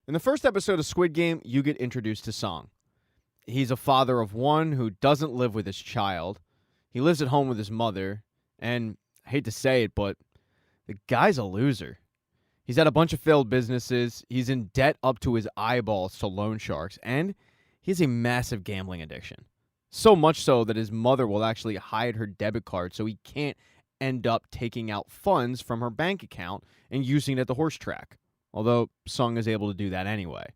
In the first episode of Squid Game, you get introduced to Song. He's a father of one who doesn't live with his child. He lives at home with his mother, and I hate to say it, but the guy's a loser. He's had a bunch of failed businesses, he's in debt up to his eyeballs to loan sharks, and he has a massive gambling addiction. So much so that his mother will actually hide her debit card so he can't end up taking out funds from her bank account and using it at the horse track. Although Sung is able to do that anyway.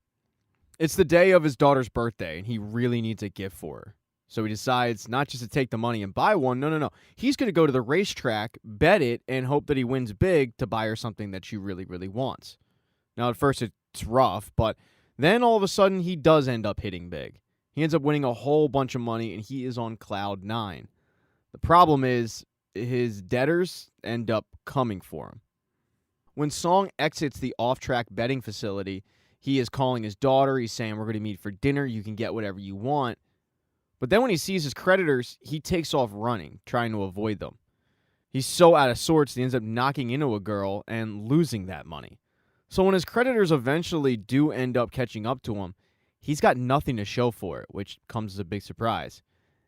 It's the day of his daughter's birthday, and he really needs a gift for her. So he decides not just to take the money and buy one. No. He's going to go to the racetrack, bet it, and hope that he wins big to buy her something that she really, really wants. Now, at first, it's rough, but then all of a sudden, he does end up hitting big. He ends up winning a whole bunch of money, and he is on cloud 9. The problem is his debtors end up coming for him. When Song exits the off-track betting facility, he is calling his daughter. He's saying, we're going to meet for dinner. You can get whatever you want. But then when he sees his creditors, he takes off running, trying to avoid them. He's so out of sorts, he ends up knocking into a girl and losing that money. So when his creditors eventually do end up catching up to him, he's got nothing to show for it, which comes as a big surprise.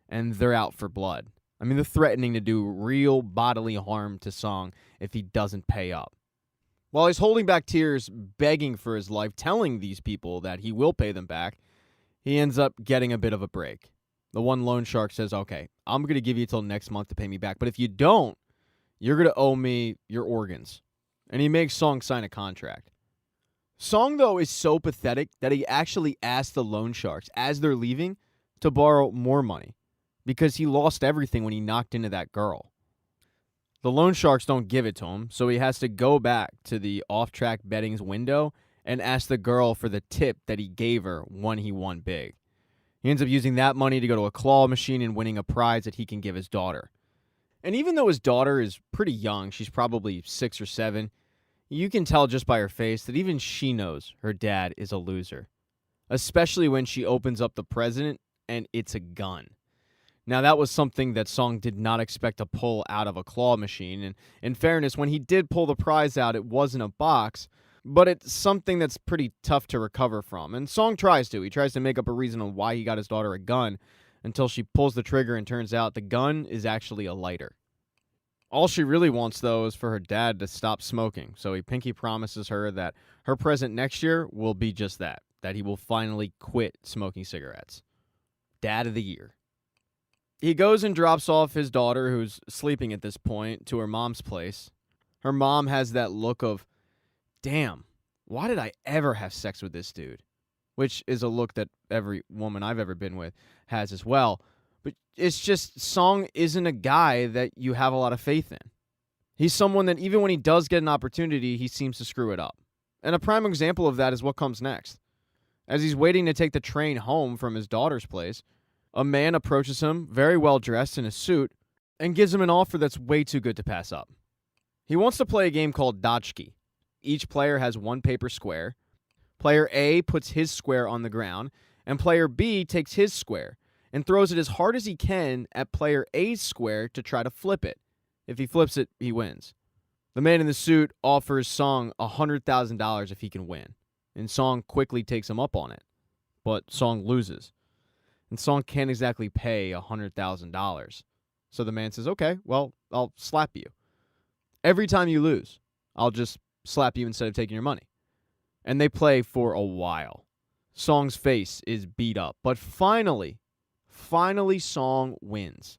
And they're out for blood. I mean, they're threatening to do real bodily harm to Song if he doesn't pay up. While he's holding back tears, begging for his life, telling these people that he will pay them back, he ends up getting a bit of a break. The one loan shark says, okay, I'm going to give you till next month to pay me back. But if you don't, you're going to owe me your organs. And he makes Song sign a contract. Song, though, is so pathetic that he actually asked the loan sharks, as they're leaving, to borrow more money. Because he lost everything when he knocked into that girl. The loan sharks don't give it to him, so he has to go back to the off-track betting's window and ask the girl for the tip that he gave her when he won big. He ends up using that money to go to a claw machine and winning a prize that he can give his daughter. And even though his daughter is pretty young, she's probably 6 or 7, you can tell just by her face that even she knows her dad is a loser. Especially when she opens up the present and it's a gun. Now, that was something that Song did not expect to pull out of a claw machine. And in fairness, when he did pull the prize out, it wasn't a box, but it's something that's pretty tough to recover from. And Song tries to. He tries to make up a reason on why he got his daughter a gun until she pulls the trigger and turns out the gun is actually a lighter. All she really wants, though, is for her dad to stop smoking. So he pinky promises her that her present next year will be just that he will finally quit smoking cigarettes. Dad of the year. He goes and drops off his daughter, who's sleeping at this point, to her mom's place. Her mom has that look of, damn, why did I ever have sex with this dude? Which is a look that every woman I've ever been with has as well. But it's just, Song isn't a guy that you have a lot of faith in. He's someone that even when he does get an opportunity, he seems to screw it up. And a prime example of that is what comes next. As he's waiting to take the train home from his daughter's place, a man approaches him, very well dressed in a suit, and gives him an offer that's way too good to pass up. He wants to play a game called Dodgeball. Each player has one paper square. Player A puts his square on the ground, and player B takes his square and throws it as hard as he can at player A's square to try to flip it. If he flips it, he wins. The man in the suit offers Song $100,000 if he can win, and Song quickly takes him up on it, but Song loses. And Song can't exactly pay $100,000. So the man says, okay, well, I'll slap you. Every time you lose, I'll just slap you instead of taking your money. And they play for a while. Song's face is beat up. But finally Song wins.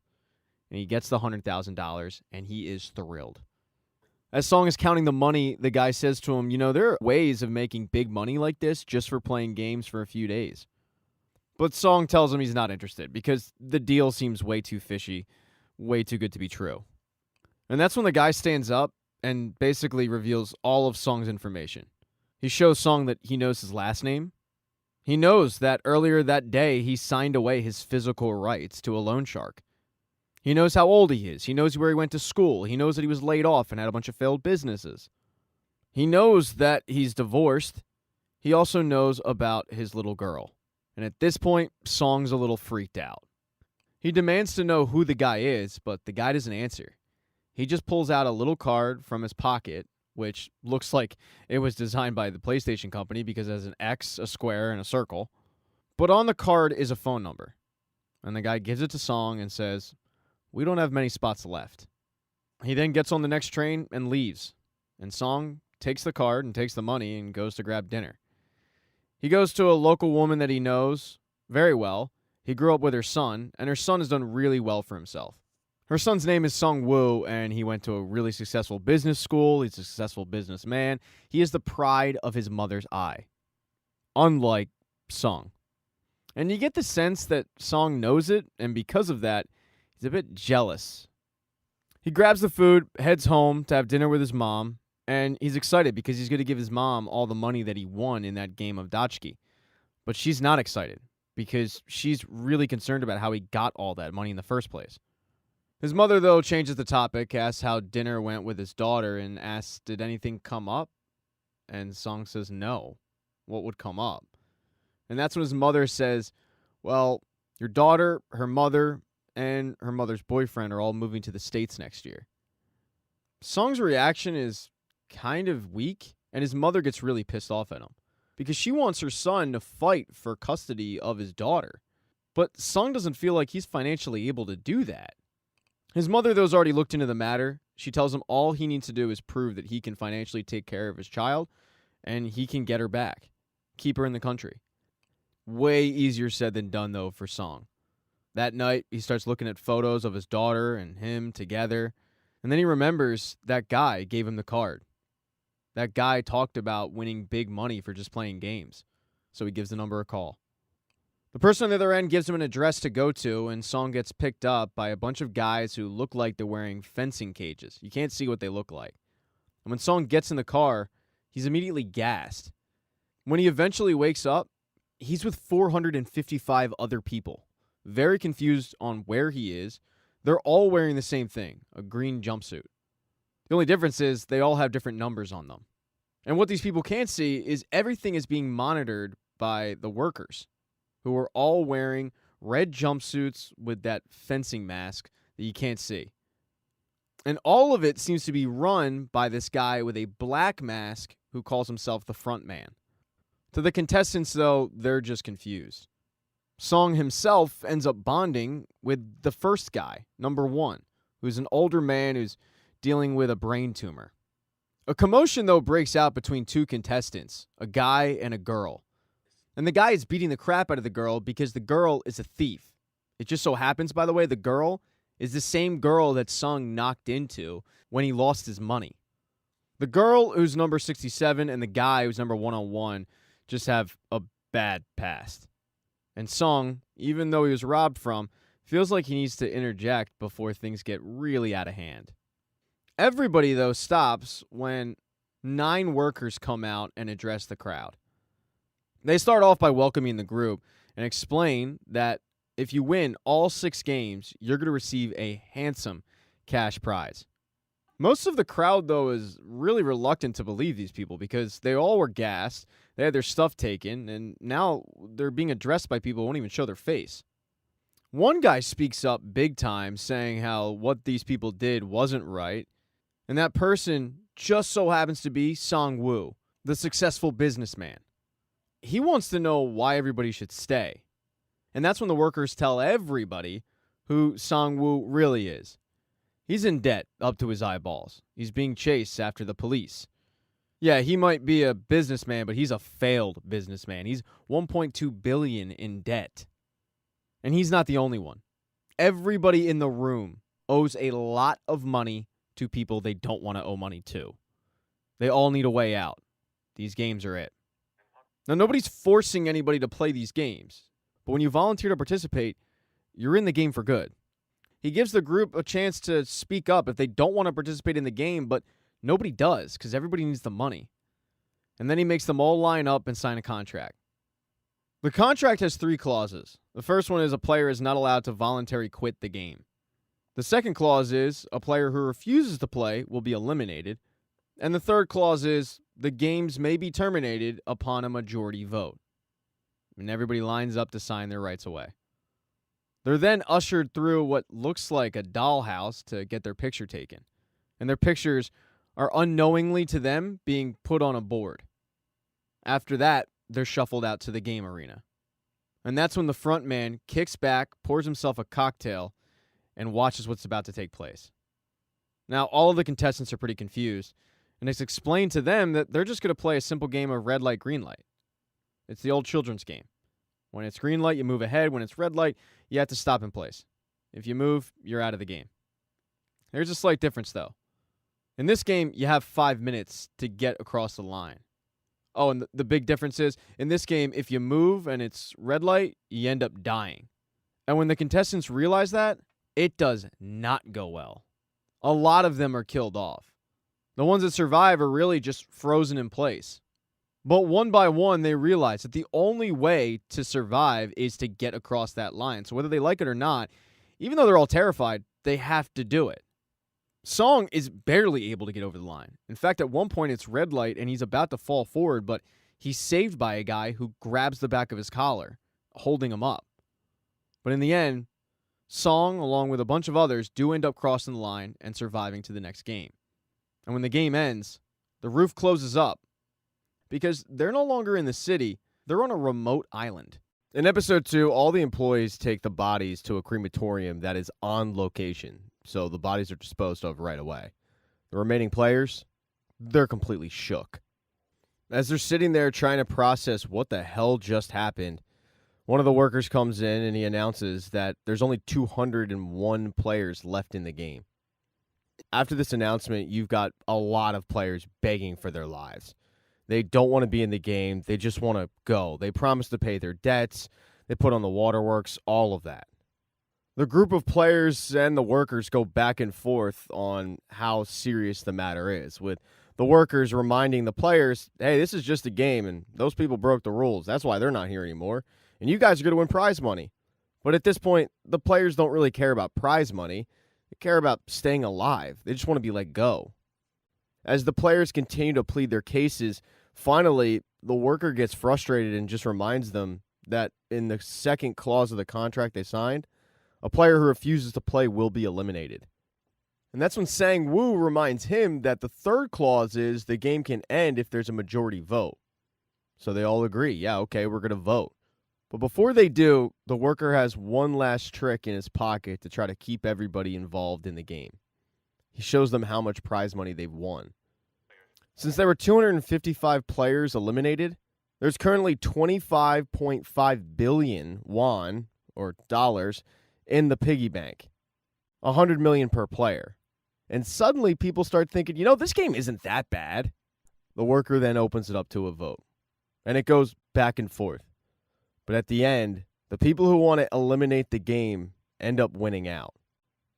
And he gets the $100,000, and he is thrilled. As Song is counting the money, the guy says to him, there are ways of making big money like this just for playing games for a few days. But Song tells him he's not interested because the deal seems way too fishy, way too good to be true. And that's when the guy stands up and basically reveals all of Song's information. He shows Song that he knows his last name. He knows that earlier that day he signed away his physical rights to a loan shark. He knows how old he is. He knows where he went to school. He knows that he was laid off and had a bunch of failed businesses. He knows that he's divorced. He also knows about his little girl. And at this point, Song's a little freaked out. He demands to know who the guy is, but the guy doesn't answer. He just pulls out a little card from his pocket which looks like it was designed by the PlayStation company because it has an X, a square, and a circle. But on the card is a phone number. And the guy gives it to Song and says, "We don't have many spots left." He then gets on the next train and leaves. And Song takes the card and takes the money and goes to grab dinner. He goes to a local woman that he knows very well. He grew up with her son, and her son has done really well for himself. Her son's name is Sung Woo, and he went to a really successful business school. He's a successful businessman. He is the pride of his mother's eye, unlike Sung. And you get the sense that Song knows it, and because of that, he's a bit jealous. He grabs the food, heads home to have dinner with his mom, and he's excited because he's going to give his mom all the money that he won in that game of Dachki. But she's not excited because she's really concerned about how he got all that money in the first place. His mother, though, changes the topic, asks how dinner went with his daughter, and asks, did anything come up? And Song says no. What would come up? And that's when his mother says, well, your daughter, her mother, and her mother's boyfriend are all moving to the States next year. Song's reaction is kind of weak, and his mother gets really pissed off at him because she wants her son to fight for custody of his daughter. But Song doesn't feel like he's financially able to do that. His mother, though, has already looked into the matter. She tells him all he needs to do is prove that he can financially take care of his child, and he can get her back, keep her in the country. Way easier said than done, though, for Song. That night, he starts looking at photos of his daughter and him together, and then he remembers that guy gave him the card. That guy talked about winning big money for just playing games, so he gives the number a call. The person on the other end gives him an address to go to, and Song gets picked up by a bunch of guys who look like they're wearing fencing cages. You can't see what they look like. And when Song gets in the car, he's immediately gassed. When he eventually wakes up, he's with 455 other people, very confused on where he is. They're all wearing the same thing, a green jumpsuit. The only difference is they all have different numbers on them. And what these people can't see is everything is being monitored by the workers, who are all wearing red jumpsuits with that fencing mask that you can't see. And all of it seems to be run by this guy with a black mask who calls himself the front man. To the contestants, though, they're just confused. Song himself ends up bonding with the first guy, number 1, who's an older man who's dealing with a brain tumor. A commotion, though, breaks out between two contestants, a guy and a girl. And the guy is beating the crap out of the girl because the girl is a thief. It just so happens, by the way, the girl is the same girl that Sung knocked into when he lost his money. The girl, who's number 67, and the guy, who's number 101, just have a bad past. And Sung, even though he was robbed from, feels like he needs to interject before things get really out of hand. Everybody, though, stops when 9 workers come out and address the crowd. They start off by welcoming the group and explain that if you win all 6 games, you're going to receive a handsome cash prize. Most of the crowd, though, is really reluctant to believe these people because they all were gassed, they had their stuff taken, and now they're being addressed by people who won't even show their face. One guy speaks up big time, saying how what these people did wasn't right, and that person just so happens to be Song Woo, the successful businessman. He wants to know why everybody should stay. And that's when the workers tell everybody who Song Woo really is. He's in debt up to his eyeballs. He's being chased after the police. Yeah, he might be a businessman, but he's a failed businessman. He's $1.2 billion in debt. And he's not the only one. Everybody in the room owes a lot of money to people they don't want to owe money to. They all need a way out. These games are it. Now, nobody's forcing anybody to play these games, but when you volunteer to participate, you're in the game for good. He gives the group a chance to speak up if they don't want to participate in the game, but nobody does because everybody needs the money. And then he makes them all line up and sign a contract. The contract has 3 clauses. The first one is a player is not allowed to voluntarily quit the game. The second clause is a player who refuses to play will be eliminated. And the third clause is the games may be terminated upon a majority vote. And everybody lines up to sign their rights away. They're then ushered through what looks like a dollhouse to get their picture taken. And their pictures are unknowingly to them being put on a board. After that, they're shuffled out to the game arena. And that's when the front man kicks back, pours himself a cocktail, and watches what's about to take place. Now, all of the contestants are pretty confused, and it's explained to them that they're just going to play a simple game of red light, green light. It's the old children's game. When it's green light, you move ahead. When it's red light, you have to stop in place. If you move, you're out of the game. There's a slight difference, though. In this game, you have 5 minutes to get across the line. Oh, and the big difference is, in this game, if you move and it's red light, you end up dying. And when the contestants realize that, it does not go well. A lot of them are killed off. The ones that survive are really just frozen in place. But one by one, they realize that the only way to survive is to get across that line. So whether they like it or not, even though they're all terrified, they have to do it. Song is barely able to get over the line. In fact, at one point, it's red light, and he's about to fall forward, but he's saved by a guy who grabs the back of his collar, holding him up. But in the end, Song, along with a bunch of others, do end up crossing the line and surviving to the next game. And when the game ends, the roof closes up because they're no longer in the city. They're on a remote island. In episode 2, all the employees take the bodies to a crematorium that is on location, so the bodies are disposed of right away. The remaining players, they're completely shook. As they're sitting there trying to process what the hell just happened, one of the workers comes in and he announces that there's only 201 players left in the game. After this announcement, you've got a lot of players begging for their lives. They don't want to be in the game. They just want to go. They promise to pay their debts. They put on the waterworks, all of that. The group of players and the workers go back and forth on how serious the matter is, with the workers reminding the players, hey, this is just a game, and those people broke the rules. That's why they're not here anymore. And you guys are going to win prize money. But at this point, the players don't really care about prize money. They care about staying alive. They just want to be let go. As the players continue to plead their cases, finally, the worker gets frustrated and just reminds them that in the second clause of the contract they signed, a player who refuses to play will be eliminated. And that's when Sang-woo reminds him that the third clause is the game can end if there's a majority vote. So they all agree, yeah, okay, we're going to vote. But before they do, the worker has one last trick in his pocket to try to keep everybody involved in the game. He shows them how much prize money they've won. Since there were 255 players eliminated, there's currently 25.5 billion won, or dollars, in the piggy bank. 100 million per player. And suddenly people start thinking, this game isn't that bad. The worker then opens it up to a vote. And it goes back and forth. But at the end, the people who want to eliminate the game end up winning out.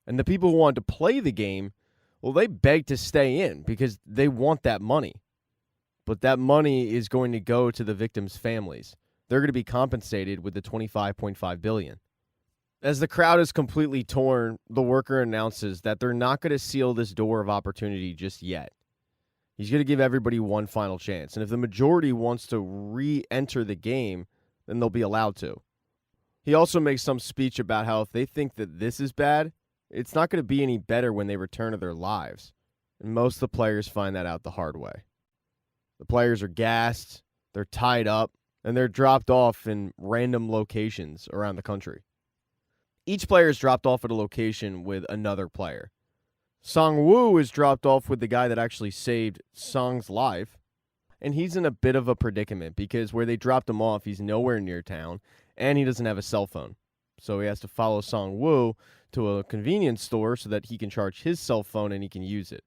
And the people who want to play the game, well, they beg to stay in because they want that money. But that money is going to go to the victims' families. They're going to be compensated with the 25.5 billion. As the crowd is completely torn, the worker announces that they're not going to seal this door of opportunity just yet. He's going to give everybody one final chance. And if the majority wants to re-enter the game, then they'll be allowed to. He also makes some speech about how if they think that this is bad, it's not going to be any better when they return to their lives. And most of the players find that out the hard way. The players are gassed, they're tied up, and they're dropped off in random locations around the country. Each player is dropped off at a location with another player. Sang-woo is dropped off with the guy that actually saved Song's life. And he's in a bit of a predicament because where they dropped him off, he's nowhere near town, and he doesn't have a cell phone. So he has to follow Sang-woo to a convenience store so that he can charge his cell phone and he can use it.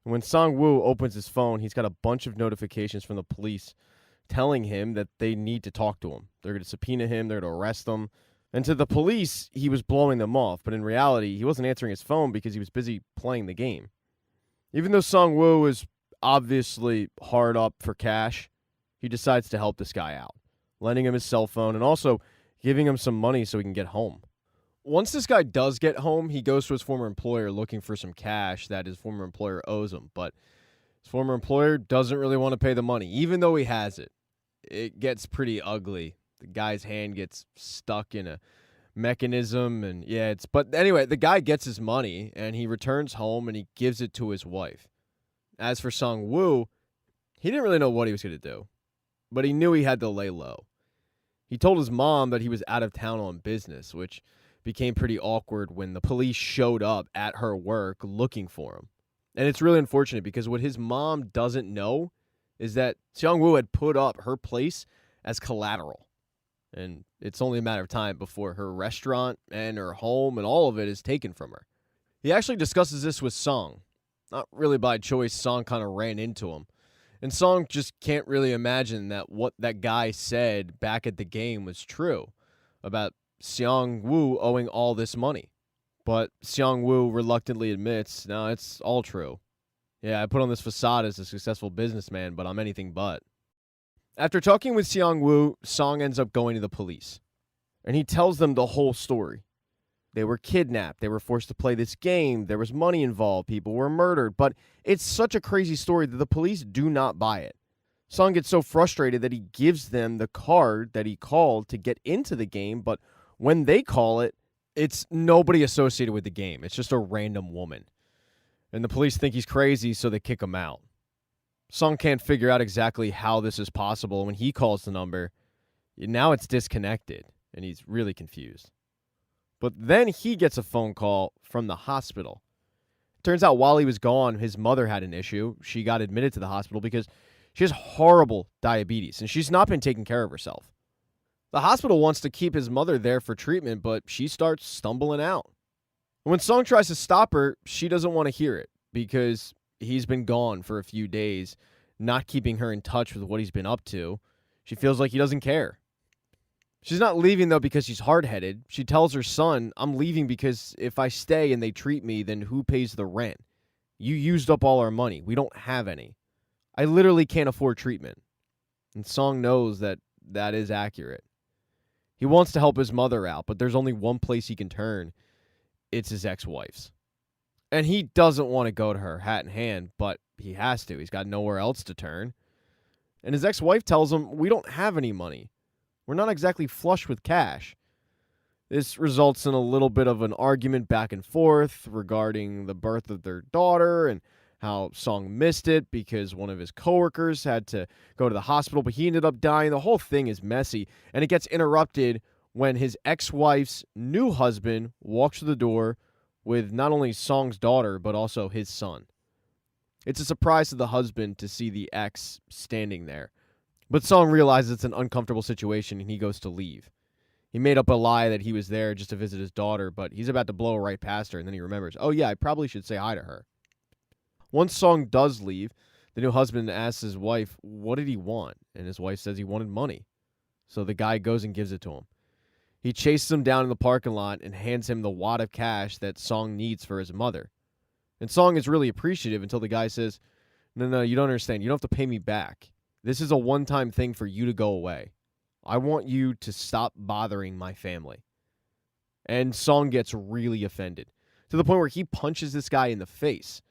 And when Sang-woo opens his phone, he's got a bunch of notifications from the police telling him that they need to talk to him. They're going to subpoena him, they're going to arrest him. And to the police, he was blowing them off, but in reality, he wasn't answering his phone because he was busy playing the game. Even though Sang-woo is obviously hard up for cash, he decides to help this guy out, lending him his cell phone and also giving him some money so he can get home. Once this guy does get home, he goes to his former employer looking for some cash that his former employer owes him, but his former employer doesn't really want to pay the money, even though he has it. It gets pretty ugly. The guy's hand gets stuck in a mechanism, and but anyway, the guy gets his money, and he returns home, and he gives it to his wife. As for Song Woo, he didn't really know what he was going to do, but he knew he had to lay low. He told his mom that he was out of town on business, which became pretty awkward when the police showed up at her work looking for him. And it's really unfortunate because what his mom doesn't know is that Seong Woo had put up her place as collateral. And it's only a matter of time before her restaurant and her home and all of it is taken from her. He actually discusses this with Song. Not really by choice, Song kind of ran into him. And Song just can't really imagine that what that guy said back at the game was true about Seong Woo owing all this money. But Seong Woo reluctantly admits, no, it's all true. Yeah, I put on this facade as a successful businessman, but I'm anything but. After talking with Seong Woo, Song ends up going to the police. And he tells them the whole story. They were kidnapped. They were forced to play this game. There was money involved. People were murdered. But it's such a crazy story that the police do not buy it. Song gets so frustrated that he gives them the card that he called to get into the game. But when they call it, it's nobody associated with the game. It's just a random woman. And the police think he's crazy, so they kick him out. Song can't figure out exactly how this is possible. When he calls the number, now it's disconnected, and he's really confused. But then he gets a phone call from the hospital. Turns out while he was gone, his mother had an issue. She got admitted to the hospital because she has horrible diabetes, and she's not been taking care of herself. The hospital wants to keep his mother there for treatment, but she starts stumbling out. When Song tries to stop her, she doesn't want to hear it because he's been gone for a few days, not keeping her in touch with what he's been up to. She feels like he doesn't care. She's not leaving, though, because she's hard-headed. She tells her son, I'm leaving because if I stay and they treat me, then who pays the rent? You used up all our money. We don't have any. I literally can't afford treatment. And Song knows that that is accurate. He wants to help his mother out, but there's only one place he can turn. It's his ex-wife's. And he doesn't want to go to her hat in hand, but he has to. He's got nowhere else to turn. And his ex-wife tells him, we don't have any money. We're not exactly flush with cash. This results in a little bit of an argument back and forth regarding the birth of their daughter and how Song missed it because one of his coworkers had to go to the hospital, but he ended up dying. The whole thing is messy, and it gets interrupted when his ex-wife's new husband walks through the door with not only Song's daughter, but also his son. It's a surprise to the husband to see the ex standing there. But Song realizes it's an uncomfortable situation, and he goes to leave. He made up a lie that he was there just to visit his daughter, but he's about to blow right past her, and then he remembers, oh yeah, I probably should say hi to her. Once Song does leave, the new husband asks his wife, what did he want? And his wife says he wanted money. So the guy goes and gives it to him. He chases him down in the parking lot and hands him the wad of cash that Song needs for his mother. And Song is really appreciative until the guy says, no, you don't understand. You don't have to pay me back. This is a one-time thing for you to go away. I want you to stop bothering my family. And Song gets really offended, to the point where he punches this guy in the face.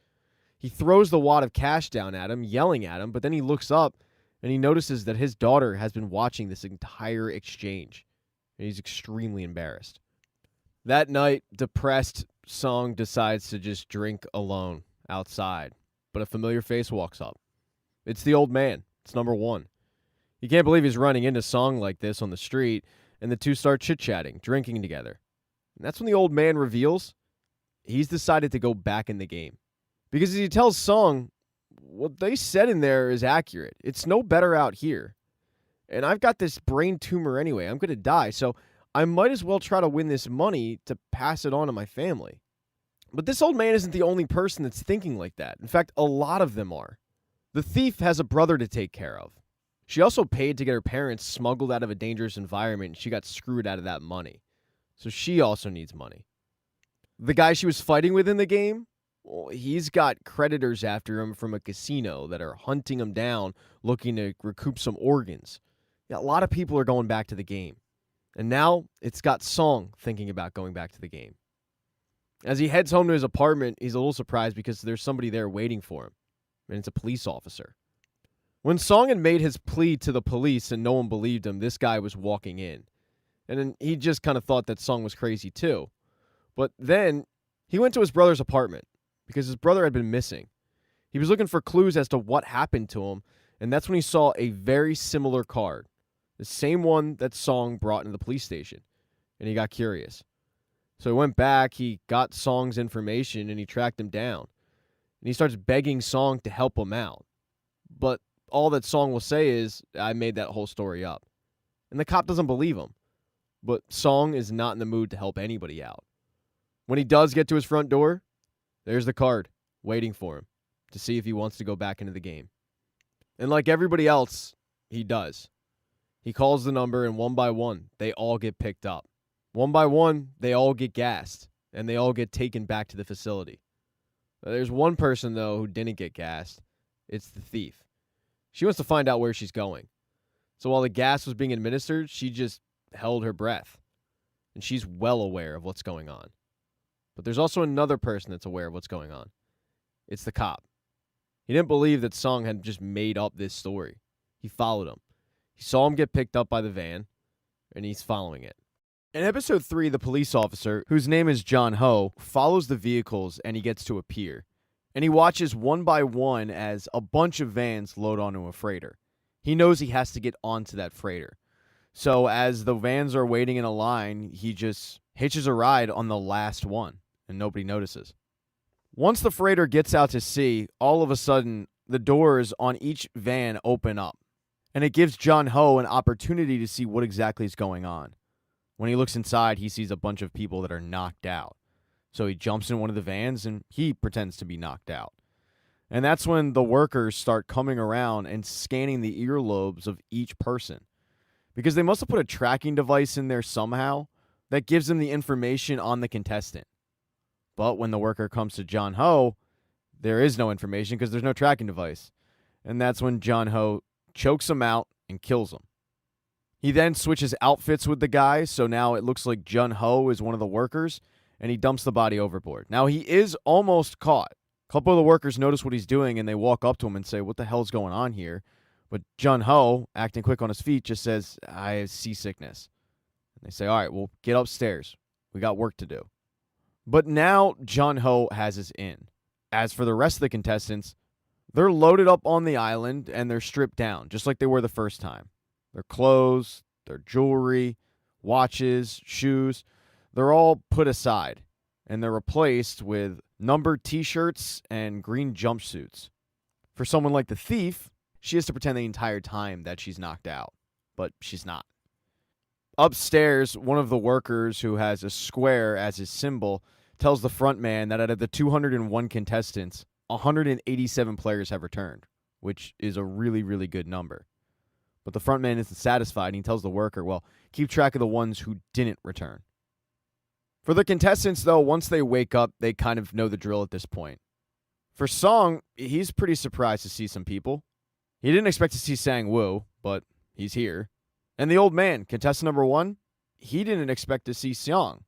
He throws the wad of cash down at him, yelling at him, but then he looks up and he notices that his daughter has been watching this entire exchange. And he's extremely embarrassed. That night, depressed, Song decides to just drink alone outside. But a familiar face walks up. It's the old man. It's number one. He can't believe he's running into Song like this on the street, and the two start chit-chatting, drinking together. And that's when the old man reveals he's decided to go back in the game. Because as he tells Song, what they said in there is accurate. It's no better out here. And I've got this brain tumor anyway. I'm going to die, so I might as well try to win this money to pass it on to my family. But this old man isn't the only person that's thinking like that. In fact, a lot of them are. The thief has a brother to take care of. She also paid to get her parents smuggled out of a dangerous environment, and she got screwed out of that money. So she also needs money. The guy she was fighting with in the game, well, he's got creditors after him from a casino that are hunting him down, looking to recoup some organs. Yeah, a lot of people are going back to the game. And now it's got Song thinking about going back to the game. As he heads home to his apartment, he's a little surprised because there's somebody there waiting for him. And it's a police officer. When Song had made his plea to the police and no one believed him, this guy was walking in. And then he just kind of thought that Song was crazy too. But then he went to his brother's apartment because his brother had been missing. He was looking for clues as to what happened to him, and that's when he saw a very similar card, the same one that Song brought into the police station, and he got curious. So he went back, he got Song's information, and he tracked him down. And he starts begging Song to help him out. But all that Song will say is, I made that whole story up. And the cop doesn't believe him. But Song is not in the mood to help anybody out. When he does get to his front door, there's the card waiting for him to see if he wants to go back into the game. And like everybody else, he does. He calls the number, and one by one, they all get picked up. One by one, they all get gassed, and they all get taken back to the facility. There's one person, though, who didn't get gassed. It's the thief. She wants to find out where she's going. So while the gas was being administered, she just held her breath. And she's well aware of what's going on. But there's also another person that's aware of what's going on. It's the cop. He didn't believe that Song had just made up this story. He followed him. He saw him get picked up by the van, and he's following it. In episode 3, the police officer, whose name is John Ho, follows the vehicles and he gets to a pier. And he watches one by one as a bunch of vans load onto a freighter. He knows he has to get onto that freighter. So as the vans are waiting in a line, he just hitches a ride on the last one, and nobody notices. Once the freighter gets out to sea, all of a sudden, the doors on each van open up. And it gives John Ho an opportunity to see what exactly is going on. When he looks inside, he sees a bunch of people that are knocked out. So he jumps in one of the vans and he pretends to be knocked out. And that's when the workers start coming around and scanning the earlobes of each person. Because they must have put a tracking device in there somehow that gives them the information on the contestant. But when the worker comes to John Ho, there is no information because there's no tracking device. And that's when John Ho chokes him out and kills him. He then switches outfits with the guy, so now it looks like John Ho is one of the workers, and he dumps the body overboard. Now, he is almost caught. A couple of the workers notice what he's doing, and they walk up to him and say, what the hell's going on here? But John Ho, acting quick on his feet, just says, I have seasickness. And they say, all right, well, get upstairs. We got work to do. But now John Ho has his in. As for the rest of the contestants, they're loaded up on the island, and they're stripped down, just like they were the first time. Their clothes, their jewelry, watches, shoes, they're all put aside, and they're replaced with numbered t-shirts and green jumpsuits. For someone like the thief, she has to pretend the entire time that she's knocked out, but she's not. Upstairs, one of the workers who has a square as his symbol tells the front man that out of the 201 contestants, 187 players have returned, which is a really, really good number. But the front man isn't satisfied, and he tells the worker, well, keep track of the ones who didn't return. For the contestants, though, once they wake up, they kind of know the drill at this point. For Song, he's pretty surprised to see some people. He didn't expect to see Sang-woo, but he's here. And the old man, contestant number 1, he didn't expect to see Seong.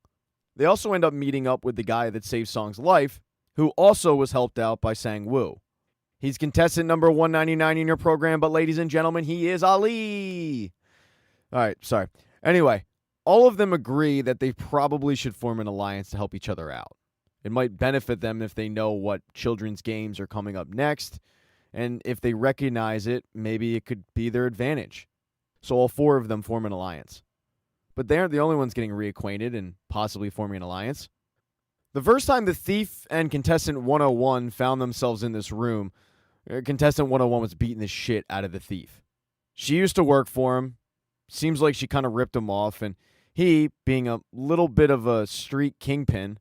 They also end up meeting up with the guy that saved Song's life, who also was helped out by Sang-woo. He's contestant number 199 in your program, but ladies and gentlemen, he is Ali. All right, sorry. Anyway, all of them agree that they probably should form an alliance to help each other out. It might benefit them if they know what children's games are coming up next, and if they recognize it, maybe it could be their advantage. So all 4 of them form an alliance. But they aren't the only ones getting reacquainted and possibly forming an alliance. The first time the thief and contestant 101 found themselves in this room, contestant 101 was beating the shit out of the thief. She used to work for him. Seems like she kind of ripped him off, and he, being a little bit of a street kingpin,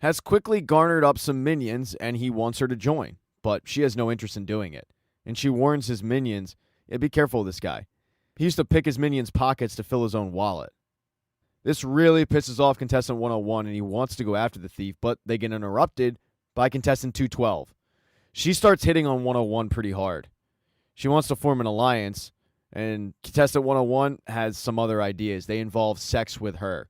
has quickly garnered up some minions, and he wants her to join. But she has no interest in doing it. And she warns his minions, yeah, be careful of this guy. He used to pick his minions' pockets to fill his own wallet. This really pisses off contestant 101, and he wants to go after the thief, but they get interrupted by contestant 212. She starts hitting on 101 pretty hard. She wants to form an alliance, and contestant 101 has some other ideas. They involve sex with her.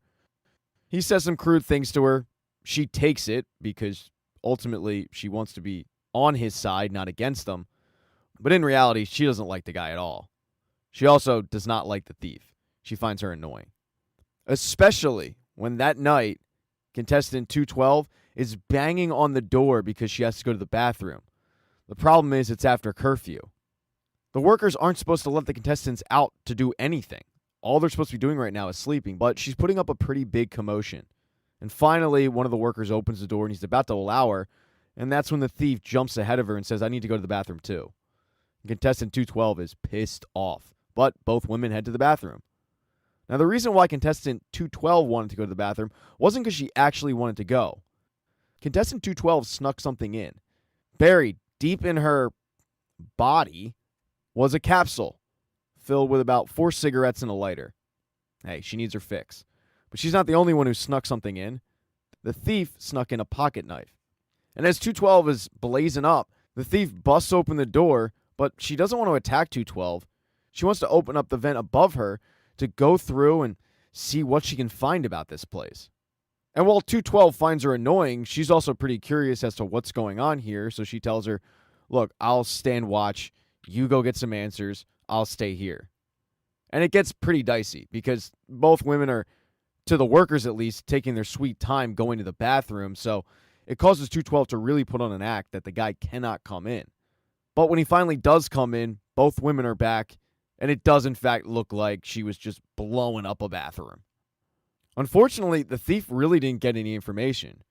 He says some crude things to her. She takes it because ultimately she wants to be on his side, not against him. But in reality, she doesn't like the guy at all. She also does not like the thief. She finds her annoying. Especially when that night, contestant 212 is banging on the door because she has to go to the bathroom. The problem is it's after curfew. The workers aren't supposed to let the contestants out to do anything. All they're supposed to be doing right now is sleeping, but she's putting up a pretty big commotion. And finally, one of the workers opens the door and he's about to allow her, and that's when the thief jumps ahead of her and says, I need to go to the bathroom too. And contestant 212 is pissed off, but both women head to the bathroom. Now, the reason why contestant 212 wanted to go to the bathroom wasn't because she actually wanted to go. Contestant 212 snuck something in. Buried deep in her body was a capsule filled with about 4 cigarettes and a lighter. Hey, she needs her fix. But she's not the only one who snuck something in. The thief snuck in a pocket knife. And as 212 is blazing up, the thief busts open the door, but she doesn't want to attack 212. She wants to open up the vent above her to go through and see what she can find about this place. And while 212 finds her annoying, she's also pretty curious as to what's going on here, so she tells her, look, I'll stand watch. You go get some answers. I'll stay here. And it gets pretty dicey because both women are, to the workers at least, taking their sweet time going to the bathroom, so it causes 212 to really put on an act that the guy cannot come in. But when he finally does come in, both women are back, and it does in fact look like she was just blowing up a bathroom. Unfortunately, the thief really didn't get any information.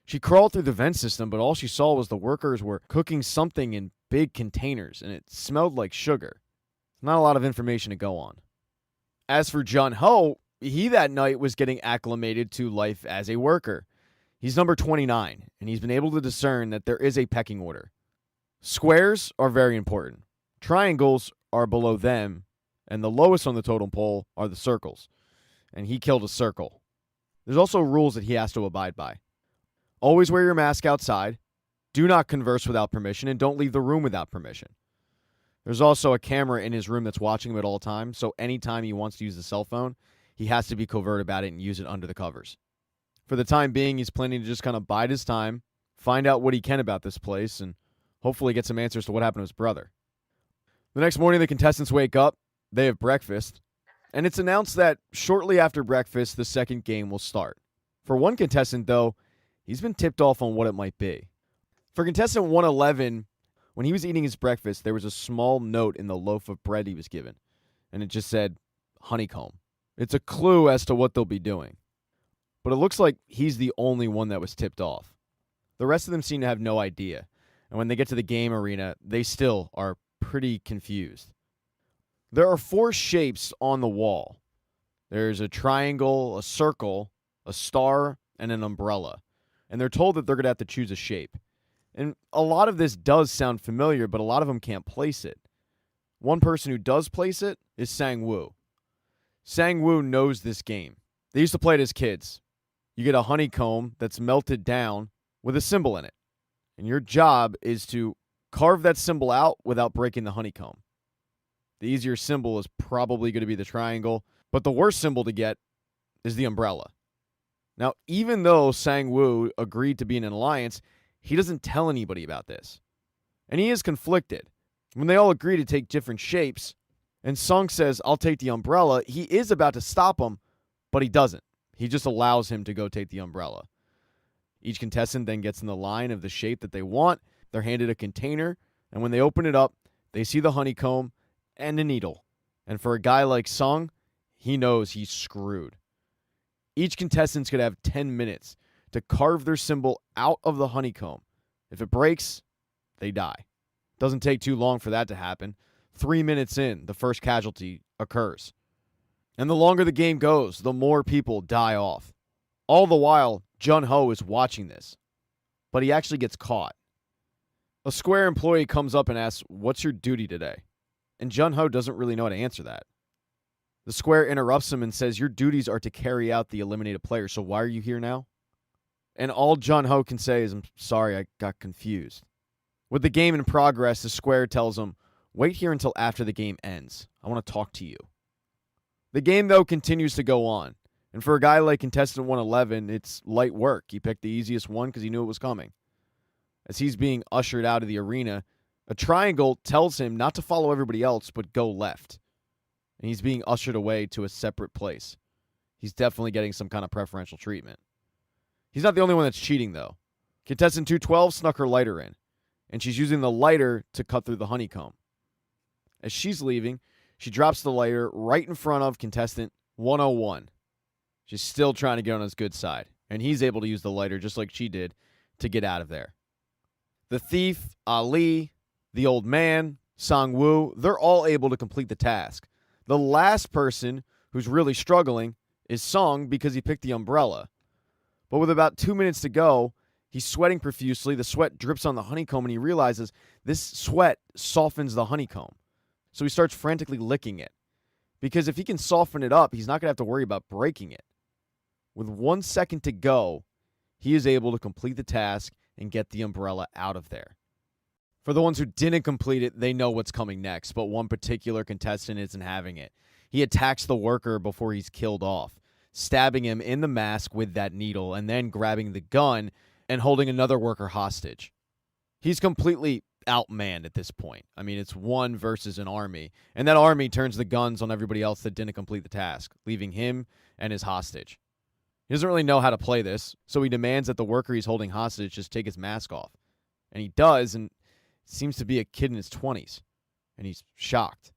She crawled through the vent system, but all she saw was the workers were cooking something in big containers, and it smelled like sugar. Not a lot of information to go on. As for Jun Ho, he that night was getting acclimated to life as a worker. He's number 29, and he's been able to discern that there is a pecking order. Squares are very important. Triangles are below them, and the lowest on the totem pole are the circles. And he killed a circle. There's also rules that he has to abide by. Always wear your mask outside. Do not converse without permission, and don't leave the room without permission. There's also a camera in his room that's watching him at all times, so anytime he wants to use the cell phone, he has to be covert about it and use it under the covers. For the time being, he's planning to just kind of bide his time, find out what he can about this place, and hopefully get some answers to what happened to his brother. The next morning, the contestants wake up, they have breakfast, and it's announced that shortly after breakfast, the second game will start. For one contestant, though, he's been tipped off on what it might be. For contestant 111, when he was eating his breakfast, there was a small note in the loaf of bread he was given, and it just said, honeycomb. It's a clue as to what they'll be doing. But it looks like he's the only one that was tipped off. The rest of them seem to have no idea, and when they get to the game arena, they still are pretty confused. There are 4 shapes on the wall. There's a triangle, a circle, a star, and an umbrella. And they're told that they're going to have to choose a shape. And a lot of this does sound familiar, but a lot of them can't place it. One person who does place it is Sang-woo. Sang-woo knows this game. They used to play it as kids. You get a honeycomb that's melted down with a symbol in it. And your job is to carve that symbol out without breaking the honeycomb. The easier symbol is probably going to be the triangle, but the worst symbol to get is the umbrella. Now, even though Sang-woo agreed to be in an alliance, he doesn't tell anybody about this. And he is conflicted. When they all agree to take different shapes, and Sung says, I'll take the umbrella, he is about to stop him, but he doesn't. He just allows him to go take the umbrella. Each contestant then gets in the line of the shape that they want. They're handed a container, and when they open it up, they see the honeycomb and a needle. And for a guy like Sung, he knows he's screwed. Each contestant's going to have 10 minutes to carve their symbol out of the honeycomb. If it breaks, they die. Doesn't take too long for that to happen. 3 minutes in, the first casualty occurs. And the longer the game goes, the more people die off. All the while, Jun Ho is watching this. But he actually gets caught. A Square employee comes up and asks, what's your duty today? And Jun Ho doesn't really know how to answer that. The Square interrupts him and says, your duties are to carry out the eliminated player, so why are you here now? And all Jun Ho can say is, I'm sorry, I got confused. With the game in progress, the Square tells him, wait here until after the game ends. I want to talk to you. The game, though, continues to go on. And for a guy like contestant 111, it's light work. He picked the easiest one because he knew it was coming. As he's being ushered out of the arena, a triangle tells him not to follow everybody else, but go left. And he's being ushered away to a separate place. He's definitely getting some kind of preferential treatment. He's not the only one that's cheating, though. Contestant 212 snuck her lighter in. and she's using the lighter to cut through the honeycomb. As she's leaving, she drops the lighter right in front of contestant 101. She's still trying to get on his good side, and he's able to use the lighter just like she did to get out of there. The thief, Ali, the old man, Sang-woo, they're all able to complete the task. The last person who's really struggling is Song because he picked the umbrella. But with about 2 minutes to go, he's sweating profusely. The sweat drips on the honeycomb, and he realizes this sweat softens the honeycomb. So he starts frantically licking it. Because if he can soften it up, he's not going to have to worry about breaking it. With 1 second to go, he is able to complete the task and get the umbrella out of there. For the ones who didn't complete it, they know what's coming next, but one particular contestant isn't having it. He attacks the worker before he's killed off, stabbing him in the mask with that needle and then grabbing the gun and holding another worker hostage. He's completely outmanned at this point. I mean, it's one versus an army, and that army turns the guns on everybody else that didn't complete the task, leaving him and his hostage. He doesn't really know how to play this, so he demands that the worker he's holding hostage just take his mask off. And he does, and seems to be a kid in his 20s, and he's shocked.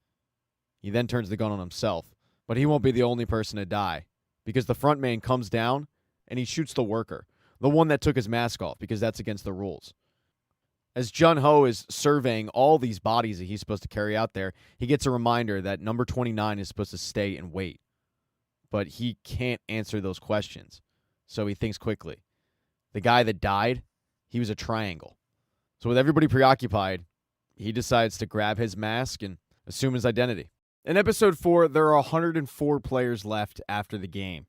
He then turns the gun on himself, but he won't be the only person to die, because the front man comes down, and he shoots the worker, the one that took his mask off, because that's against the rules. As Jun-ho is surveying all these bodies that he's supposed to carry out there, he gets a reminder that number 29 is supposed to stay and wait. But he can't answer those questions, so he thinks quickly. The guy that died, he was a triangle. So with everybody preoccupied, he decides to grab his mask and assume his identity. In episode 4, there are 104 players left after the game.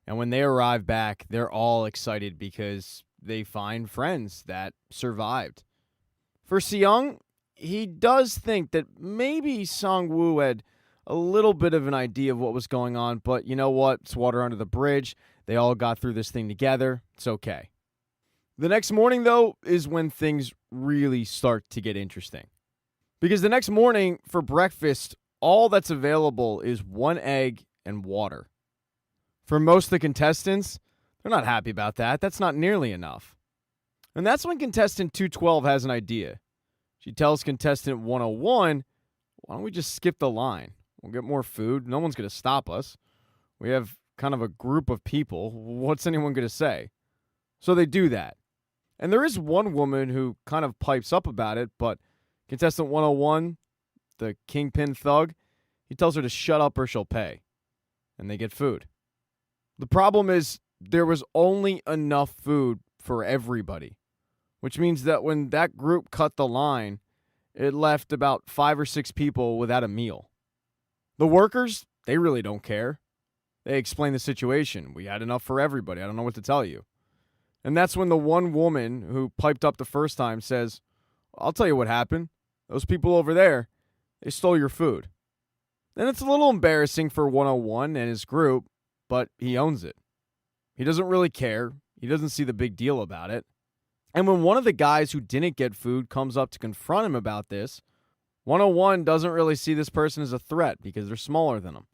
And when they arrive back, they're all excited because they find friends that survived. For Seong, he does think that maybe Sang-woo had a little bit of an idea of what was going on, but you know what? It's water under the bridge. They all got through this thing together. It's okay. The next morning, though, is when things really start to get interesting. Because the next morning, for breakfast, all that's available is 1 egg and water. For most of the contestants, they're not happy about that. That's not nearly enough. And that's when contestant 212 has an idea. She tells contestant 101, why don't we just skip the line? We'll get more food. No one's going to stop us. We have kind of a group of people. What's anyone going to say? So they do that. And there is one woman who kind of pipes up about it, but contestant 101, the kingpin thug, he tells her to shut up or she'll pay. And they get food. The problem is there was only enough food for everybody, which means that when that group cut the line, it left about 5 or 6 people without a meal. The workers, they really don't care. They explain the situation. We had enough for everybody. I don't know what to tell you. And that's when the one woman who piped up the first time says, I'll tell you what happened. Those people over there, they stole your food. Then it's a little embarrassing for 101 and his group, but he owns it. He doesn't really care. He doesn't see the big deal about it. And when one of the guys who didn't get food comes up to confront him about this, 101 doesn't really see this person as a threat because they're smaller than him.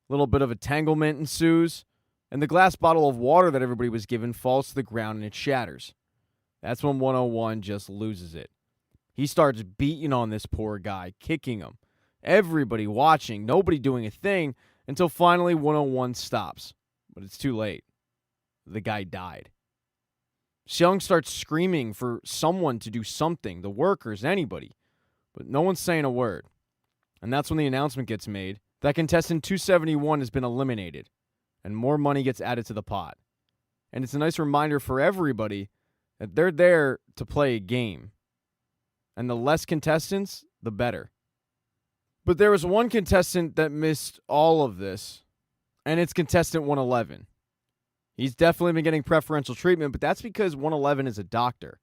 A little bit of entanglement ensues, and the glass bottle of water that everybody was given falls to the ground and it shatters. That's when 101 just loses it. He starts beating on this poor guy, kicking him. Everybody watching, nobody doing a thing, until finally 101 stops. But it's too late. The guy died. Seong starts screaming for someone to do something, the workers, anybody. But no one's saying a word. And that's when the announcement gets made that contestant 271 has been eliminated, and more money gets added to the pot. And it's a nice reminder for everybody that they're there to play a game. And the less contestants, the better. But there was one contestant that missed all of this, and it's contestant 111. He's definitely been getting preferential treatment, but that's because 111 is a doctor.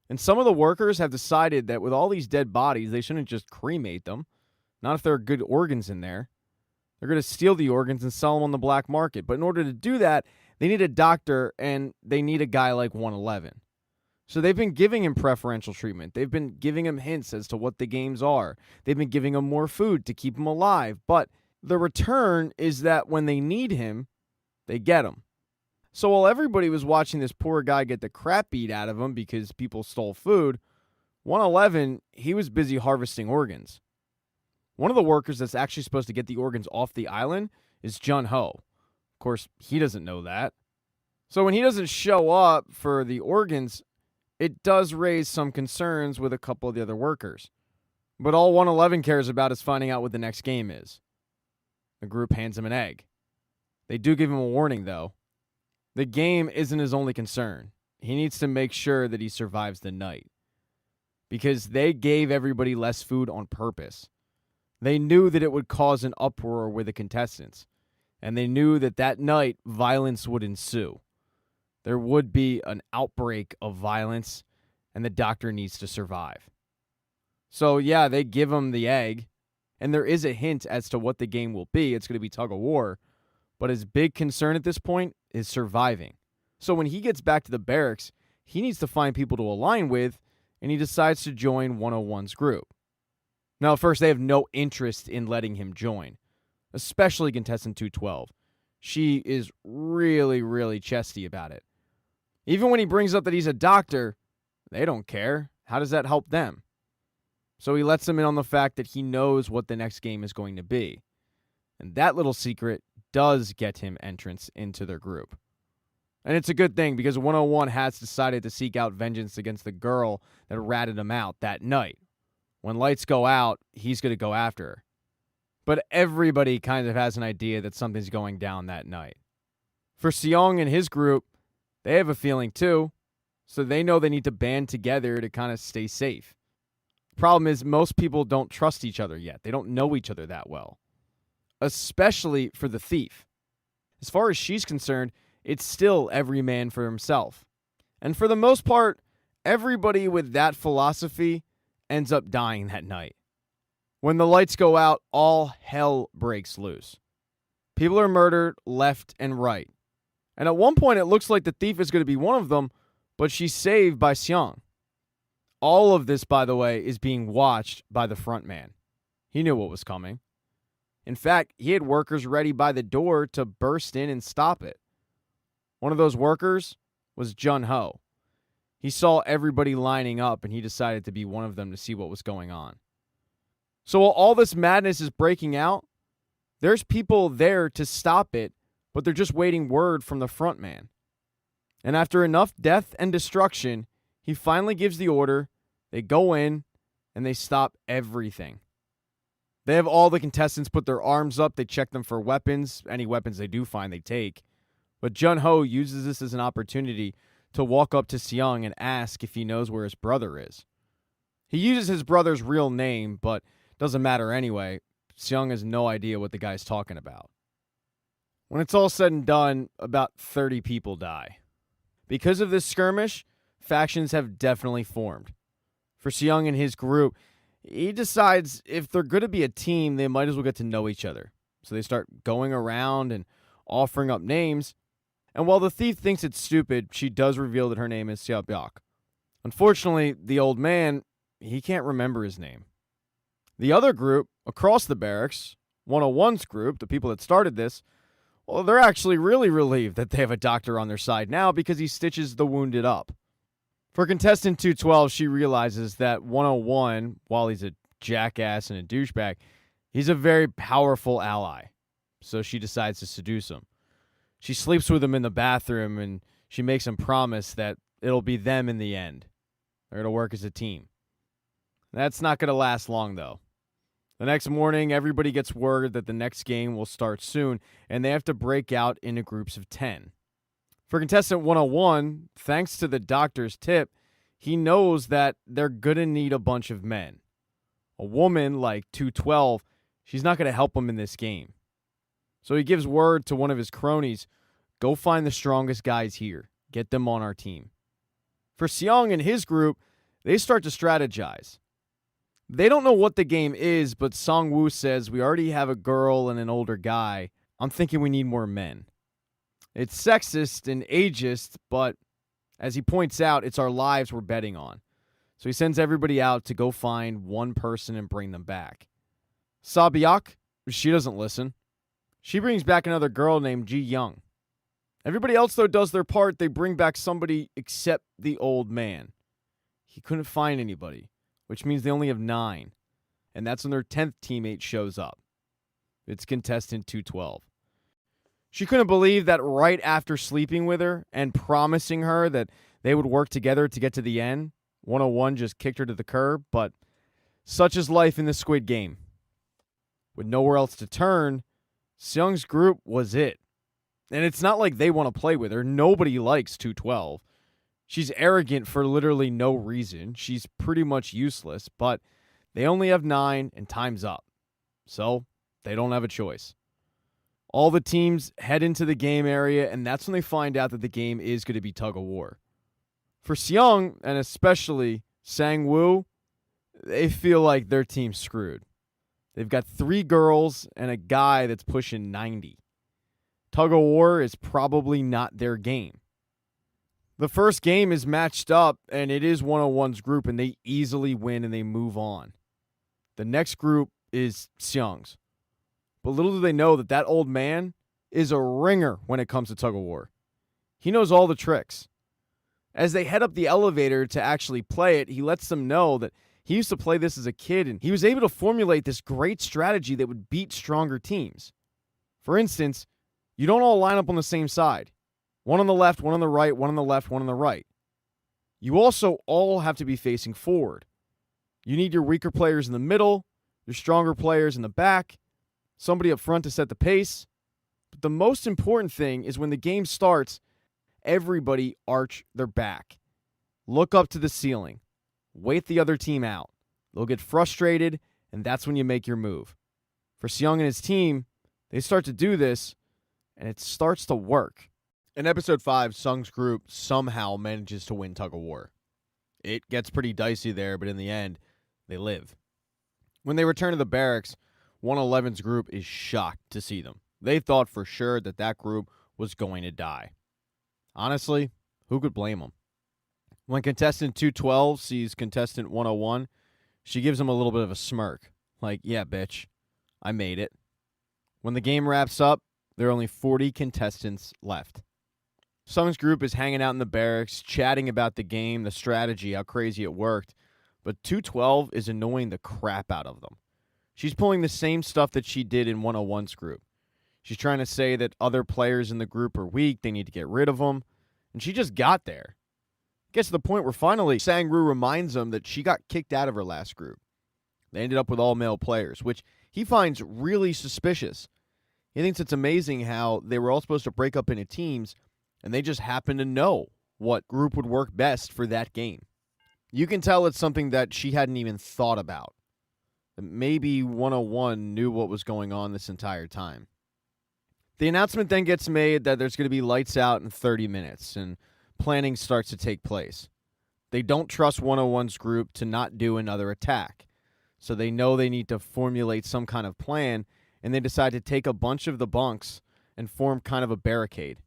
And some of the workers have decided that with all these dead bodies, they shouldn't just cremate them. Not if there are good organs in there. They're going to steal the organs and sell them on the black market. But in order to do that, they need a doctor, and they need a guy like 111. So they've been giving him preferential treatment. They've been giving him hints as to what the games are. They've been giving him more food to keep him alive. But the return is that when they need him, they get him. So while everybody was watching this poor guy get the crap beat out of him because people stole food, 111, he was busy harvesting organs. One of the workers that's actually supposed to get the organs off the island is Jun Ho. Of course, he doesn't know that. So when he doesn't show up for the organs, it does raise some concerns with a couple of the other workers. But all 111 cares about is finding out what the next game is. The group hands him an egg. They do give him a warning, though. The game isn't his only concern. He needs to make sure that he survives the night. Because they gave everybody less food on purpose. They knew that it would cause an uproar with the contestants. And they knew that that night, violence would ensue. There would be an outbreak of violence, and the doctor needs to survive. So, yeah, they give him the egg, and there is a hint as to what the game will be. It's going to be tug of war. But his big concern at this point is surviving. So when he gets back to the barracks, he needs to find people to align with, and he decides to join 101's group. Now, at first, they have no interest in letting him join, especially contestant 212. She is really, really chesty about it. Even when he brings up that he's a doctor, they don't care. How does that help them? So he lets them in on the fact that he knows what the next game is going to be. And that little secret does get him entrance into their group. And it's a good thing because 101 has decided to seek out vengeance against the girl that ratted him out that night. When lights go out, he's going to go after her. But everybody kind of has an idea that something's going down that night. For Seong and his group, they have a feeling too, so they know they need to band together to kind of stay safe. The problem is most people don't trust each other yet. They don't know each other that well, especially for the thief. As far as she's concerned, it's still every man for himself. And for the most part, everybody with that philosophy ends up dying that night. When the lights go out, all hell breaks loose. People are murdered left and right. And at one point, it looks like the thief is going to be one of them, but she's saved by Seong. All of this, by the way, is being watched by the front man. He knew what was coming. In fact, he had workers ready by the door to burst in and stop it. One of those workers was Jun Ho. He saw everybody lining up, and he decided to be one of them to see what was going on. So while all this madness is breaking out, there's people there to stop it, but they're just waiting word from the front man. And after enough death and destruction, he finally gives the order, they go in, and they stop everything. They have all the contestants put their arms up, they check them for weapons, any weapons they do find they take. But Jun Ho uses this as an opportunity to walk up to Seong and ask if he knows where his brother is. He uses his brother's real name, but doesn't matter anyway. Seong has no idea what the guy's talking about. When it's all said and done, about 30 people die. Because of this skirmish, factions have definitely formed. For Seong and his group, he decides if they're going to be a team, they might as well get to know each other. So they start going around and offering up names. And while the thief thinks it's stupid, she does reveal that her name is Seobyok. Unfortunately, the old man, he can't remember his name. The other group, across the barracks, 101's group, the people that started this, well, they're actually really relieved that they have a doctor on their side now because he stitches the wounded up. For contestant 212, she realizes that 101, while he's a jackass and a douchebag, he's a very powerful ally. So she decides to seduce him. She sleeps with him in the bathroom, and she makes him promise that it'll be them in the end. They're going to work as a team. That's not going to last long, though. The next morning, everybody gets word that the next game will start soon, and they have to break out into groups of 10. For contestant 101, thanks to the doctor's tip, he knows that they're going to need a bunch of men. A woman like 212, she's not going to help him in this game. So he gives word to one of his cronies, go find the strongest guys here. Get them on our team. For Seong and his group, they start to strategize. They don't know what the game is, but Song-woo says, we already have a girl and an older guy. I'm thinking we need more men. It's sexist and ageist, but as he points out, it's our lives we're betting on. So he sends everybody out to go find one person and bring them back. Sabiak, she doesn't listen. She brings back another girl named Ji Young. Everybody else, though, does their part. They bring back somebody except the old man. He couldn't find anybody. which means they only have 9. And that's when their 10th teammate shows up. It's contestant 212. She couldn't believe that right after sleeping with her and promising her that they would work together to get to the end, 101 just kicked her to the curb, but such is life in the Squid Game. With nowhere else to turn, Seung's group was it. And it's not like they want to play with her. Nobody likes 212. She's arrogant for literally no reason. She's pretty much useless, but they only have 9 and time's up. So they don't have a choice. All the teams head into the game area, and that's when they find out that the game is going to be tug of war. For Seung, and especially Sang-woo, they feel like their team's screwed. They've got 3 girls and a guy that's pushing 90. Tug of war is probably not their game. The first game is matched up, and it is 101's group, and they easily win and they move on. The next group is Seung's. But little do they know that that old man is a ringer when it comes to tug of war. He knows all the tricks. As they head up the elevator to actually play it, he lets them know that he used to play this as a kid, and he was able to formulate this great strategy that would beat stronger teams. For instance, you don't all line up on the same side. One on the left, one on the right, one on the left, one on the right. You also all have to be facing forward. You need your weaker players in the middle, your stronger players in the back, somebody up front to set the pace. But the most important thing is when the game starts, everybody arch their back. Look up to the ceiling. Wait the other team out. They'll get frustrated, and that's when you make your move. For Seung and his team, they start to do this, and it starts to work. In episode 5, Seung's group somehow manages to win tug of war. It gets pretty dicey there, but in the end, they live. When they return to the barracks, 111's group is shocked to see them. They thought for sure that that group was going to die. Honestly, who could blame them? When contestant 212 sees contestant 101, she gives him a little bit of a smirk. Like, yeah, bitch, I made it. When the game wraps up, there are only 40 contestants left. Seung's group is hanging out in the barracks, chatting about the game, the strategy, how crazy it worked. But 212 is annoying the crap out of them. She's pulling the same stuff that she did in 101's group. She's trying to say that other players in the group are weak, they need to get rid of them. And she just got there. Gets to the point where finally Sang-woo reminds them that she got kicked out of her last group. They ended up with all male players, which he finds really suspicious. He thinks it's amazing how they were all supposed to break up into teams, and they just happen to know what group would work best for that game. You can tell it's something that she hadn't even thought about. Maybe 101 knew what was going on this entire time. The announcement then gets made that there's going to be lights out in 30 minutes, and planning starts to take place. They don't trust 101's group to not do another attack, so they know they need to formulate some kind of plan, and they decide to take a bunch of the bunks and form kind of a barricade.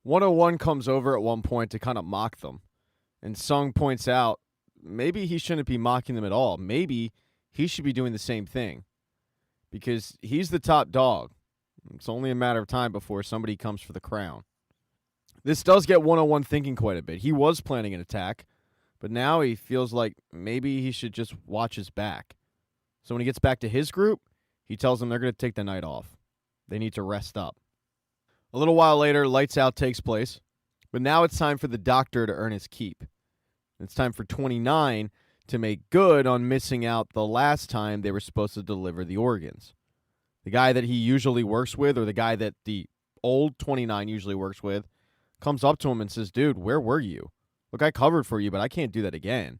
101 comes over at one point to kind of mock them, and Seung points out maybe he shouldn't be mocking them at all. Maybe he should be doing the same thing, because he's the top dog. It's only a matter of time before somebody comes for the crown. This does get 101 thinking quite a bit. He was planning an attack, but now he feels like maybe he should just watch his back. So when he gets back to his group, he tells them they're going to take the night off. They need to rest up. A little while later, lights out takes place, but now it's time for the doctor to earn his keep. It's time for 29 to make good on missing out the last time they were supposed to deliver the organs. The guy that he usually works with, or the guy that the old 29 usually works with, comes up to him and says, dude, where were you? Look, I covered for you, but I can't do that again.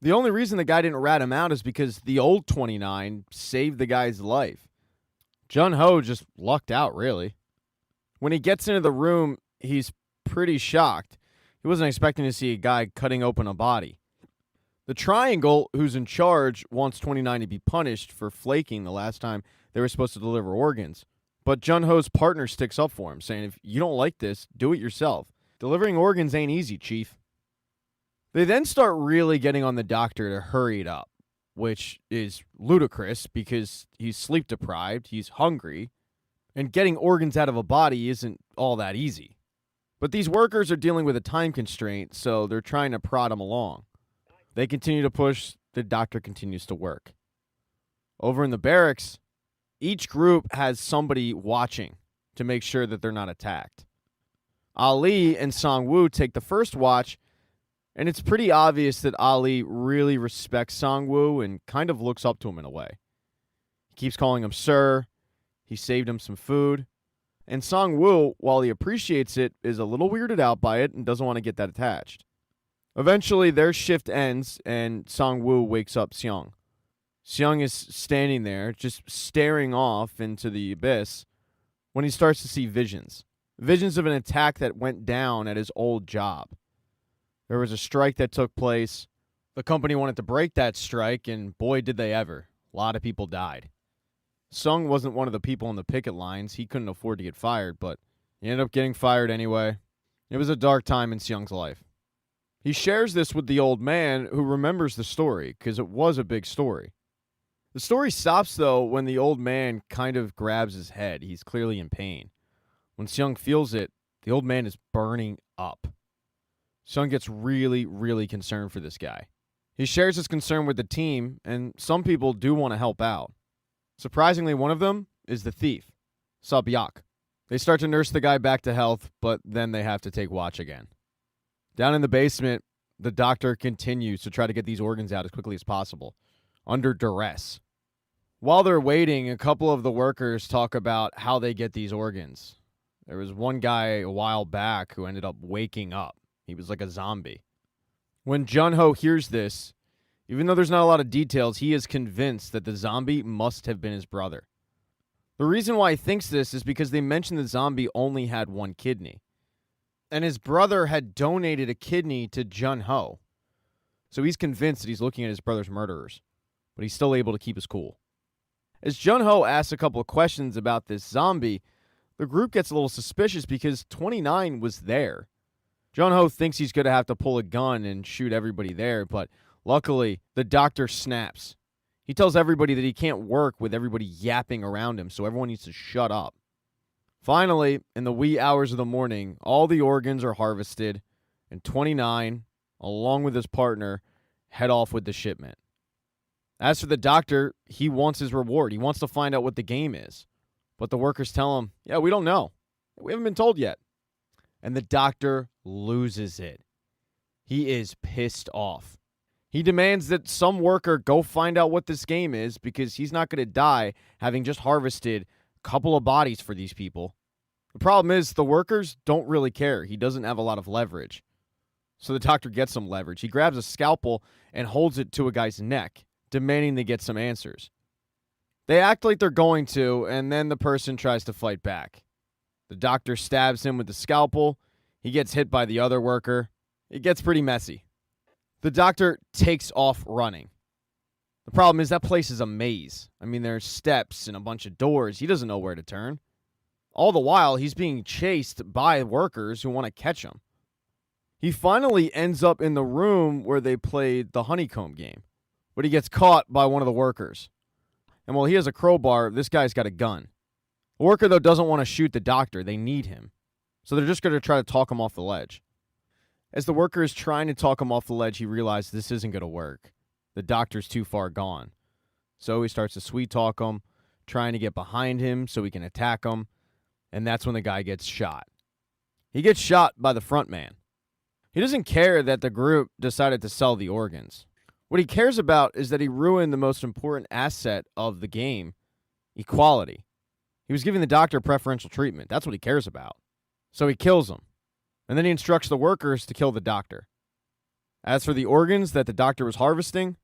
The only reason the guy didn't rat him out is because the old 29 saved the guy's life. Jun-ho just lucked out, really. When he gets into the room, he's pretty shocked. He wasn't expecting to see a guy cutting open a body. The Triangle, who's in charge, wants 29 to be punished for flaking the last time they were supposed to deliver organs. But Jun-ho's partner sticks up for him, saying, if you don't like this, do it yourself. Delivering organs ain't easy, Chief. They then start really getting on the doctor to hurry it up, which is ludicrous because he's sleep deprived, he's hungry, and getting organs out of a body isn't all that easy. But these workers are dealing with a time constraint, so they're trying to prod him along. They continue to push the doctor continues to work. Over in the barracks, each group has somebody watching to make sure that they're not attacked. Ali and Sang-woo take the first watch, and it's pretty obvious that Ali really respects Sang-woo and kind of looks up to him in a way. He keeps calling him sir. He saved him some food. And Sang-woo, while he appreciates it, is a little weirded out by it and doesn't want to get that attached. Eventually, their shift ends, and Sang-woo wakes up Seung. Seung is standing there, just staring off into the abyss, when he starts to see visions. Visions of an attack that went down at his old job. There was a strike that took place. The company wanted to break that strike, and boy, did they ever. A lot of people died. Seung wasn't one of the people on the picket lines. He couldn't afford to get fired, but he ended up getting fired anyway. It was a dark time in Seung's life. He shares this with the old man, who remembers the story, because it was a big story. The story stops, though, when the old man kind of grabs his head. He's clearly in pain. When Seung feels it, the old man is burning up. Seung gets really, really concerned for this guy. He shares his concern with the team, and some people do want to help out. Surprisingly, one of them is the thief, Sub-yak. They start to nurse the guy back to health, but then they have to take watch again. Down in the basement, the doctor continues to try to get these organs out as quickly as possible, under duress. While they're waiting, a couple of the workers talk about how they get these organs. There was one guy a while back who ended up waking up. He was like a zombie. When Jun-ho hears this, even though there's not a lot of details, he is convinced that the zombie must have been his brother. The reason why he thinks this is because they mentioned the zombie only had one kidney. And his brother had donated a kidney to Jun-ho. So he's convinced that he's looking at his brother's murderers. But he's still able to keep his cool. As Jun-ho asks a couple of questions about this zombie, the group gets a little suspicious because 29 was there. Jun-ho thinks he's going to have to pull a gun and shoot everybody there, but luckily, the doctor snaps. He tells everybody that he can't work with everybody yapping around him, so everyone needs to shut up. Finally, in the wee hours of the morning, all the organs are harvested, and 29, along with his partner, head off with the shipment. As for the doctor, he wants his reward. He wants to find out what the game is. But the workers tell him, yeah, we don't know. We haven't been told yet. And the doctor loses it. He is pissed off. He demands that some worker go find out what this game is because he's not going to die having just harvested a couple of bodies for these people. The problem is the workers don't really care. He doesn't have a lot of leverage. So the doctor gets some leverage. He grabs a scalpel and holds it to a guy's neck, demanding they get some answers. They act like they're going to, and then the person tries to fight back. The doctor stabs him with the scalpel. He gets hit by the other worker. It gets pretty messy. The doctor takes off running. The problem is that place is a maze. I mean, there's steps and a bunch of doors. He doesn't know where to turn. All the while, he's being chased by workers who want to catch him. He finally ends up in the room where they played the honeycomb game, but he gets caught by one of the workers. And while he has a crowbar, this guy's got a gun. The worker, though, doesn't want to shoot the doctor. They need him. So they're just going to try to talk him off the ledge. As the worker is trying to talk him off the ledge, he realizes this isn't going to work. The doctor's too far gone. So he starts to sweet talk him, trying to get behind him so he can attack him. And that's when the guy gets shot. He gets shot by the front man. He doesn't care that the group decided to sell the organs. What he cares about is that he ruined the most important asset of the game, equality. He was giving the doctor preferential treatment. That's what he cares about. So he kills him. And then he instructs the workers to kill the doctor. As for the organs that the doctor was harvesting,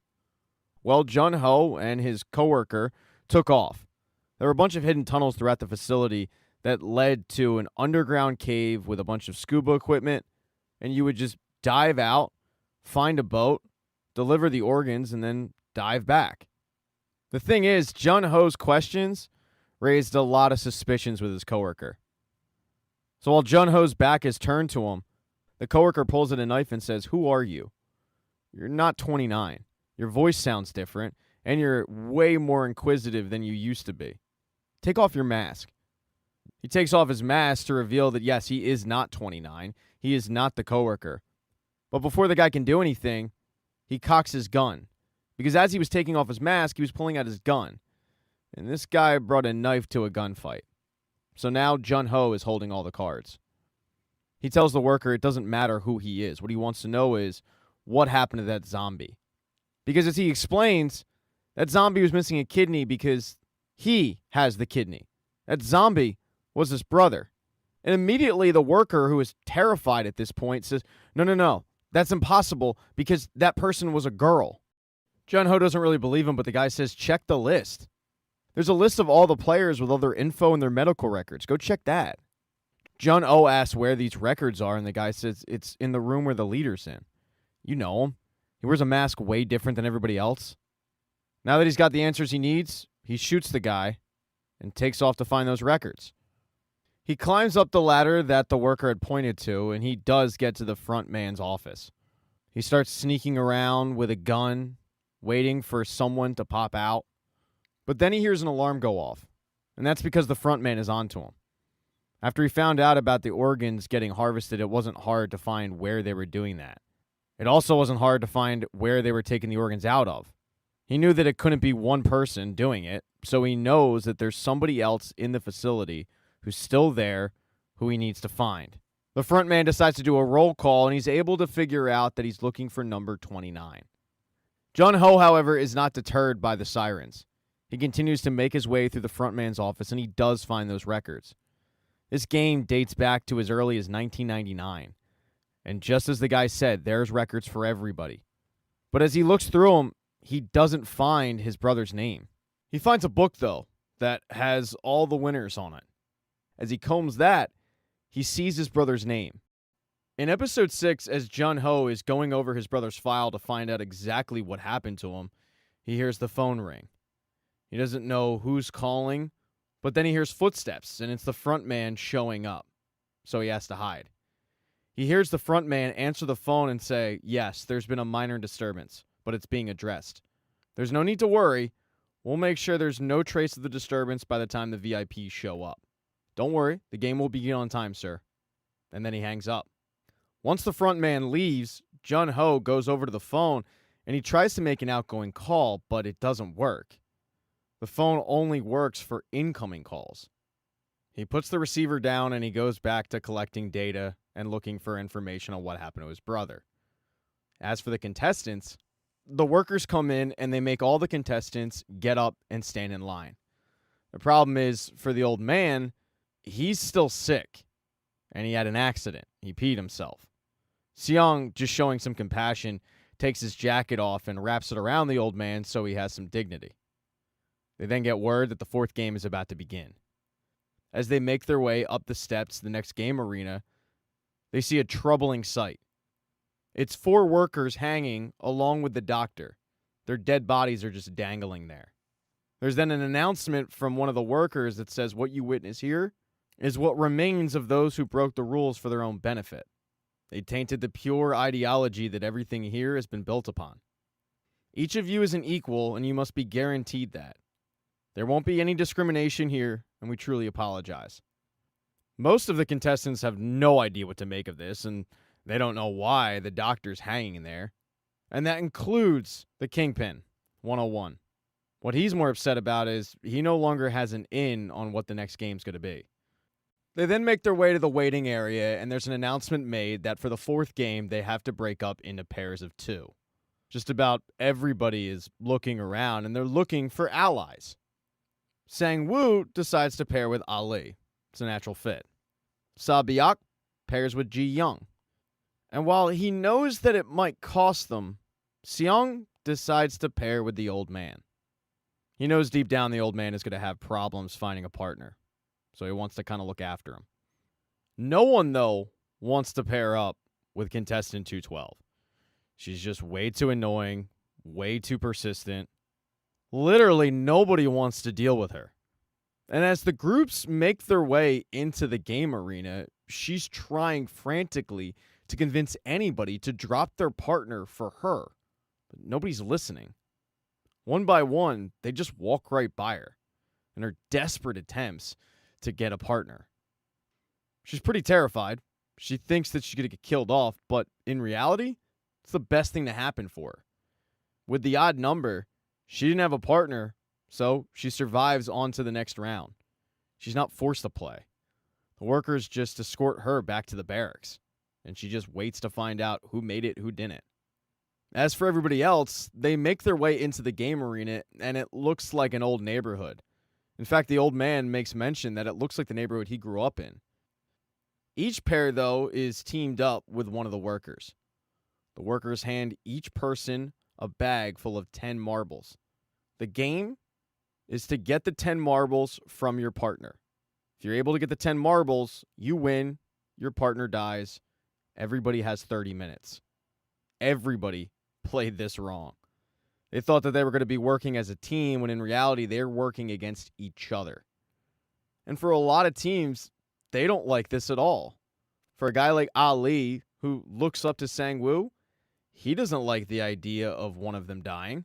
well, Jun-ho and his coworker took off. There were a bunch of hidden tunnels throughout the facility that led to an underground cave with a bunch of scuba equipment, and you would just dive out, find a boat, deliver the organs, and then dive back. The thing is, Jun-ho's questions raised a lot of suspicions with his coworker. So while Jun-ho's back is turned to him, the coworker pulls out a knife and says, "Who are you? You're not 29. Your voice sounds different, and you're way more inquisitive than you used to be. Take off your mask." He takes off his mask to reveal that, yes, he is not 29. He is not the coworker. But before the guy can do anything, he cocks his gun, because as he was taking off his mask, he was pulling out his gun. And this guy brought a knife to a gunfight. So now Jun-ho is holding all the cards. He tells the worker it doesn't matter who he is. What he wants to know is what happened to that zombie. Because as he explains, that zombie was missing a kidney because he has the kidney. That zombie was his brother. And immediately the worker, who is terrified at this point, says, no, that's impossible because that person was a girl. Jun-ho doesn't really believe him, but the guy says, check the list. There's a list of all the players with all their info and their medical records. Go check that. Jun-ho asks where these records are, and the guy says it's in the room where the leader's in. You know him. He wears a mask way different than everybody else. Now that he's got the answers he needs, he shoots the guy and takes off to find those records. He climbs up the ladder that the worker had pointed to, and he does get to the front man's office. He starts sneaking around with a gun, waiting for someone to pop out. But then he hears an alarm go off, and that's because the front man is onto him. After he found out about the organs getting harvested, it wasn't hard to find where they were doing that. It also wasn't hard to find where they were taking the organs out of. He knew that it couldn't be one person doing it, so he knows that there's somebody else in the facility who's still there who he needs to find. The front man decides to do a roll call, and he's able to figure out that he's looking for number 29. Jun-ho, however, is not deterred by the sirens. He continues to make his way through the front man's office, and he does find those records. This game dates back to as early as 1999. And just as the guy said, there's records for everybody. But as he looks through them, he doesn't find his brother's name. He finds a book, though, that has all the winners on it. As he combs that, he sees his brother's name. In episode 6, as Jun-ho is going over his brother's file to find out exactly what happened to him, he hears the phone ring. He doesn't know who's calling, but then he hears footsteps, and it's the front man showing up. So he has to hide. He hears the front man answer the phone and say, yes, there's been a minor disturbance, but it's being addressed. There's no need to worry. We'll make sure there's no trace of the disturbance by the time the VIPs show up. Don't worry, the game will begin on time, sir. And then he hangs up. Once the front man leaves, Jun-ho goes over to the phone, and he tries to make an outgoing call, but it doesn't work. The phone only works for incoming calls. He puts the receiver down, and he goes back to collecting data and looking for information on what happened to his brother. As for the contestants, the workers come in and they make all the contestants get up and stand in line. The problem is, for the old man, he's still sick, and he had an accident. He peed himself. Seong, just showing some compassion, takes his jacket off and wraps it around the old man so he has some dignity. They then get word that the fourth game is about to begin. As they make their way up the steps to the next game arena, they see a troubling sight. It's 4 workers hanging along with the doctor. Their dead bodies are just dangling there. There's then an announcement from one of the workers that says what you witness here is what remains of those who broke the rules for their own benefit. They tainted the pure ideology that everything here has been built upon. Each of you is an equal, and you must be guaranteed that. There won't be any discrimination here, and we truly apologize. Most of the contestants have no idea what to make of this, and they don't know why the doctor's hanging in there. And that includes the Kingpin, 101. What he's more upset about is he no longer has an in on what the next game's going to be. They then make their way to the waiting area, and there's an announcement made that for the fourth game, they have to break up into pairs of 2. Just about everybody is looking around, and they're looking for allies. Sang-woo decides to pair with Ali. It's a natural fit. Sa-byeok pairs with Ji-young. And while he knows that it might cost them, Seong decides to pair with the old man. He knows deep down the old man is going to have problems finding a partner, so he wants to kind of look after him. No one, though, wants to pair up with contestant 212. She's just way too annoying, way too persistent. Literally nobody wants to deal with her. And as the groups make their way into the game arena, she's trying frantically to convince anybody to drop their partner for her. But nobody's listening. One by one, they just walk right by her in her desperate attempts to get a partner. She's pretty terrified. She thinks that she's going to get killed off, but in reality, it's the best thing to happen for her. With the odd number, she didn't have a partner, so she survives on to the next round. She's not forced to play. The workers just escort her back to the barracks, and she just waits to find out who made it, who didn't. As for everybody else, they make their way into the game arena, and it looks like an old neighborhood. In fact, the old man makes mention that it looks like the neighborhood he grew up in. Each pair, though, is teamed up with one of the workers. The workers hand each person a bag full of 10 marbles. The game is to get the 10 marbles from your partner. If you're able to get the 10 marbles, you win, your partner dies. Everybody has 30 minutes. Everybody played this wrong. They thought that they were going to be working as a team when in reality they're working against each other. And for a lot of teams, they don't like this at all. For a guy like Ali, who looks up to Sang-woo, he doesn't like the idea of one of them dying.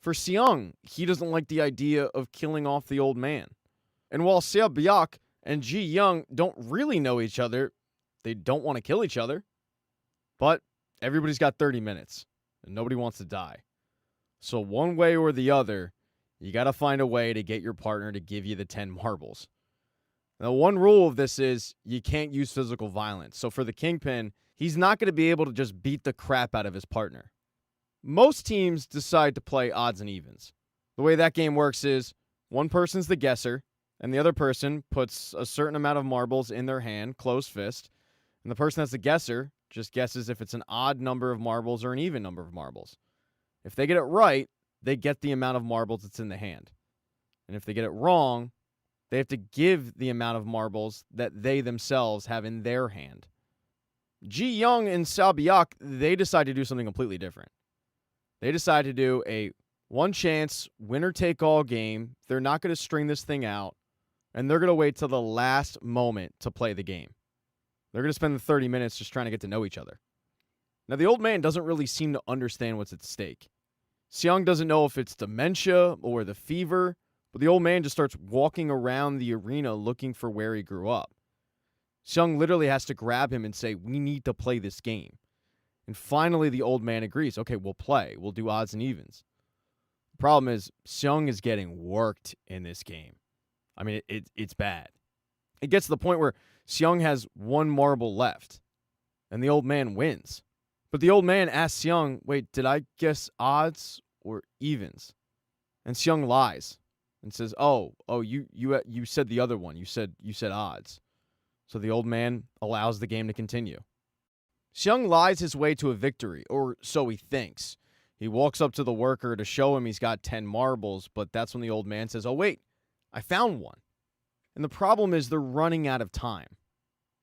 For Seong, he doesn't like the idea of killing off the old man. And while Seo Byuk and Ji Young don't really know each other, they don't want to kill each other. But everybody's got 30 minutes, and nobody wants to die. So one way or the other, you got to find a way to get your partner to give you the 10 marbles. Now, one rule of this is you can't use physical violence. So for the Kingpin, he's not going to be able to just beat the crap out of his partner. Most teams decide to play odds and evens. The way that game works is one person's the guesser, and the other person puts a certain amount of marbles in their hand, closed fist, and the person that's the guesser just guesses if it's an odd number of marbles or an even number of marbles. If they get it right, they get the amount of marbles that's in the hand. And if they get it wrong, they have to give the amount of marbles that they themselves have in their hand. Ji Young and Seo Byuk, they decide to do something completely different. They decide to do a one-chance, winner-take-all game. They're not going to string this thing out, and they're going to wait till the last moment to play the game. They're going to spend the 30 minutes just trying to get to know each other. Now, the old man doesn't really seem to understand what's at stake. Seong doesn't know if it's dementia or the fever, but the old man just starts walking around the arena looking for where he grew up. Seong literally has to grab him and say, "We need to play this game." And finally, the old man agrees. Okay, we'll play. We'll do odds and evens. The problem is, Seong is getting worked in this game. I mean, it's bad. It gets to the point where Seong has one marble left, and the old man wins. But the old man asks Seong, "Wait, did I guess odds or evens?" And Seong lies and says, "Oh, you said the other one. You said odds." So the old man allows the game to continue. Seong lies his way to a victory, or so he thinks. He walks up to the worker to show him he's got 10 marbles, but that's when the old man says, "Oh, wait, I found one." And the problem is they're running out of time.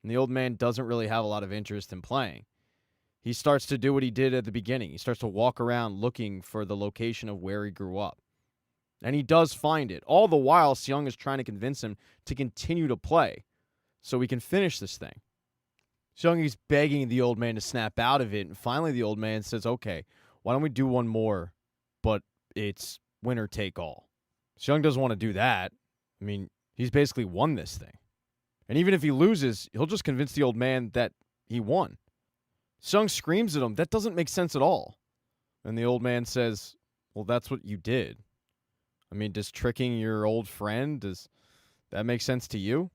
And the old man doesn't really have a lot of interest in playing. He starts to do what he did at the beginning. He starts to walk around looking for the location of where he grew up. And he does find it. All the while, Seong is trying to convince him to continue to play so we can finish this thing. Seong is begging the old man to snap out of it, and finally the old man says, "Okay, why don't we do one more, but it's winner take all." Seong doesn't want to do that. I mean, he's basically won this thing. And even if he loses, he'll just convince the old man that he won. Seong screams at him, "That doesn't make sense at all." And the old man says, "Well, that's what you did. I mean, does tricking your old friend, does that make sense to you?"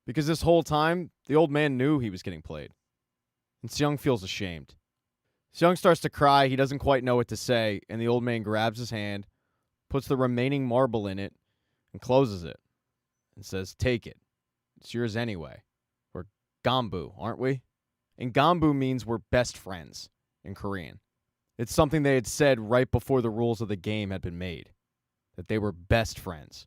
Because this whole time, the old man knew he was getting played. And Seong feels ashamed. Seong starts to cry. He doesn't quite know what to say. And the old man grabs his hand, puts the remaining marble in it, and closes it. And says, "Take it. It's yours anyway. We're gambu, aren't we?" And gambu means we're best friends in Korean. It's something they had said right before the rules of the game had been made. That they were best friends.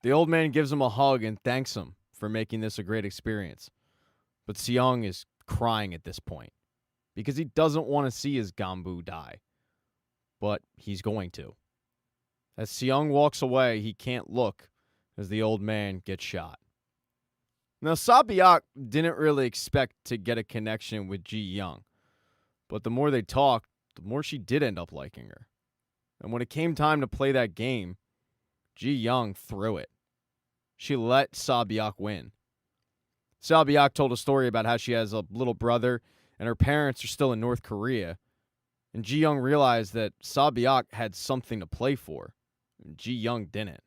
The old man gives him a hug and thanks him for making this a great experience. But Seong is crying at this point because he doesn't want to see his gambu die. But he's going to. As Seong walks away, he can't look as the old man gets shot. Now, Seo Byuk didn't really expect to get a connection with Ji Young. But the more they talked, the more she did end up liking her. And when it came time to play that game, Ji Young threw it. She let Seo Byuk win. Seo Byuk told a story about how she has a little brother and her parents are still in North Korea. And Ji Young realized that Sabiak had something to play for. And Ji Young didn't.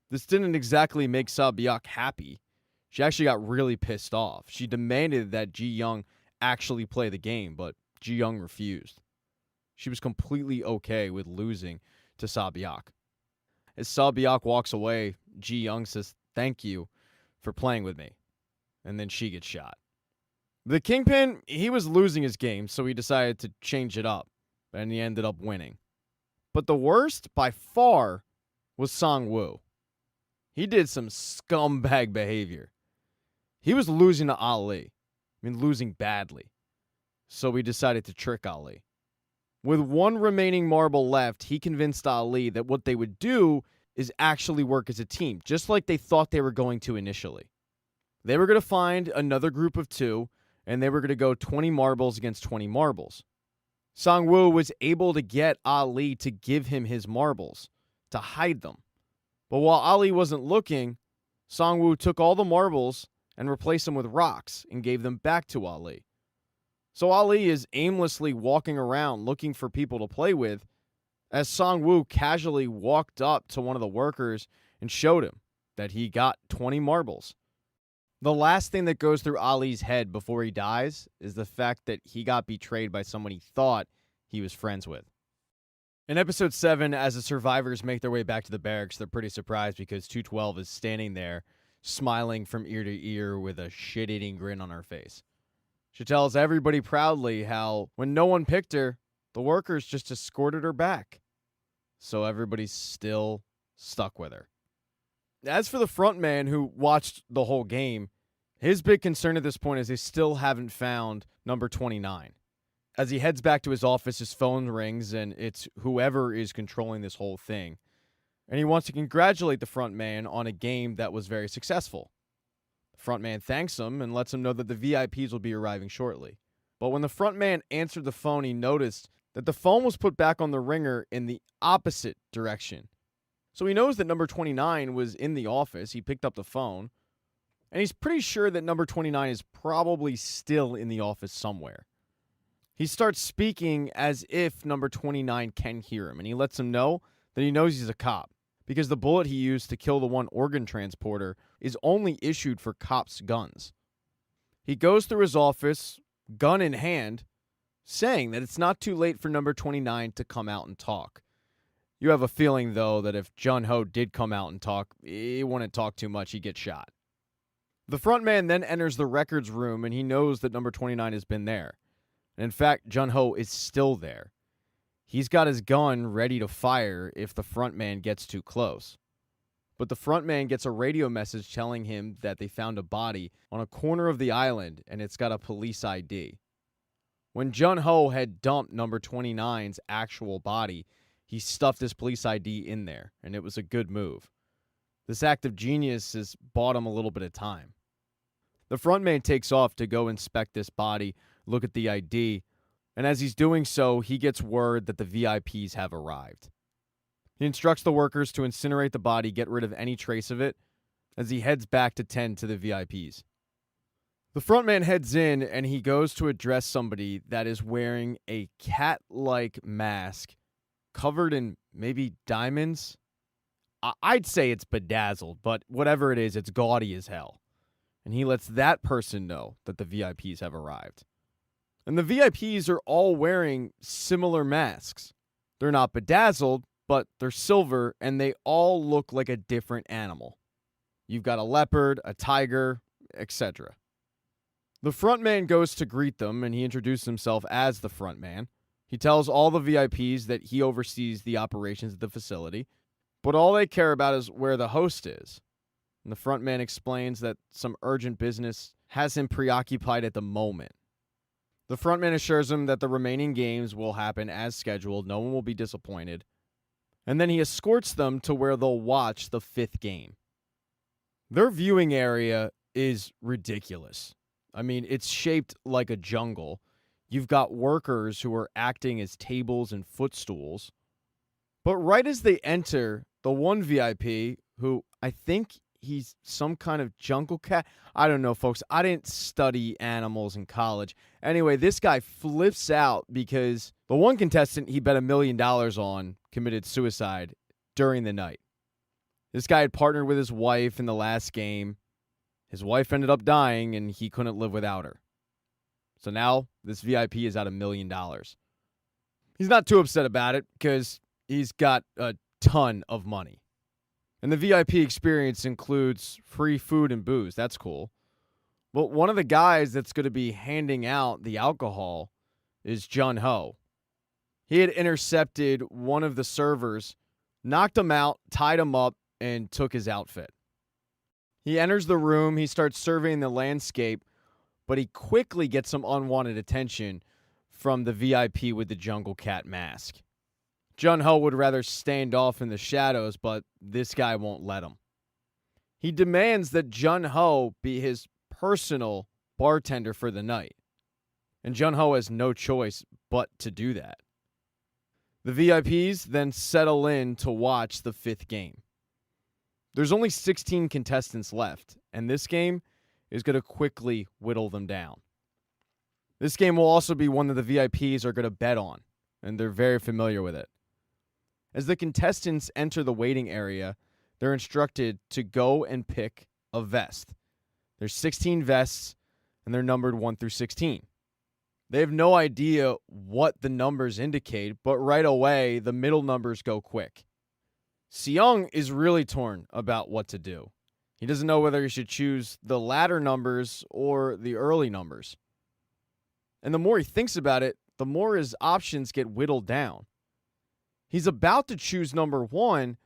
This didn't exactly make Sabiak happy. She actually got really pissed off. She demanded that Ji Young actually play the game, but Ji Young refused. She was completely okay with losing to Sabiak. As Sabiak walks away, Ji Young says, "Thank you for playing with me." And then she gets shot. The Kingpin, he was losing his game, so he decided to change it up, and he ended up winning. But the worst, by far, was Sang-woo. He did some scumbag behavior. He was losing to Ali. Losing badly. So he decided to trick Ali. With one remaining marble left, he convinced Ali that what they would do is actually work as a team, just like they thought they were going to initially. They were going to find another group of two, and they were going to go 20 marbles against 20 marbles. Sang-woo was able to get Ali to give him his marbles, to hide them. But while Ali wasn't looking, Sang-woo took all the marbles and replaced them with rocks and gave them back to Ali. So Ali is aimlessly walking around looking for people to play with as Sang-woo casually walked up to one of the workers and showed him that he got 20 marbles. The last thing that goes through Ali's head before he dies is the fact that he got betrayed by someone he thought he was friends with. In episode 7, as the survivors make their way back to the barracks, they're pretty surprised because 212 is standing there, smiling from ear to ear with a shit-eating grin on her face. She tells everybody proudly how, when no one picked her, the workers just escorted her back. So everybody's still stuck with her. As for the front man who watched the whole game, his big concern at this point is they still haven't found number 29. As he heads back to his office, his phone rings, and it's whoever is controlling this whole thing. And he wants to congratulate the front man on a game that was very successful. The front man thanks him and lets him know that the VIPs will be arriving shortly. But when the front man answered the phone, he noticed that the phone was put back on the ringer in the opposite direction. So he knows that number 29 was in the office. He picked up the phone, and he's pretty sure that number 29 is probably still in the office somewhere. He starts speaking as if number 29 can hear him, and he lets him know that he knows he's a cop, because the bullet he used to kill the one organ transporter is only issued for cops' guns. He goes through his office, gun in hand, saying that it's not too late for number 29 to come out and talk. You have a feeling, though, that if Jun-ho did come out and talk, he wouldn't talk too much, he'd get shot. The front man then enters the records room, and he knows that number 29 has been there. And in fact, Jun-ho is still there. He's got his gun ready to fire if the front man gets too close. But the front man gets a radio message telling him that they found a body on a corner of the island, and it's got a police ID. When Jun-ho had dumped number 29's actual body, he stuffed his police ID in there, and it was a good move. This act of genius has bought him a little bit of time. The front man takes off to go inspect this body, look at the ID, and as he's doing so, he gets word that the VIPs have arrived. He instructs the workers to incinerate the body, get rid of any trace of it, as he heads back to tend to the VIPs. The front man heads in, and he goes to address somebody that is wearing a cat-like mask covered in maybe diamonds. I'd say it's bedazzled, but whatever it is, it's gaudy as hell. And he lets that person know that the VIPs have arrived. And the VIPs are all wearing similar masks. They're not bedazzled, but they're silver, and they all look like a different animal. You've got a leopard, a tiger, etc. The front man goes to greet them, and he introduces himself as the front man. He tells all the VIPs that he oversees the operations of the facility, but all they care about is where the host is. And the front man explains that some urgent business has him preoccupied at the moment. The front man assures him that the remaining games will happen as scheduled, no one will be disappointed, and then he escorts them to where they'll watch the 5th game. Their viewing area is ridiculous. It's shaped like a jungle. You've got workers who are acting as tables and footstools. But right as they enter, the one VIP, who I think he's some kind of jungle cat. I don't know, folks. I didn't study animals in college. Anyway, this guy flips out because the one contestant he bet $1 million on committed suicide during the night. This guy had partnered with his wife in the last game. His wife ended up dying, and he couldn't live without her. So now this VIP is out $1 million. He's not too upset about it because he's got a ton of money. And the VIP experience includes free food and booze. That's cool. But one of the guys that's going to be handing out the alcohol is Jun Ho. He had intercepted one of the servers, knocked him out, tied him up, and took his outfit. He enters the room. He starts surveying the landscape, but he quickly gets some unwanted attention from the VIP with the jungle cat mask. Jun Ho would rather stand off in the shadows, but this guy won't let him. He demands that Jun Ho be his personal bartender for the night, and Jun Ho has no choice but to do that. The VIPs then settle in to watch the 5th game. There's only 16 contestants left, and this game is going to quickly whittle them down. This game will also be one that the VIPs are going to bet on, and they're very familiar with it. As the contestants enter the waiting area, they're instructed to go and pick a vest. There's 16 vests, and they're numbered 1 through 16. They have no idea what the numbers indicate, but right away, the middle numbers go quick. Seong is really torn about what to do. He doesn't know whether he should choose the latter numbers or the early numbers. And the more he thinks about it, the more his options get whittled down. He's about to choose number 1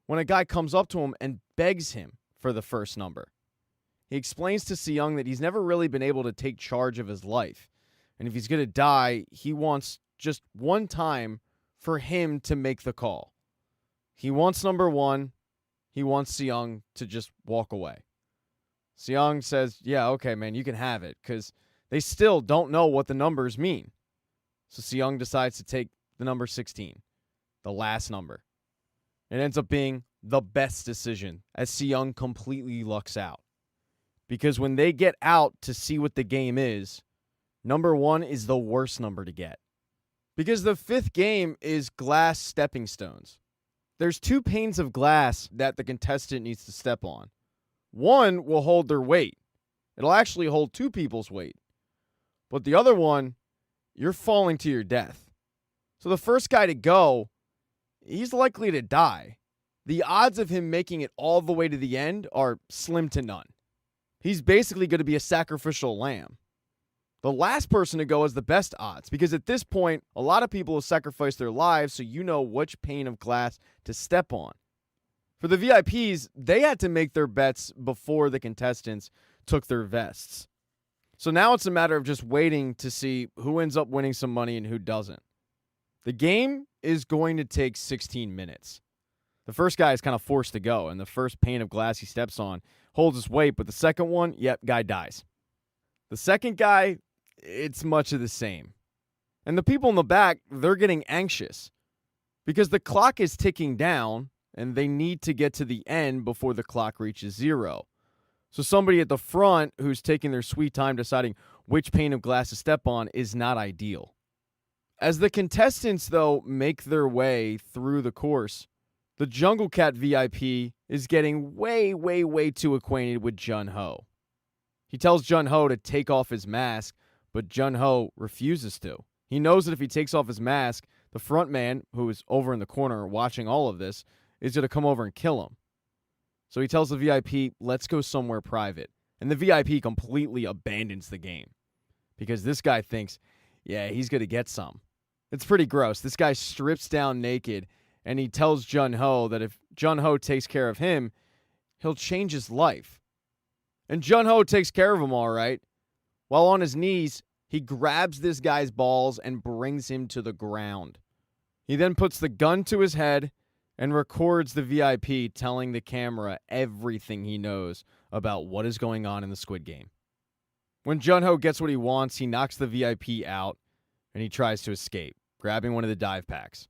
when a guy comes up to him and begs him for the first number. He explains to Seong that he's never really been able to take charge of his life. And if he's going to die, he wants just one time for him to make the call. He wants number 1. He wants Seong to just walk away. Seong says, yeah, okay, man, you can have it, because they still don't know what the numbers mean. So Seong decides to take the number 16. The last number. It ends up being the best decision as Seong completely lucks out. Because when they get out to see what the game is, number 1 is the worst number to get. Because the 5th game is glass stepping stones. There's 2 panes of glass that the contestant needs to step on. One will hold their weight. It'll actually hold 2 people's weight. But the other one, you're falling to your death. So the first guy to go, he's likely to die. The odds of him making it all the way to the end are slim to none. He's basically going to be a sacrificial lamb. The last person to go has the best odds, because at this point, a lot of people have sacrificed their lives, so you know which pane of glass to step on. For the VIPs, they had to make their bets before the contestants took their vests. So now it's a matter of just waiting to see who ends up winning some money and who doesn't. The game is going to take 16 minutes. The first guy is kind of forced to go, and the first pane of glass he steps on holds his weight, but the second one, guy dies. The second guy, it's much of the same. And the people in the back, they're getting anxious because the clock is ticking down and they need to get to the end before the clock reaches 0. So somebody at the front who's taking their sweet time deciding which pane of glass to step on is not ideal. As the contestants, though, make their way through the course, the Jungle Cat VIP is getting way too acquainted with Jun Ho. He tells Jun Ho to take off his mask, but Jun Ho refuses to. He knows that if he takes off his mask, the front man, who is over in the corner watching all of this, is going to come over and kill him. So he tells the VIP, let's go somewhere private. And the VIP completely abandons the game because this guy thinks, he's going to get some. It's pretty gross. This guy strips down naked, and he tells Jun Ho that if Jun Ho takes care of him, he'll change his life. And Jun Ho takes care of him all right. While on his knees, he grabs this guy's balls and brings him to the ground. He then puts the gun to his head and records the VIP telling the camera everything he knows about what is going on in the Squid Game. When Jun Ho gets what he wants, he knocks the VIP out and he tries to escape, grabbing one of the dive packs.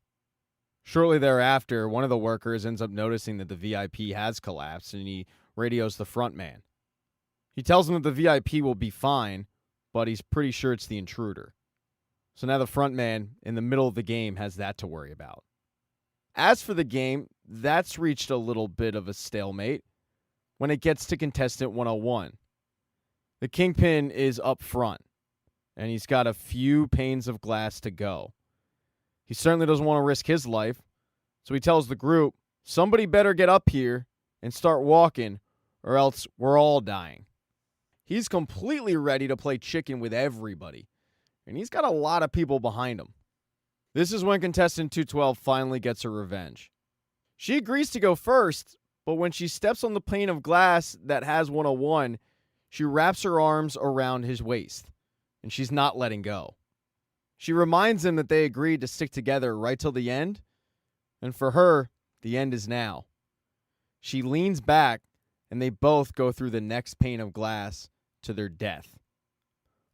Shortly thereafter, one of the workers ends up noticing that the VIP has collapsed and he radios the front man. He tells him that the VIP will be fine, but he's pretty sure it's the intruder. So now the front man in the middle of the game has that to worry about. As for the game, that's reached a little bit of a stalemate when it gets to contestant 101. The Kingpin is up front, and he's got a few panes of glass to go. He certainly doesn't want to risk his life, so he tells the group, somebody better get up here and start walking, or else we're all dying. He's completely ready to play chicken with everybody, and he's got a lot of people behind him. This is when contestant 212 finally gets her revenge. She agrees to go first, but when she steps on the pane of glass that has 101, she wraps her arms around his waist, and she's not letting go. She reminds him that they agreed to stick together right till the end, and for her, the end is now. She leans back, and they both go through the next pane of glass to their death.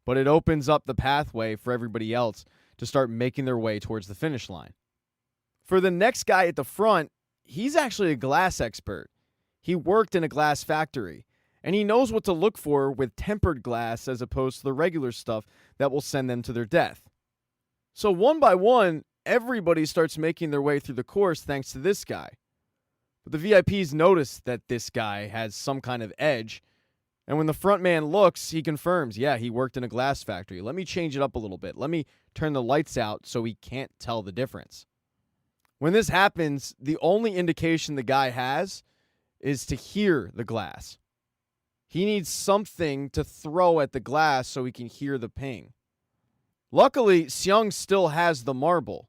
But it opens up the pathway for everybody else to start making their way towards the finish line. For the next guy at the front, he's actually a glass expert. He worked in a glass factory, and he knows what to look for with tempered glass as opposed to the regular stuff that will send them to their death. So one by one, everybody starts making their way through the course thanks to this guy. But the VIPs notice that this guy has some kind of edge, and when the front man looks, he confirms, yeah, he worked in a glass factory. Let me change it up a little bit. Let me turn the lights out so he can't tell the difference. When this happens, the only indication the guy has is to hear the glass. He needs something to throw at the glass so he can hear the ping. Luckily, Seung still has the marble.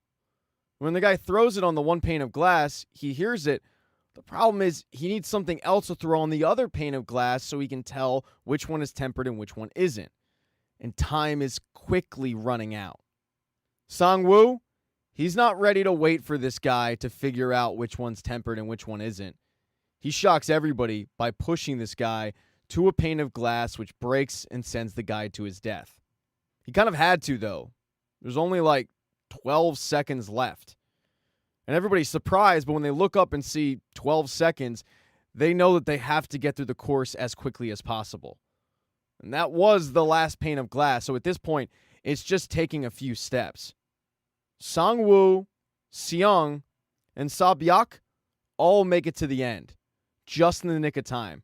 When the guy throws it on the one pane of glass, he hears it. The problem is he needs something else to throw on the other pane of glass so he can tell which one is tempered and which one isn't. And time is quickly running out. Sang-woo, he's not ready to wait for this guy to figure out which one's tempered and which one isn't. He shocks everybody by pushing this guy to a pane of glass which breaks and sends the guy to his death. He kind of had to, though. There's only like 12 seconds left. And everybody's surprised, but when they look up and see 12 seconds, they know that they have to get through the course as quickly as possible. And that was the last pane of glass, so at this point, it's just taking a few steps. Sang-woo, Seung, and Sabyak all make it to the end, just in the nick of time.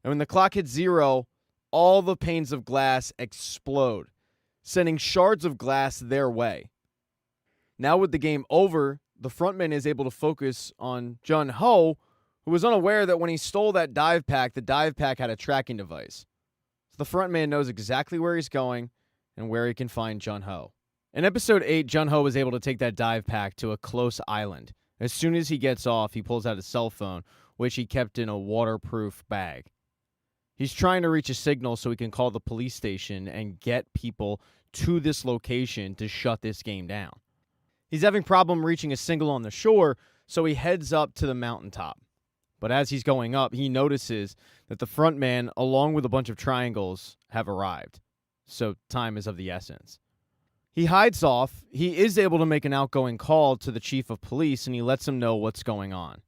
And when the clock hits 0, all the panes of glass explode, sending shards of glass their way. Now with the game over, the frontman is able to focus on Jun-ho, who was unaware that when he stole that dive pack, the dive pack had a tracking device. So the frontman knows exactly where he's going and where he can find Jun-ho. In episode 8, Jun-ho was able to take that dive pack to a close island. As soon as he gets off, he pulls out his cell phone, which he kept in a waterproof bag. He's trying to reach a signal so he can call the police station and get people to this location to shut this game down. He's having problem reaching a signal on the shore, so he heads up to the mountaintop. But as he's going up, he notices that the front man, along with a bunch of triangles, have arrived. So time is of the essence. He hides off. He is able to make an outgoing call to the chief of police, and he lets him know what's going on.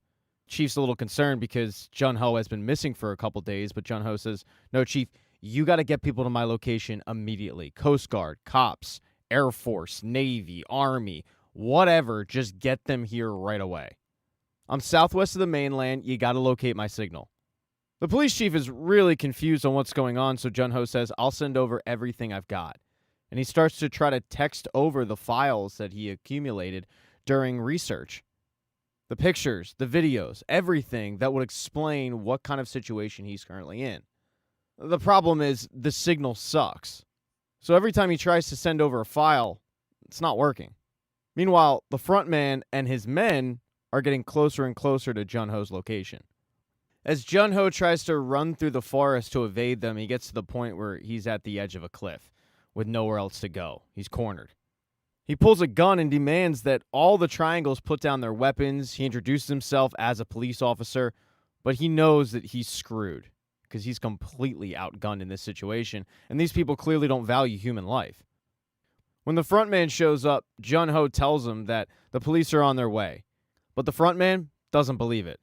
Chief's a little concerned because Jun-ho has been missing for a couple days, but Jun-ho says, no, Chief, you got to get people to my location immediately. Coast Guard, cops, Air Force, Navy, Army, whatever, just get them here right away. I'm southwest of the mainland. You got to locate my signal. The police chief is really confused on what's going on, so Jun-ho says, I'll send over everything I've got. And he starts to try to text over the files that he accumulated during research. The pictures, the videos, everything that would explain what kind of situation he's currently in. The problem is the signal sucks. So every time he tries to send over a file, it's not working. Meanwhile, the front man and his men are getting closer and closer to Jun-ho's location. As Jun-ho tries to run through the forest to evade them, he gets to the point where he's at the edge of a cliff with nowhere else to go. He's cornered. He pulls a gun and demands that all the triangles put down their weapons. He introduces himself as a police officer, but he knows that he's screwed because he's completely outgunned in this situation, and these people clearly don't value human life. When the frontman shows up, Jun-ho tells him that the police are on their way, but the frontman doesn't believe it.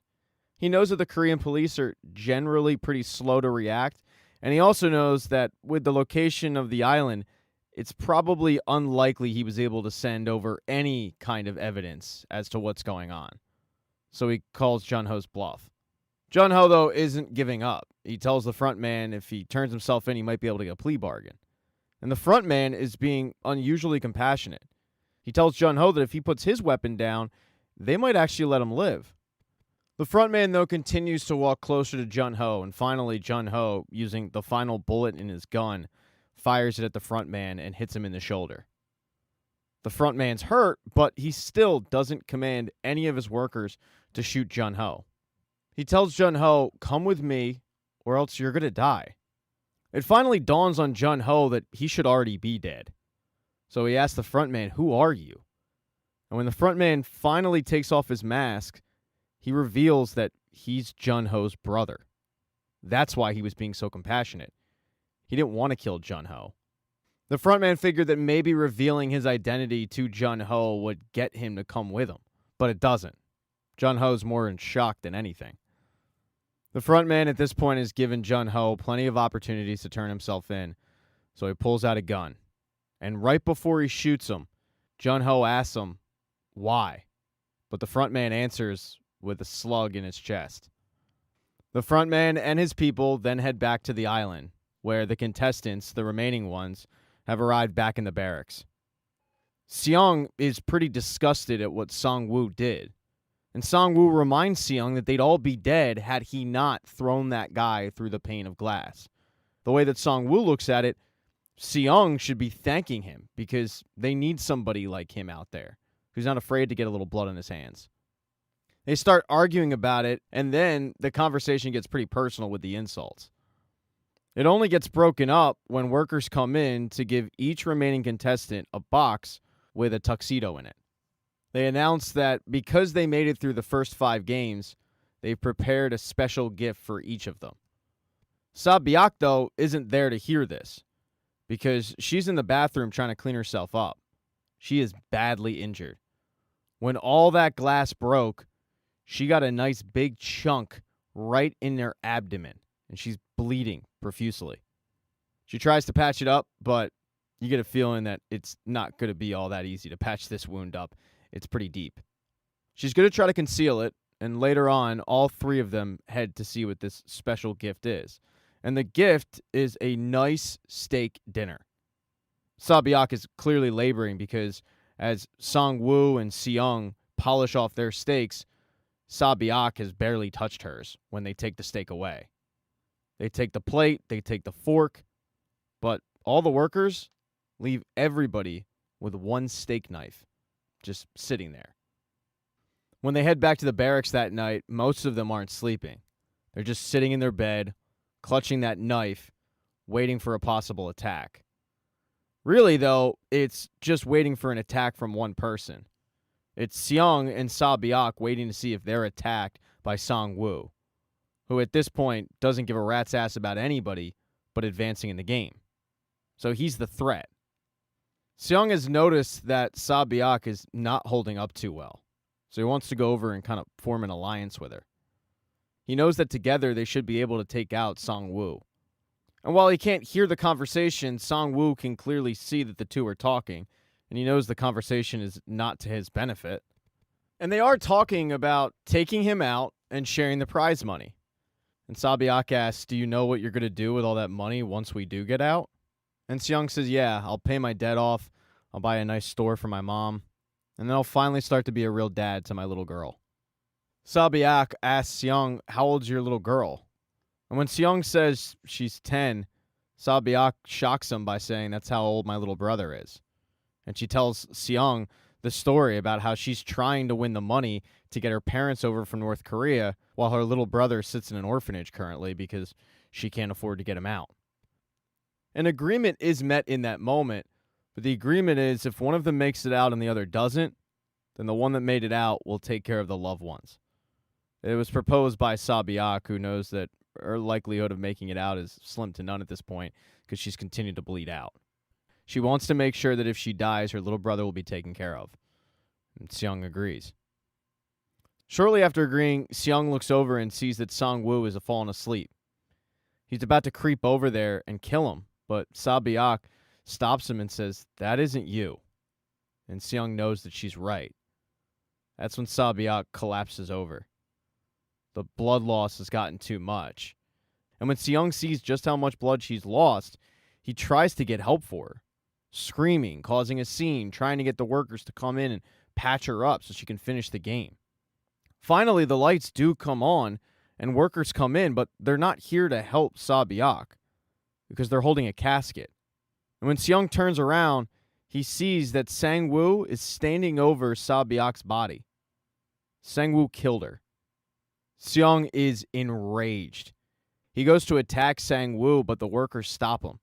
He knows that the Korean police are generally pretty slow to react, and he also knows that with the location of the island, it's probably unlikely he was able to send over any kind of evidence as to what's going on. So he calls Jun-ho's bluff. Jun-ho, though, isn't giving up. He tells the front man if he turns himself in, he might be able to get a plea bargain. And the front man is being unusually compassionate. He tells Jun-ho that if he puts his weapon down, they might actually let him live. The front man, though, continues to walk closer to Jun-ho, and finally Jun-ho, using the final bullet in his gun, fires it at the front man and hits him in the shoulder. The front man's hurt, but he still doesn't command any of his workers to shoot Jun-ho. He tells Jun-ho, "Come with me, or else you're going to die." It finally dawns on Jun-ho that he should already be dead. So he asks the front man, "Who are you?" And when the front man finally takes off his mask, he reveals that he's Jun-ho's brother. That's why he was being so compassionate. He didn't want to kill Jun-ho. The front man figured that maybe revealing his identity to Jun-ho would get him to come with him, but it doesn't. Jun-ho's more in shock than anything. The front man at this point has given Jun-ho plenty of opportunities to turn himself in, so he pulls out a gun. And right before he shoots him, Jun-ho asks him, "Why?" But the front man answers with a slug in his chest. The front man and his people then head back to the island, where the contestants, the remaining ones, have arrived back in the barracks. Seong is pretty disgusted at what Song-woo did. And Song-woo reminds Seong that they'd all be dead had he not thrown that guy through the pane of glass. The way that Song-woo looks at it, Seong should be thanking him because they need somebody like him out there who's not afraid to get a little blood on his hands. They start arguing about it, and then the conversation gets pretty personal with the insults. It only gets broken up when workers come in to give each remaining contestant a box with a tuxedo in it. They announce that because they made it through the first 5 games, they've prepared a special gift for each of them. Sa-byeok, though, isn't there to hear this because she's in the bathroom trying to clean herself up. She is badly injured. When all that glass broke, she got a nice big chunk right in her abdomen, and she's bleeding profusely. She tries to patch it up, but you get a feeling that it's not going to be all that easy to patch this wound up. It's pretty deep. She's going to try to conceal it, and later on, all 3 of them head to see what this special gift is. And the gift is a nice steak dinner. Sa-byeok is clearly laboring because as Song-woo and Seong polish off their steaks, Sa-byeok has barely touched hers when they take the steak away. They take the plate, they take the fork, but all the workers leave everybody with one steak knife just sitting there. When they head back to the barracks that night, most of them aren't sleeping. They're just sitting in their bed, clutching that knife, waiting for a possible attack. Really, though, it's just waiting for an attack from one person. It's Seong and Sa-byeok waiting to see if they're attacked by Song-woo, who at this point doesn't give a rat's ass about anybody but advancing in the game. So he's the threat. Seong has noticed that Sa-byeok is not holding up too well, so he wants to go over and kind of form an alliance with her. He knows that together they should be able to take out Song-woo. And while he can't hear the conversation, Song-woo can clearly see that the two are talking, and he knows the conversation is not to his benefit. And they are talking about taking him out and sharing the prize money. And Sa-byeok asks, "Do you know what you're going to do with all that money once we do get out?" And Seong says, "Yeah, I'll pay my debt off, I'll buy a nice store for my mom, and then I'll finally start to be a real dad to my little girl." Sa-byeok asks Seong, "How old's your little girl?" And when Seong says she's 10, Sa-byeok shocks him by saying that's how old my little brother is. And she tells Seong the story about how she's trying to win the money to get her parents over from North Korea while her little brother sits in an orphanage currently because she can't afford to get him out. An agreement is met in that moment, but the agreement is if one of them makes it out and the other doesn't, then the one that made it out will take care of the loved ones. It was proposed by Sa-byeok, who knows that her likelihood of making it out is slim to none at this point because she's continued to bleed out. She wants to make sure that if she dies, her little brother will be taken care of. And Seong agrees. Shortly after agreeing, Seong looks over and sees that Sang-woo is fallen asleep. He's about to creep over there and kill him, but Sabiak stops him and says, "That isn't you." And Seong knows that she's right. That's when Sabiak collapses over. The blood loss has gotten too much. And when Seong sees just how much blood she's lost, he tries to get help for her, screaming, causing a scene, trying to get the workers to come in and patch her up so she can finish the game. Finally, the lights do come on, and workers come in, but they're not here to help Sabiak because they're holding a casket. And when Seong turns around, he sees that Sang-woo is standing over Sabiak's body. Sang-woo killed her. Seong is enraged. He goes to attack Sang-woo, but the workers stop him.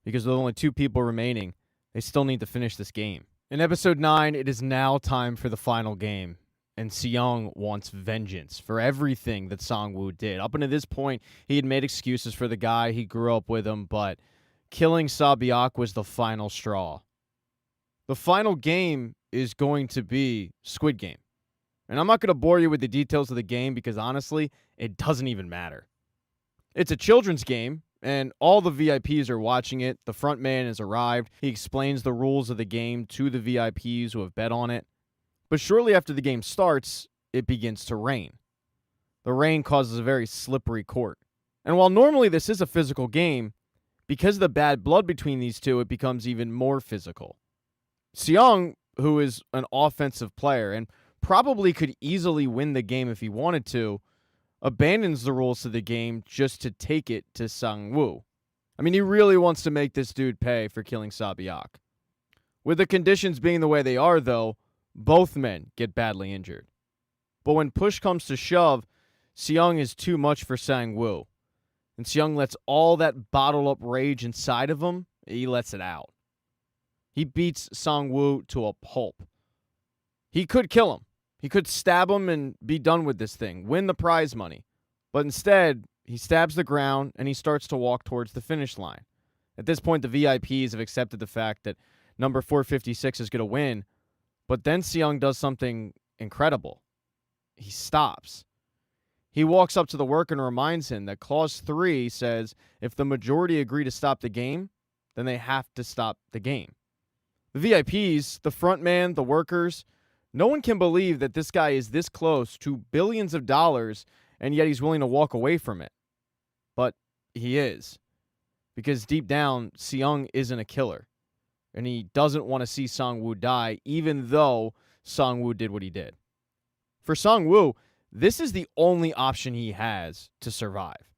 Because with only 2 people remaining, they still need to finish this game. In episode 9, it is now time for the final game. And Seong wants vengeance for everything that Sang-woo did. Up until this point, he had made excuses for the guy. He grew up with him, but killing Sabiak was the final straw. The final game is going to be Squid Game. And I'm not going to bore you with the details of the game because honestly, it doesn't even matter. It's a children's game, and all the VIPs are watching it. The front man has arrived. He explains the rules of the game to the VIPs who have bet on it. But shortly after the game starts, it begins to rain. The rain causes a very slippery court. And while normally this is a physical game, because of the bad blood between these two, it becomes even more physical. Seong, who is an offensive player and probably could easily win the game if he wanted to, abandons the rules to the game just to take it to Sang-woo. I mean, he really wants to make this dude pay for killing Sabiak. With the conditions being the way they are, though, both men get badly injured. But when push comes to shove, Seong is too much for Sang-woo. And Seong lets all that bottled up rage inside of him, he lets it out. He beats Sang-woo to a pulp. He could kill him. He could stab him and be done with this thing, win the prize money. But instead, he stabs the ground and he starts to walk towards the finish line. At this point, the VIPs have accepted the fact that number 456 is going to win. But then Seong does something incredible. He stops. He walks up to the worker and reminds him that Clause 3 says if the majority agree to stop the game, then they have to stop the game. The VIPs, the front man, the workers, no one can believe that this guy is this close to billions of dollars and yet he's willing to walk away from it. But he is. Because deep down, Seong isn't a killer. And he doesn't want to see Sang-woo die, even though Sang-woo did what he did. For Sang-woo, this is the only option he has to survive.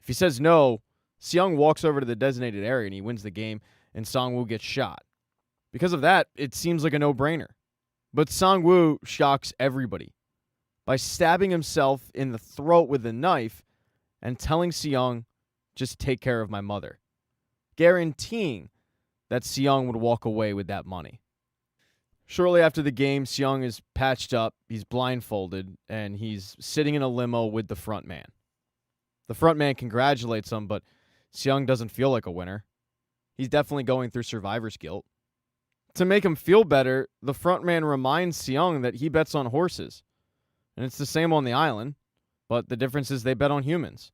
If he says no, Seong walks over to the designated area and he wins the game, and Sang-woo gets shot. Because of that, it seems like a no-brainer. But Sang-woo shocks everybody by stabbing himself in the throat with a knife and telling Seong, just take care of my mother, guaranteeing that Seong would walk away with that money. Shortly after the game, Seong is patched up, he's blindfolded, and he's sitting in a limo with the front man. The front man congratulates him, but Seong doesn't feel like a winner. He's definitely going through survivor's guilt. To make him feel better, the front man reminds Seong that he bets on horses. And it's the same on the island, but the difference is they bet on humans.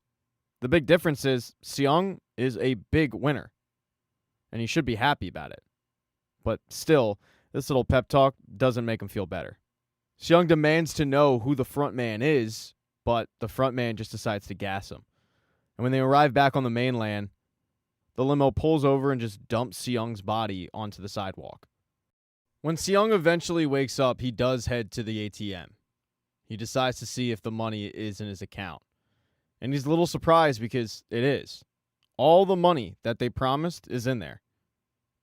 The big difference is Seong is a big winner, and he should be happy about it. But still, this little pep talk doesn't make him feel better. Seong demands to know who the front man is, but the front man just decides to gas him. And when they arrive back on the mainland, the limo pulls over and just dumps Seong's body onto the sidewalk. When Seong eventually wakes up, he does head to the ATM. He decides to see if the money is in his account. And he's a little surprised because it is. All the money that they promised is in there.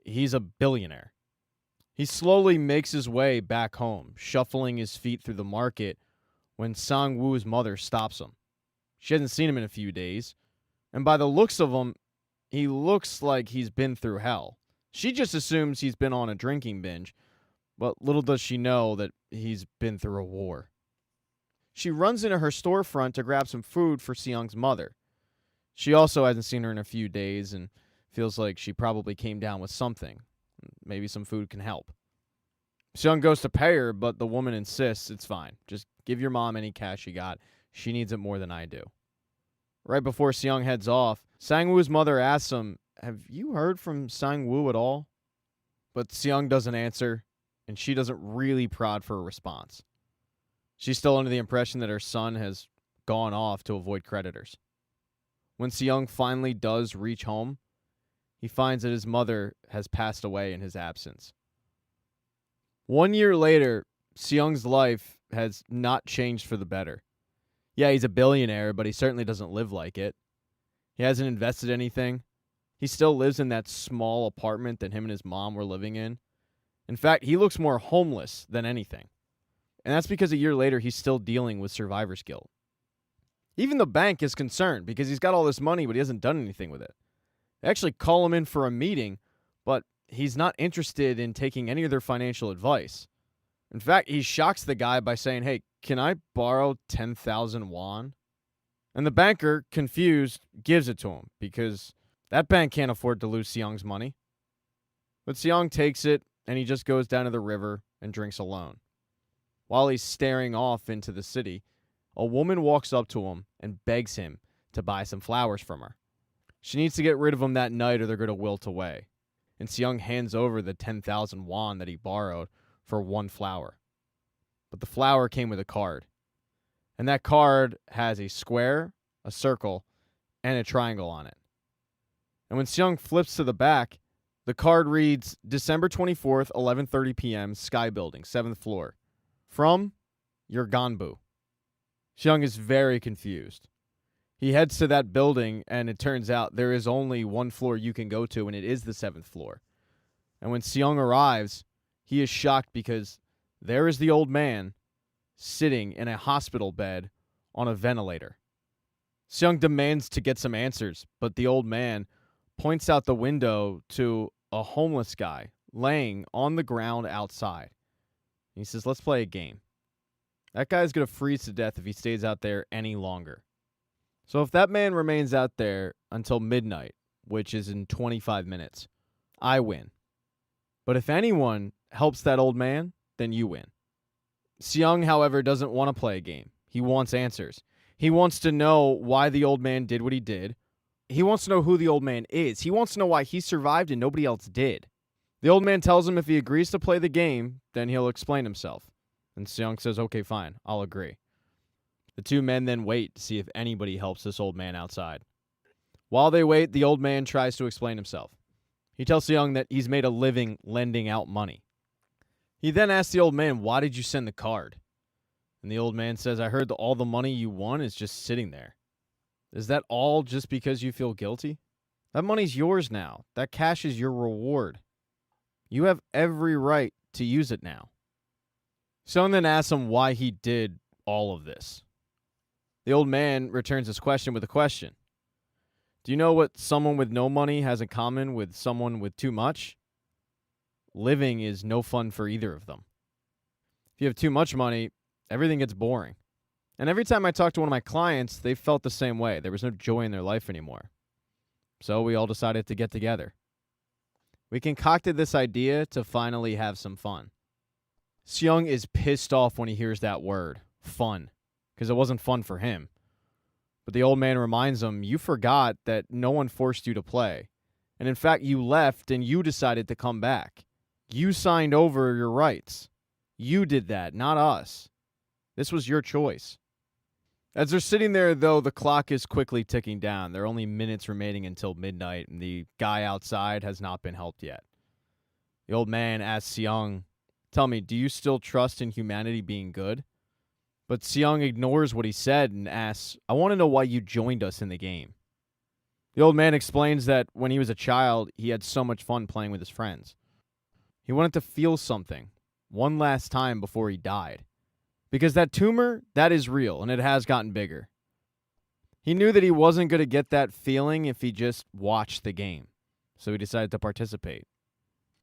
He's a billionaire. He slowly makes his way back home, shuffling his feet through the market when Sang-woo's mother stops him. She hasn't seen him in a few days, and by the looks of him, he looks like he's been through hell. She just assumes he's been on a drinking binge, but little does she know that he's been through a war. She runs into her storefront to grab some food for Seong's mother. She also hasn't seen her in a few days and feels like she probably came down with something. Maybe some food can help. Seung goes to pay her, but the woman insists it's fine. Just give your mom any cash you got. She needs it more than I do. Right before Seung heads off, Sang-woo's mother asks him, have you heard from Sang-woo at all? But Seung doesn't answer, and she doesn't really prod for a response. She's still under the impression that her son has gone off to avoid creditors. When Seung finally does reach home, he finds that his mother has passed away in his absence. 1 year later, Seung's life has not changed for the better. Yeah, he's a billionaire, but he certainly doesn't live like it. He hasn't invested anything. He still lives in that small apartment that him and his mom were living in. In fact, he looks more homeless than anything. And that's because a year later, he's still dealing with survivor's guilt. Even the bank is concerned because he's got all this money, but he hasn't done anything with it. They actually call him in for a meeting, but he's not interested in taking any of their financial advice. In fact, he shocks the guy by saying, hey, can I borrow 10,000 won? And the banker, confused, gives it to him because that bank can't afford to lose Seung's money. But Seung takes it, and he just goes down to the river and drinks alone. While he's staring off into the city, a woman walks up to him and begs him to buy some flowers from her. She needs to get rid of him that night or they're going to wilt away. And Seung hands over the 10,000 won that he borrowed for one flower. But the flower came with a card. And that card has a square, a circle, and a triangle on it. And when Seung flips to the back, the card reads, December 24th, 11:30 p.m., Sky Building, 7th floor. From your Ganbu. Seung is very confused. He heads to that building, and it turns out there is only one floor you can go to, and it is the 7th floor. And when Seung arrives, he is shocked because there is the old man sitting in a hospital bed on a ventilator. Seung demands to get some answers, but the old man points out the window to a homeless guy laying on the ground outside. He says, let's play a game. That guy's going to freeze to death if he stays out there any longer. So if that man remains out there until midnight, which is in 25 minutes, I win. But if anyone helps that old man, then you win. Seung, however, doesn't want to play a game. He wants answers. He wants to know why the old man did what he did. He wants to know who the old man is. He wants to know why he survived and nobody else did. The old man tells him if he agrees to play the game, then he'll explain himself. And Seung says, okay, fine, I'll agree. The two men then wait to see if anybody helps this old man outside. While they wait, the old man tries to explain himself. He tells Seung that he's made a living lending out money. He then asks the old man, why did you send the card? And the old man says, I heard that all the money you won is just sitting there. Is that all just because you feel guilty? That money's yours now. That cash is your reward. You have every right to use it now. Seung then asks him why he did all of this. The old man returns his question with a question. Do you know what someone with no money has in common with someone with too much? Living is no fun for either of them. If you have too much money, everything gets boring. And every time I talk to one of my clients, they felt the same way. There was no joy in their life anymore. So we all decided to get together. We concocted this idea to finally have some fun. Seung is pissed off when he hears that word, fun, because it wasn't fun for him. But the old man reminds him, you forgot that no one forced you to play. And in fact, you left and you decided to come back. You signed over your rights. You did that, not us. This was your choice. As they're sitting there, though, the clock is quickly ticking down. There are only minutes remaining until midnight, and the guy outside has not been helped yet. The old man asks Seung, tell me, do you still trust in humanity being good? But Seung ignores what he said and asks, I want to know why you joined us in the game. The old man explains that when he was a child, he had so much fun playing with his friends. He wanted to feel something one last time before he died. Because that tumor, that is real, and it has gotten bigger. He knew that he wasn't going to get that feeling if he just watched the game, so he decided to participate.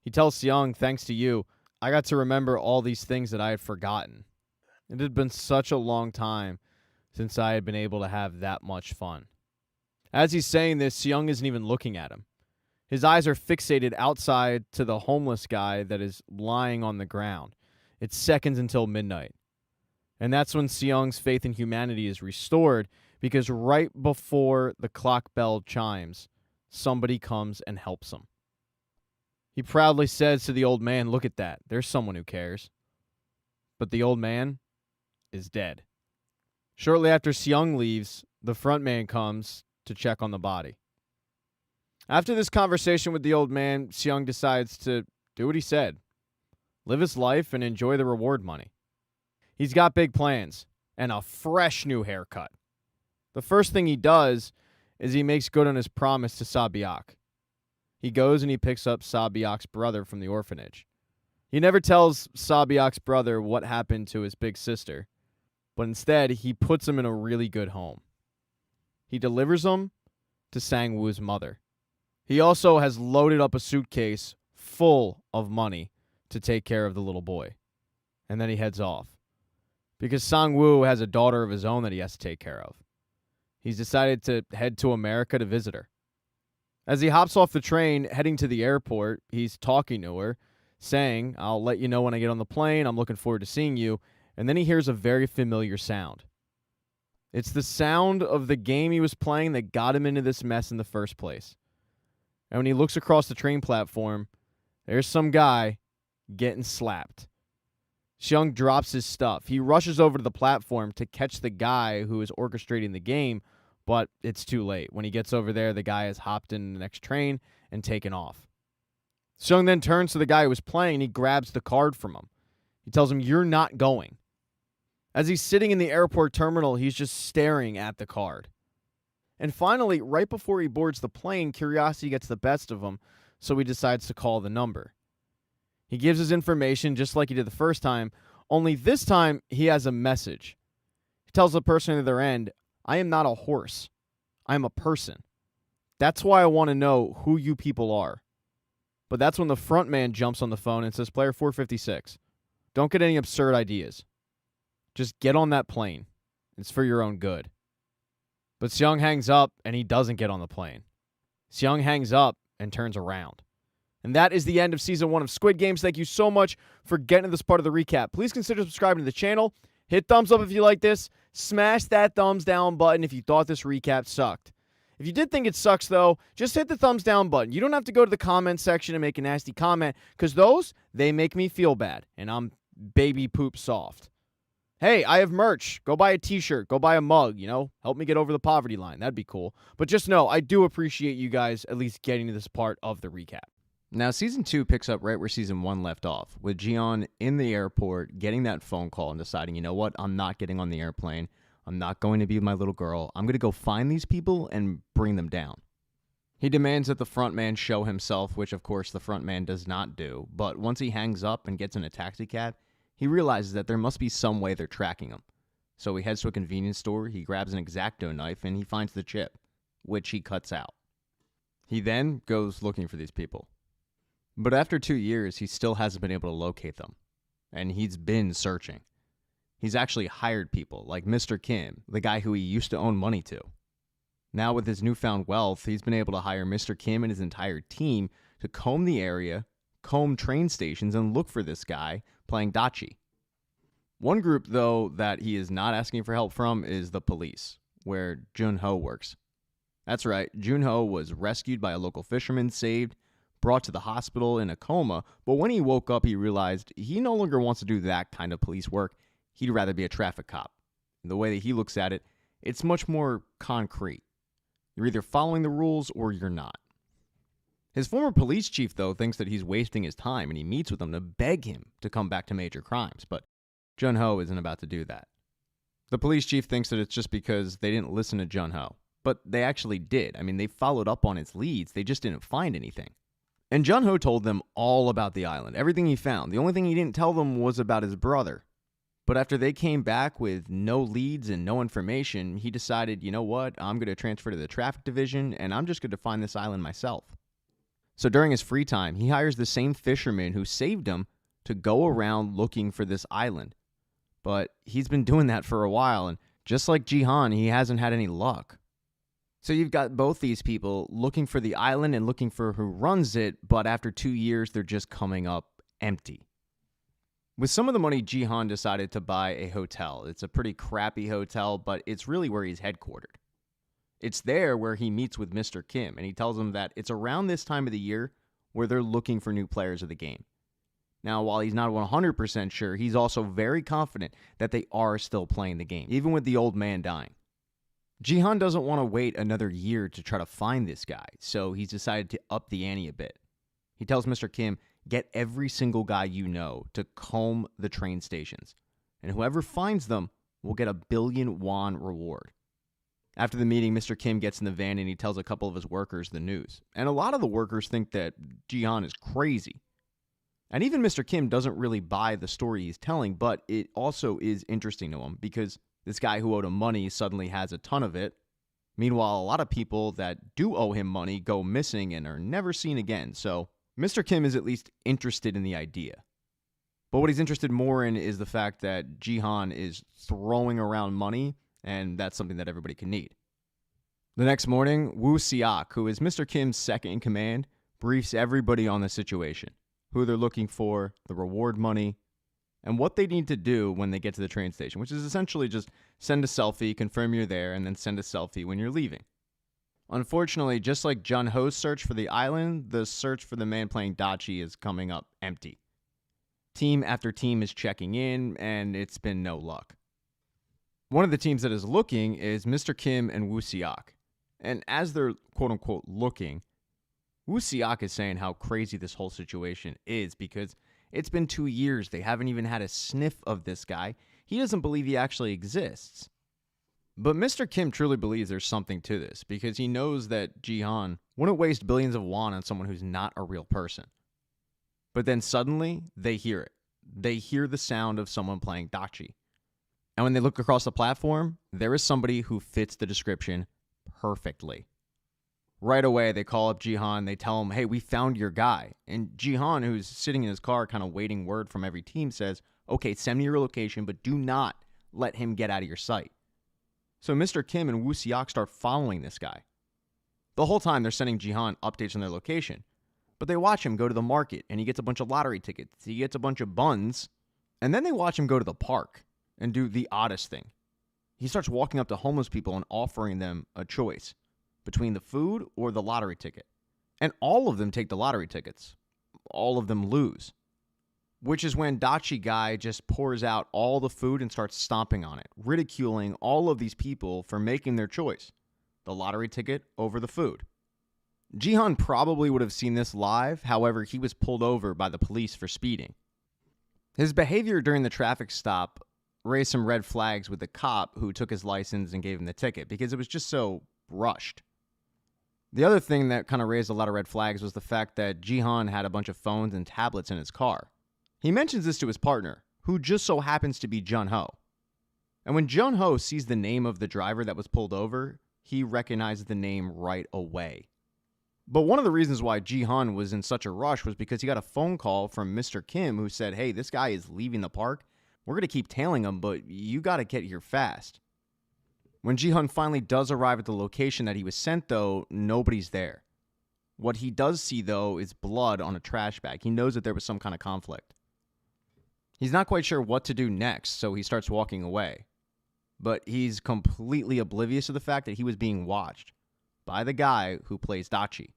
He tells Seung, thanks to you, I got to remember all these things that I had forgotten. It had been such a long time since I had been able to have that much fun. As he's saying this, Seung isn't even looking at him. His eyes are fixated outside to the homeless guy that is lying on the ground. It's seconds until midnight. And that's when Seung's faith in humanity is restored, because right before the clock bell chimes, somebody comes and helps him. He proudly says to the old man, "Look at that. There's someone who cares." But the old man is dead. Shortly after Seung leaves, the front man comes to check on the body. After this conversation with the old man, Seung decides to do what he said. Live his life and enjoy the reward money. He's got big plans and a fresh new haircut. The first thing he does is he makes good on his promise to Sabiak. He goes and he picks up Sabiak's brother from the orphanage. He never tells Sabiak's brother what happened to his big sister, but instead he puts him in a really good home. He delivers him to Sang-woo's mother. He also has loaded up a suitcase full of money to take care of the little boy. And then he heads off, because Sang-woo has a daughter of his own that he has to take care of. He's decided to head to America to visit her. As he hops off the train heading to the airport, he's talking to her, saying, "I'll let you know when I get on the plane. I'm looking forward to seeing you." And then he hears a very familiar sound. It's the sound of the game he was playing that got him into this mess in the first place. And when he looks across the train platform, there's some guy getting slapped. Seung drops his stuff. He rushes over to the platform to catch the guy who is orchestrating the game, but it's too late. When he gets over there, the guy has hopped in the next train and taken off. Seung then turns to the guy who was playing and he grabs the card from him. He tells him, "You're not going." As he's sitting in the airport terminal, he's just staring at the card. And finally, right before he boards the plane, curiosity gets the best of him, so he decides to call the number. He gives his information just like he did the first time, only this time he has a message. He tells the person at the other end, "I am not a horse. I am a person. That's why I want to know who you people are." But that's when the front man jumps on the phone and says, "Player 456, don't get any absurd ideas. Just get on that plane. It's for your own good." But Seung hangs up and he doesn't get on the plane. Seung hangs up and turns around. And that is the end of Season 1 of Squid Games. Thank you so much for getting to this part of the recap. Please consider subscribing to the channel. Hit thumbs up if you like this. Smash that thumbs down button if you thought this recap sucked. If you did think it sucks, though, just hit the thumbs down button. You don't have to go to the comment section and make a nasty comment, because those, they make me feel bad, and I'm baby poop soft. Hey, I have merch. Go buy a t-shirt. Go buy a mug, Help me get over the poverty line. That'd be cool. But just know, I do appreciate you guys at least getting to this part of the recap. Now, Season 2 picks up right where Season 1 left off, with Jiyeon in the airport getting that phone call and deciding, you know what, I'm not getting on the airplane. I'm not going to be with my little girl. I'm going to go find these people and bring them down. He demands that the front man show himself, which of course the front man does not do. But once he hangs up and gets in a taxi cab, he realizes that there must be some way they're tracking him. So he heads to a convenience store, he grabs an X-Acto knife, and he finds the chip, which he cuts out. He then goes looking for these people. But after 2 years, he still hasn't been able to locate them. And he's been searching. He's actually hired people, like Mr. Kim, the guy who he used to own money to. Now with his newfound wealth, he's been able to hire Mr. Kim and his entire team to comb the area, comb train stations, and look for this guy playing Dachi. One group, though, that he is not asking for help from is the police, where Jun-ho works. That's right, Jun-ho was rescued by a local fisherman, saved, brought to the hospital in a coma, but when he woke up, he realized he no longer wants to do that kind of police work. He'd rather be a traffic cop. And the way that he looks at it, it's much more concrete. You're either following the rules or you're not. His former police chief, though, thinks that he's wasting his time, and he meets with him to beg him to come back to major crimes, but Jun-ho isn't about to do that. The police chief thinks that it's just because they didn't listen to Jun-ho, but they actually did. I mean, they followed up on his leads, they just didn't find anything. And Jun-ho told them all about the island, everything he found. The only thing he didn't tell them was about his brother. But after they came back with no leads and no information, he decided, you know what, I'm going to transfer to the traffic division, and I'm just going to find this island myself. So during his free time, he hires the same fisherman who saved him to go around looking for this island. But he's been doing that for a while, and just like Jihan, he hasn't had any luck. So you've got both these people looking for the island and looking for who runs it, but after 2 years, they're just coming up empty. With some of the money, Jihan decided to buy a hotel. It's a pretty crappy hotel, but it's really where he's headquartered. It's there where he meets with Mr. Kim, and he tells him that it's around this time of the year where they're looking for new players of the game. Now, while he's not 100% sure, he's also very confident that they are still playing the game, even with the old man dying. Jihan doesn't want to wait another year to try to find this guy, so he's decided to up the ante a bit. He tells Mr. Kim, get every single guy you know to comb the train stations, and whoever finds them will get a 1 billion won reward. After the meeting, Mr. Kim gets in the van and he tells a couple of his workers the news. And a lot of the workers think that Jihan is crazy. And even Mr. Kim doesn't really buy the story he's telling, but it also is interesting to him because this guy who owed him money suddenly has a ton of it. Meanwhile, a lot of people that do owe him money go missing and are never seen again. So Mr. Kim is at least interested in the idea. But what he's interested more in is the fact that Jihan is throwing around money, and that's something that everybody can need. The next morning, Woo Seok, who is Mr. Kim's second in command, briefs everybody on the situation, who they're looking for, the reward money, and what they need to do when they get to the train station, which is essentially just send a selfie, confirm you're there, and then send a selfie when you're leaving. Unfortunately, just like Jun Ho's search for the island, the search for the man playing Dachi is coming up empty. Team after team is checking in, and it's been no luck. One of the teams that is looking is Mr. Kim and Woo Seok. And as they're quote-unquote looking, Woo Seok is saying how crazy this whole situation is because it's been 2 years. They haven't even had a sniff of this guy. He doesn't believe he actually exists. But Mr. Kim truly believes there's something to this because he knows that Jihan wouldn't waste billions of won on someone who's not a real person. But then suddenly, they hear it. They hear the sound of someone playing Dachi. And when they look across the platform, there is somebody who fits the description perfectly. Right away, they call up Jihan. They tell him, hey, we found your guy. And Jihan, who's sitting in his car kind of waiting word from every team, says, okay, send me your location, but do not let him get out of your sight. So Mr. Kim and Woo Seok start following this guy. The whole time, they're sending Jihan updates on their location. But they watch him go to the market, and he gets a bunch of lottery tickets. He gets a bunch of buns. And then they watch him go to the park and do the oddest thing. He starts walking up to homeless people and offering them a choice between the food or the lottery ticket. And all of them take the lottery tickets. All of them lose. Which is when Dachi guy just pours out all the food and starts stomping on it, ridiculing all of these people for making their choice. The lottery ticket over the food. Jihan probably would have seen this live, however, he was pulled over by the police for speeding. His behavior during the traffic stop raised some red flags with the cop who took his license and gave him the ticket because it was just so rushed. The other thing that kind of raised a lot of red flags was the fact that Jihan had a bunch of phones and tablets in his car. He mentions this to his partner, who just so happens to be Jun Ho. And when Jun Ho sees the name of the driver that was pulled over, he recognizes the name right away. But one of the reasons why Jihan was in such a rush was because he got a phone call from Mr. Kim who said, hey, this guy is leaving the park. We're going to keep tailing him, but you got to get here fast. When Jihan finally does arrive at the location that he was sent, though, nobody's there. What he does see, though, is blood on a trash bag. He knows that there was some kind of conflict. He's not quite sure what to do next, so he starts walking away. But he's completely oblivious to the fact that he was being watched by the guy who plays Dachi.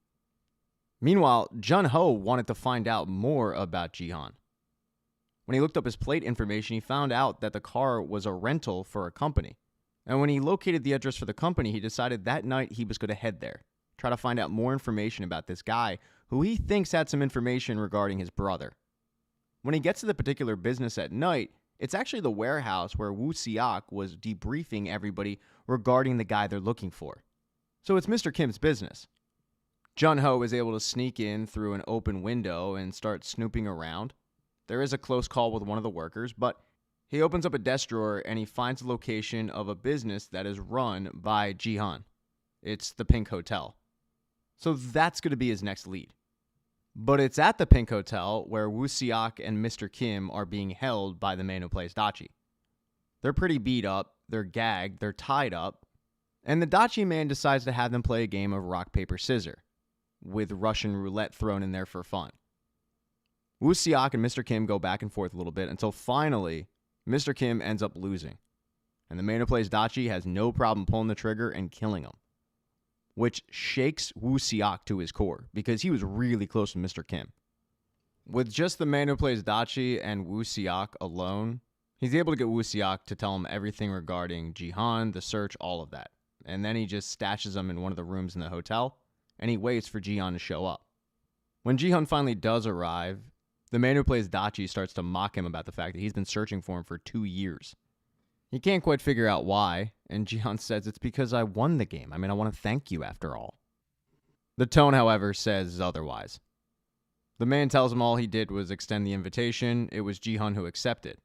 Meanwhile, Jun Ho wanted to find out more about Jihan. When he looked up his plate information, he found out that the car was a rental for a company. And when he located the address for the company, he decided that night he was going to head there, try to find out more information about this guy who he thinks had some information regarding his brother. When he gets to the particular business at night, it's actually the warehouse where Woo Seok was debriefing everybody regarding the guy they're looking for. So it's Mr. Kim's business. Jun Ho is able to sneak in through an open window and start snooping around. There is a close call with one of the workers, but he opens up a desk drawer and he finds the location of a business that is run by Jihan. It's the Pink Hotel. So that's going to be his next lead. But it's at the Pink Hotel where Woo Seok and Mr. Kim are being held by the man who plays Dachi. They're pretty beat up, they're gagged, they're tied up, and the Dachi man decides to have them play a game of rock, paper, scissors, with Russian roulette thrown in there for fun. Woo Siak and Mr. Kim go back and forth a little bit until finally Mr. Kim ends up losing. And the man who plays Dachi has no problem pulling the trigger and killing him, which shakes Woo Siak to his core because he was really close to Mr. Kim. With just the man who plays Dachi and Woo Siak alone, he's able to get Woo Siak to tell him everything regarding Jihan, the search, all of that. And then he just stashes him in one of the rooms in the hotel, and he waits for Jihan to show up. When Jihan finally does arrive, the man who plays Dachi starts to mock him about the fact that he's been searching for him for 2 years. He can't quite figure out why, and Jihan says it's because I won the game. I mean, I want to thank you after all. The tone, however, says otherwise. The man tells him all he did was extend the invitation. It was Jihan who accepted.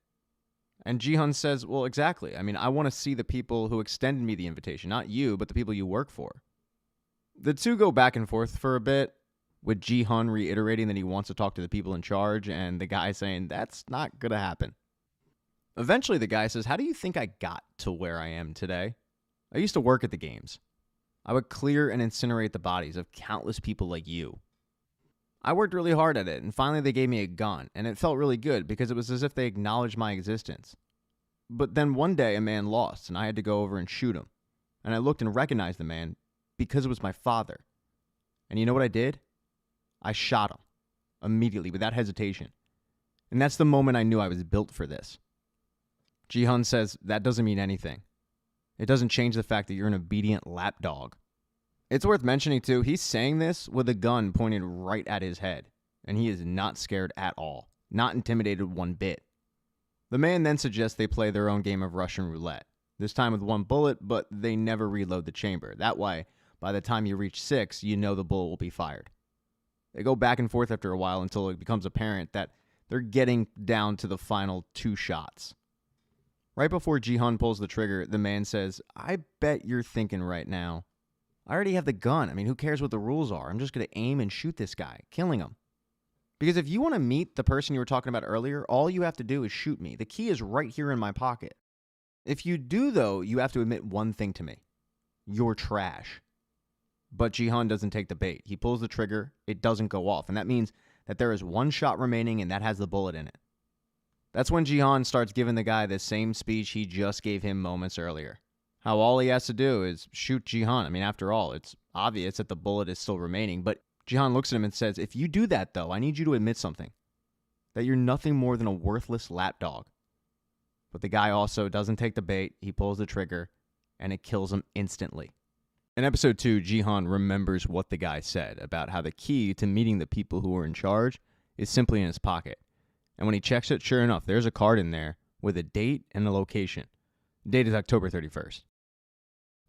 And Jihan says, well, exactly. I mean, I want to see the people who extended me the invitation. Not you, but the people you work for. The two go back and forth for a bit, with Jihan reiterating that he wants to talk to the people in charge, and the guy saying, that's not going to happen. Eventually, the guy says, how do you think I got to where I am today? I used to work at the games. I would clear and incinerate the bodies of countless people like you. I worked really hard at it, and finally they gave me a gun, and it felt really good because it was as if they acknowledged my existence. But then one day a man lost, and I had to go over and shoot him. And I looked and recognized the man because it was my father. And you know what I did? I shot him immediately without hesitation. And that's the moment I knew I was built for this. Jihan says that doesn't mean anything. It doesn't change the fact that you're an obedient lapdog. It's worth mentioning, too, he's saying this with a gun pointed right at his head, and he is not scared at all, not intimidated one bit. The man then suggests they play their own game of Russian roulette, this time with one bullet, but they never reload the chamber. That way, by the time you reach 6, you know the bullet will be fired. They go back and forth after a while until it becomes apparent that they're getting down to the final 2 shots. Right before Jihan pulls the trigger, the man says, I bet you're thinking right now, I already have the gun. I mean, who cares what the rules are? I'm just going to aim and shoot this guy, killing him. Because if you want to meet the person you were talking about earlier, all you have to do is shoot me. The key is right here in my pocket. If you do, though, you have to admit one thing to me. You're trash. But Jihan doesn't take the bait. He pulls the trigger. It doesn't go off. And that means that there is 1 shot remaining, and that has the bullet in it. That's when Jihan starts giving the guy the same speech he just gave him moments earlier. How all he has to do is shoot Jihan. I mean, after all, it's obvious that the bullet is still remaining. But Jihan looks at him and says, if you do that, though, I need you to admit something. That you're nothing more than a worthless lapdog. But the guy also doesn't take the bait. He pulls the trigger, and it kills him instantly. In episode 2, Jihan remembers what the guy said about how the key to meeting the people who are in charge is simply in his pocket. And when he checks it, sure enough, there's a card in there with a date and a location. The date is October 31st.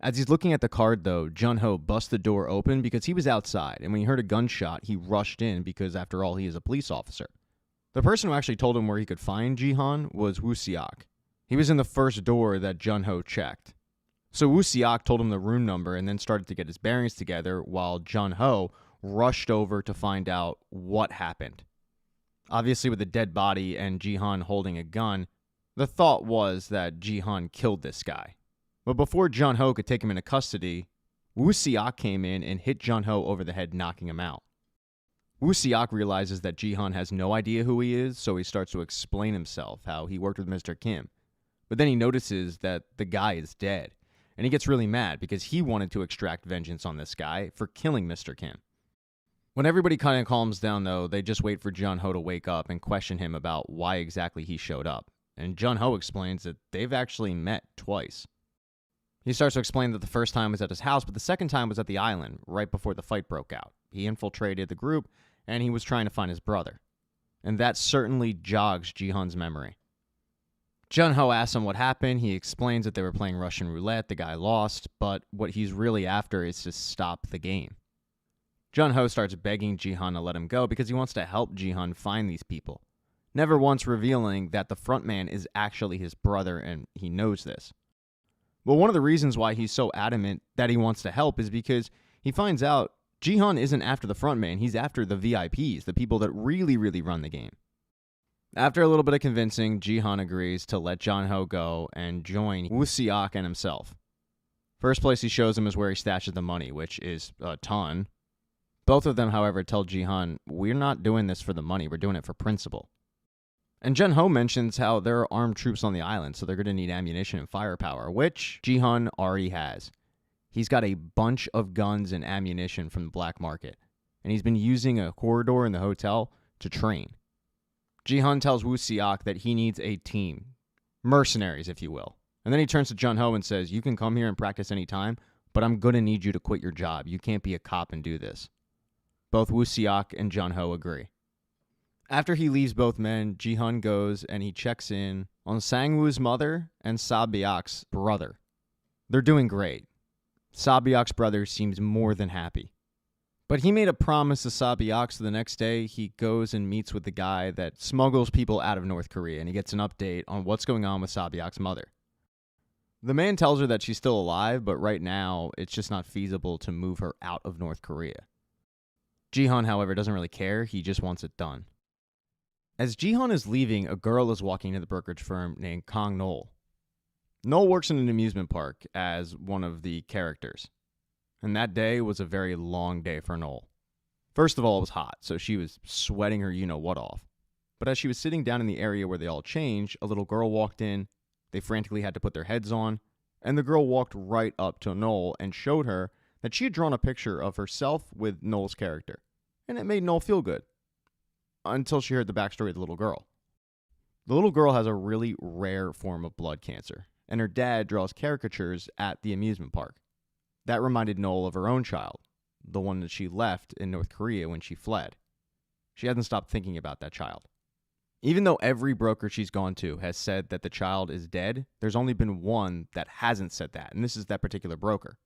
As he's looking at the card, though, Jun-ho busts the door open because he was outside, and when he heard a gunshot, he rushed in because, after all, he is a police officer. The person who actually told him where he could find Jihan was Woo Siak. He was in the first door that Jun-ho checked. So Woo Siak told him the room number and then started to get his bearings together while Jun-ho rushed over to find out what happened. Obviously, with a dead body and Jihan holding a gun, the thought was that Jihan killed this guy. But before Jun-ho could take him into custody, Woo Siak came in and hit Jun-ho over the head, knocking him out. Woo Siak realizes that Jihan has no idea who he is, so he starts to explain himself, how he worked with Mr. Kim. But then he notices that the guy is dead, and he gets really mad because he wanted to extract vengeance on this guy for killing Mr. Kim. When everybody kind of calms down, though, they just wait for Jun-ho to wake up and question him about why exactly he showed up. And Jun-ho explains that they've actually met twice. He starts to explain that the first time was at his house, but the second time was at the island, right before the fight broke out. He infiltrated the group, and he was trying to find his brother. And that certainly jogs Jihan's memory. Jun-ho asks him what happened. He explains that they were playing Russian roulette, the guy lost, but what he's really after is to stop the game. Jun-ho starts begging Jihan to let him go because he wants to help Jihan find these people, never once revealing that the frontman is actually his brother, and he knows this. But one of the reasons why he's so adamant that he wants to help is because he finds out Jihan isn't after the frontman, he's after the VIPs, the people that really run the game. After a little bit of convincing, Jihan agrees to let Jun-ho go and join Woo Siak and himself. First place he shows him is where he stashes the money, which is a ton. Both of them, however, tell Ji-hun, we're not doing this for the money, we're doing it for principle. And Jun-ho mentions how there are armed troops on the island, so they're going to need ammunition and firepower, which Ji-hun already has. He's got a bunch of guns and ammunition from the black market, and he's been using a corridor in the hotel to train. Ji-hun tells Woo Seok that he needs a team, mercenaries, if you will. And then he turns to Jun-ho and says, you can come here and practice anytime, but I'm going to need you to quit your job. You can't be a cop and do this. Both Woo Seok and Jun-ho agree. After he leaves both men, Ji-hun goes and he checks in on Sang-woo's mother and Sa-byok's brother. They're doing great. Sa-byok's brother seems more than happy. But he made a promise to Sa-byok, so the next day he goes and meets with the guy that smuggles people out of North Korea, and he gets an update on what's going on with Sa-byok's mother. The man tells her that she's still alive, but right now it's just not feasible to move her out of North Korea. Ji-hun, however, doesn't really care. He just wants it done. As Ji-hun is leaving, a girl is walking into the brokerage firm named Kang Noel. Noel works in an amusement park as one of the characters. And that day was a very long day for Noel. First of all, it was hot, so she was sweating her you-know-what off. But as she was sitting down in the area where they all change, a little girl walked in. They frantically had to put their heads on. And the girl walked right up to Noel and showed her that she had drawn a picture of herself with Noel's character. And it made Noel feel good. Until she heard the backstory of the little girl. The little girl has a really rare form of blood cancer, and her dad draws caricatures at the amusement park. That reminded Noel of her own child, the one that she left in North Korea when she fled. She hasn't stopped thinking about that child. Even though every broker she's gone to has said that the child is dead, there's only been one that hasn't said that, and this is that particular broker.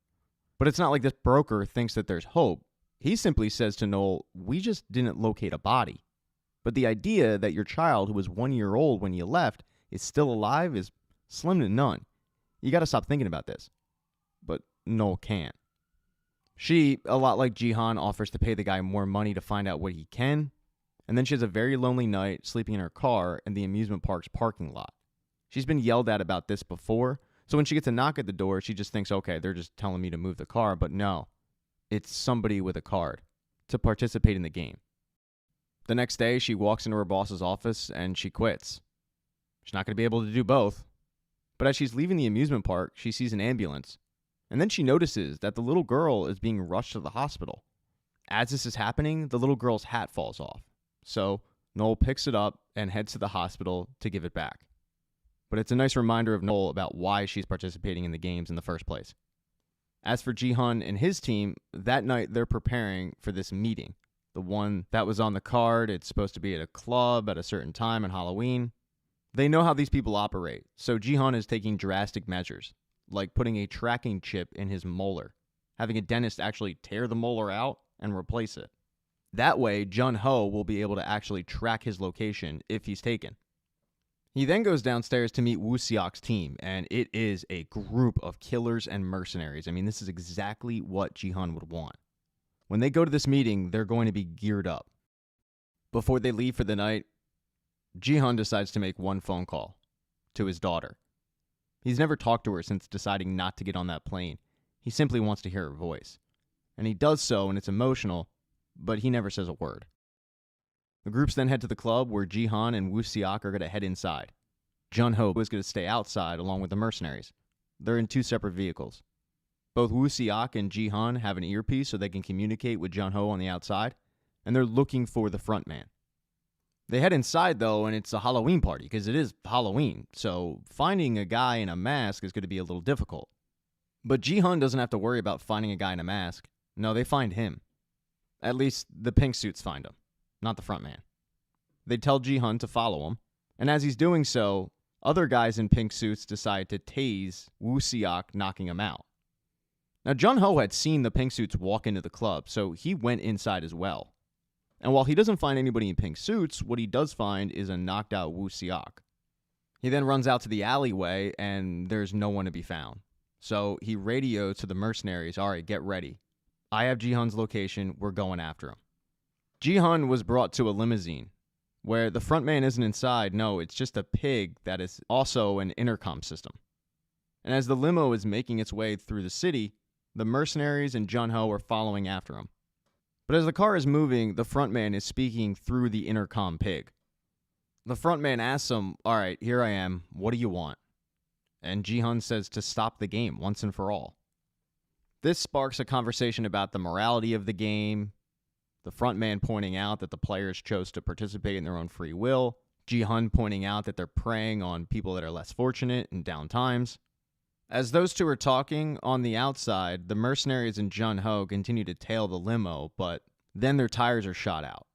But it's not like this broker thinks that there's hope. He simply says to Noel, we just didn't locate a body. But the idea that your child, who was 1 year old when you left, is still alive is slim to none. You got to stop thinking about this. But Noel can't. She, a lot like Ji-hun, offers to pay the guy more money to find out what he can. And then she has a very lonely night sleeping in her car in the amusement park's parking lot. She's been yelled at about this before, so when she gets a knock at the door, she just thinks, okay, they're just telling me to move the car. But no, it's somebody with a card to participate in the game. The next day, she walks into her boss's office and she quits. She's not going to be able to do both. But as she's leaving the amusement park, she sees an ambulance. And then she notices that the little girl is being rushed to the hospital. As this is happening, the little girl's hat falls off. So Noel picks it up and heads to the hospital to give it back. But it's a nice reminder of Noel about why she's participating in the games in the first place. As for Ji-hun and his team, that night they're preparing for this meeting. The one that was on the card, it's supposed to be at a club at a certain time on Halloween. They know how these people operate, so Ji-hun is taking drastic measures, like putting a tracking chip in his molar, having a dentist actually tear the molar out and replace it. That way, Jun-ho will be able to actually track his location if he's taken. He then goes downstairs to meet Woo Seok's team, and it is a group of killers and mercenaries. I mean, this is exactly what Ji-hun would want. When they go to this meeting, they're going to be geared up. Before they leave for the night, Ji-hun decides to make one phone call to his daughter. He's never talked to her since deciding not to get on that plane. He simply wants to hear her voice. And he does so, and it's emotional, but he never says a word. The groups then head to the club where Ji-hun and Woo Seok are going to head inside. Jun-ho is going to stay outside along with the mercenaries. They're in two separate vehicles. Both Woo Seok and Ji-hun have an earpiece so they can communicate with Jun-ho on the outside, and they're looking for the front man. They head inside, though, and it's a Halloween party, because it is Halloween, so finding a guy in a mask is going to be a little difficult. But Ji-hun doesn't have to worry about finding a guy in a mask. No, they find him. At least the pink suits find him, not the front man. They tell Ji-hun to follow him, and as he's doing so, other guys in pink suits decide to tase Woo Seok, knocking him out. Now, Jun-ho had seen the pink suits walk into the club, so he went inside as well. And while he doesn't find anybody in pink suits, what he does find is a knocked out Woo Seok. He then runs out to the alleyway, and there's no one to be found. So he radios to the mercenaries, all right, get ready. I have Ji-hun's location, we're going after him. Ji-hun was brought to a limousine, where the front man isn't inside, no, it's just a pig that is also an intercom system. And as the limo is making its way through the city, the mercenaries and Jun-ho are following after him. But as the car is moving, the front man is speaking through the intercom pig. The front man asks him, "All right, here I am. What do you want?" And Ji-hun says to stop the game once and for all. This sparks a conversation about the morality of the game, the front man pointing out that the players chose to participate in their own free will, Ji-hun pointing out that they're preying on people that are less fortunate in down times. As those two are talking, on the outside, the mercenaries and Jun-ho continue to tail the limo, but then their tires are shot out.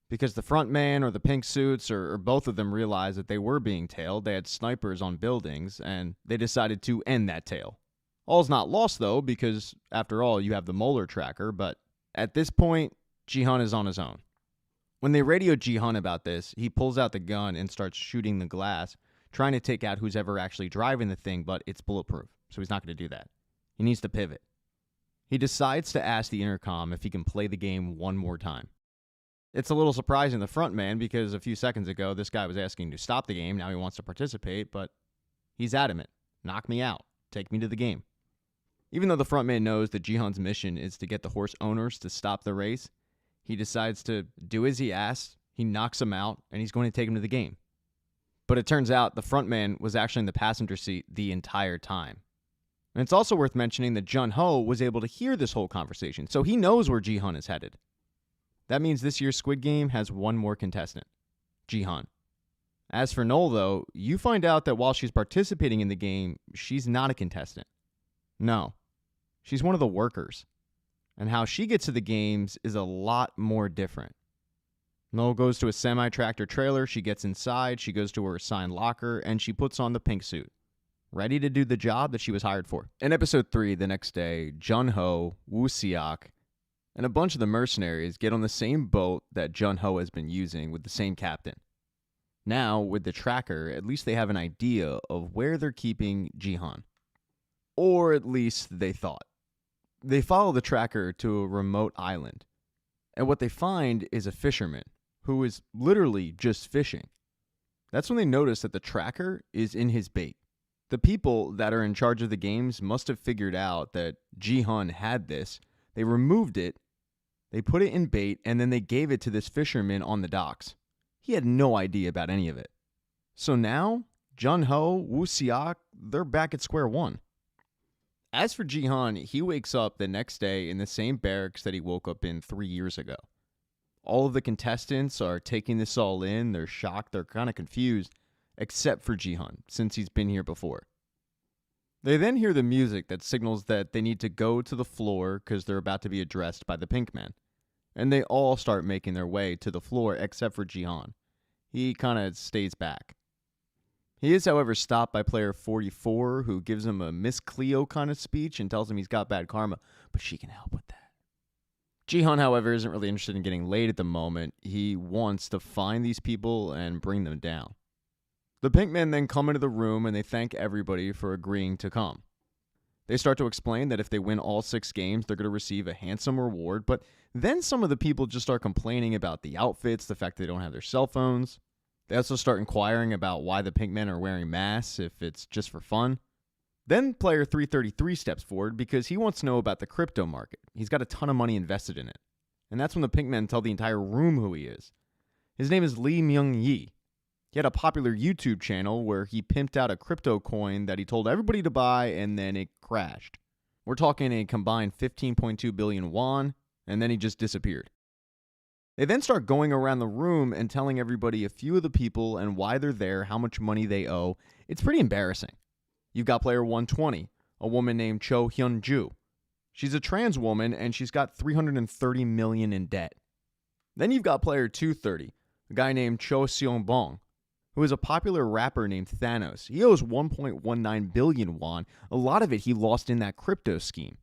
Because the front man or the pink suits or both of them realized that they were being tailed, they had snipers on buildings, and they decided to end that tail. All's not lost, though, because, after all, you have the molar tracker, but at this point, Ji-hun is on his own. When they radio Ji-hun about this, he pulls out the gun and starts shooting the glass, trying to take out who's ever actually driving the thing, but it's bulletproof, so he's not going to do that. He needs to pivot. He decides to ask the intercom if he can play the game one more time. It's a little surprising to the front man because a few seconds ago, this guy was asking to stop the game. Now he wants to participate, but he's adamant. Knock me out. Take me to the game. Even though the front man knows that Ji-hun's mission is to get the horse owners to stop the race, he decides to do as he asks. He knocks him out, and he's going to take him to the game. But it turns out the front man was actually in the passenger seat the entire time. And it's also worth mentioning that Jun-ho was able to hear this whole conversation, so he knows where Ji-hun is headed. That means this year's Squid Game has one more contestant, Ji-hun. As for Noel, though, you find out that while she's participating in the game, she's not a contestant. No, she's one of the workers. And how she gets to the games is a lot more different. Noel goes to a semi-tractor trailer, she gets inside, she goes to her assigned locker, and she puts on the pink suit, ready to do the job that she was hired for. In episode 3, the next day, Jun-ho, Woo-seok, and a bunch of the mercenaries get on the same boat that Jun-ho has been using with the same captain. Now, with the tracker, at least they have an idea of where they're keeping Ji-hun. Or at least they thought. They follow the tracker to a remote island, and what they find is a fisherman who is literally just fishing. That's when they notice that the tracker is in his bait. The people that are in charge of the games must have figured out that Ji-hun had this. They removed it, they put it in bait, and then they gave it to this fisherman on the docks. He had no idea about any of it. So now, Jun-ho, Woo-seok, they're back at square one. As for Ji-hun, he wakes up the next day in the same barracks that he woke up in 3 years ago. All of the contestants are taking this all in, they're shocked, they're kind of confused, except for Ji-hun, since he's been here before. They then hear the music that signals that they need to go to the floor because they're about to be addressed by the pink man. And they all start making their way to the floor except for Ji-hun. He kind of stays back. He is, however, stopped by player 44, who gives him a Miss Cleo kind of speech and tells him he's got bad karma, but she can help with that. Ji-hun, however, isn't really interested in getting laid at the moment. He wants to find these people and bring them down. The pink men then come into the room and they thank everybody for agreeing to come. They start to explain that if they win all 6 games, they're going to receive a handsome reward, but then some of the people just start complaining about the outfits, the fact they don't have their cell phones. They also start inquiring about why the pink men are wearing masks, if it's just for fun. Then player 333 steps forward because he wants to know about the crypto market. He's got a ton of money invested in it. And that's when the pink men tell the entire room who he is. His name is Lee Myung-yi. He had a popular YouTube channel where he pimped out a crypto coin that he told everybody to buy and then it crashed. We're talking a combined 15.2 billion won, and then he just disappeared. They then start going around the room and telling everybody a few of the people and why they're there, how much money they owe. It's pretty embarrassing. You've got player 120, a woman named Cho Hyun-ju. She's a trans woman and she's got 330 million in debt. Then you've got player 230, a guy named Cho Seong-bong, who is a popular rapper named Thanos. He owes 1.19 billion won. A lot of it he lost in that crypto scheme.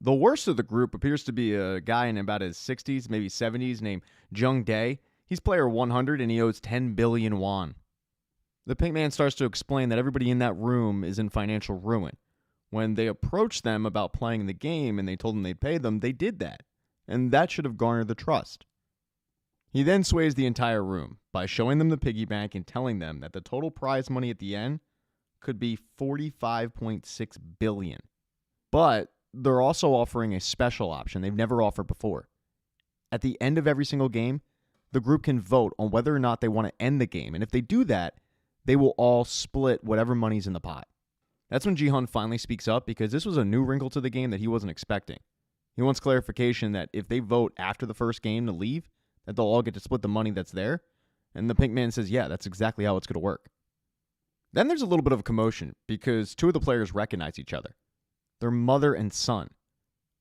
The worst of the group appears to be a guy in about his 60s, maybe 70s, named Jung Dae. He's player 100 and he owes 10 billion won. The pink man starts to explain that everybody in that room is in financial ruin. When they approached them about playing the game and they told them they'd pay them, they did that. And that should have garnered the trust. He then sways the entire room by showing them the piggy bank and telling them that the total prize money at the end could be 45.6 billion. But they're also offering a special option they've never offered before. at the end of every single game, the group can vote on whether or not they want to end the game. And if they do that, they will all split whatever money's in the pot. That's when Jihan finally speaks up, because this was a new wrinkle to the game that he wasn't expecting. He wants clarification that if they vote after the first game to leave, that they'll all get to split the money that's there. And the Pink Man says, yeah, that's exactly how it's going to work. Then there's a little bit of a commotion because two of the players recognize each other. They're mother and son.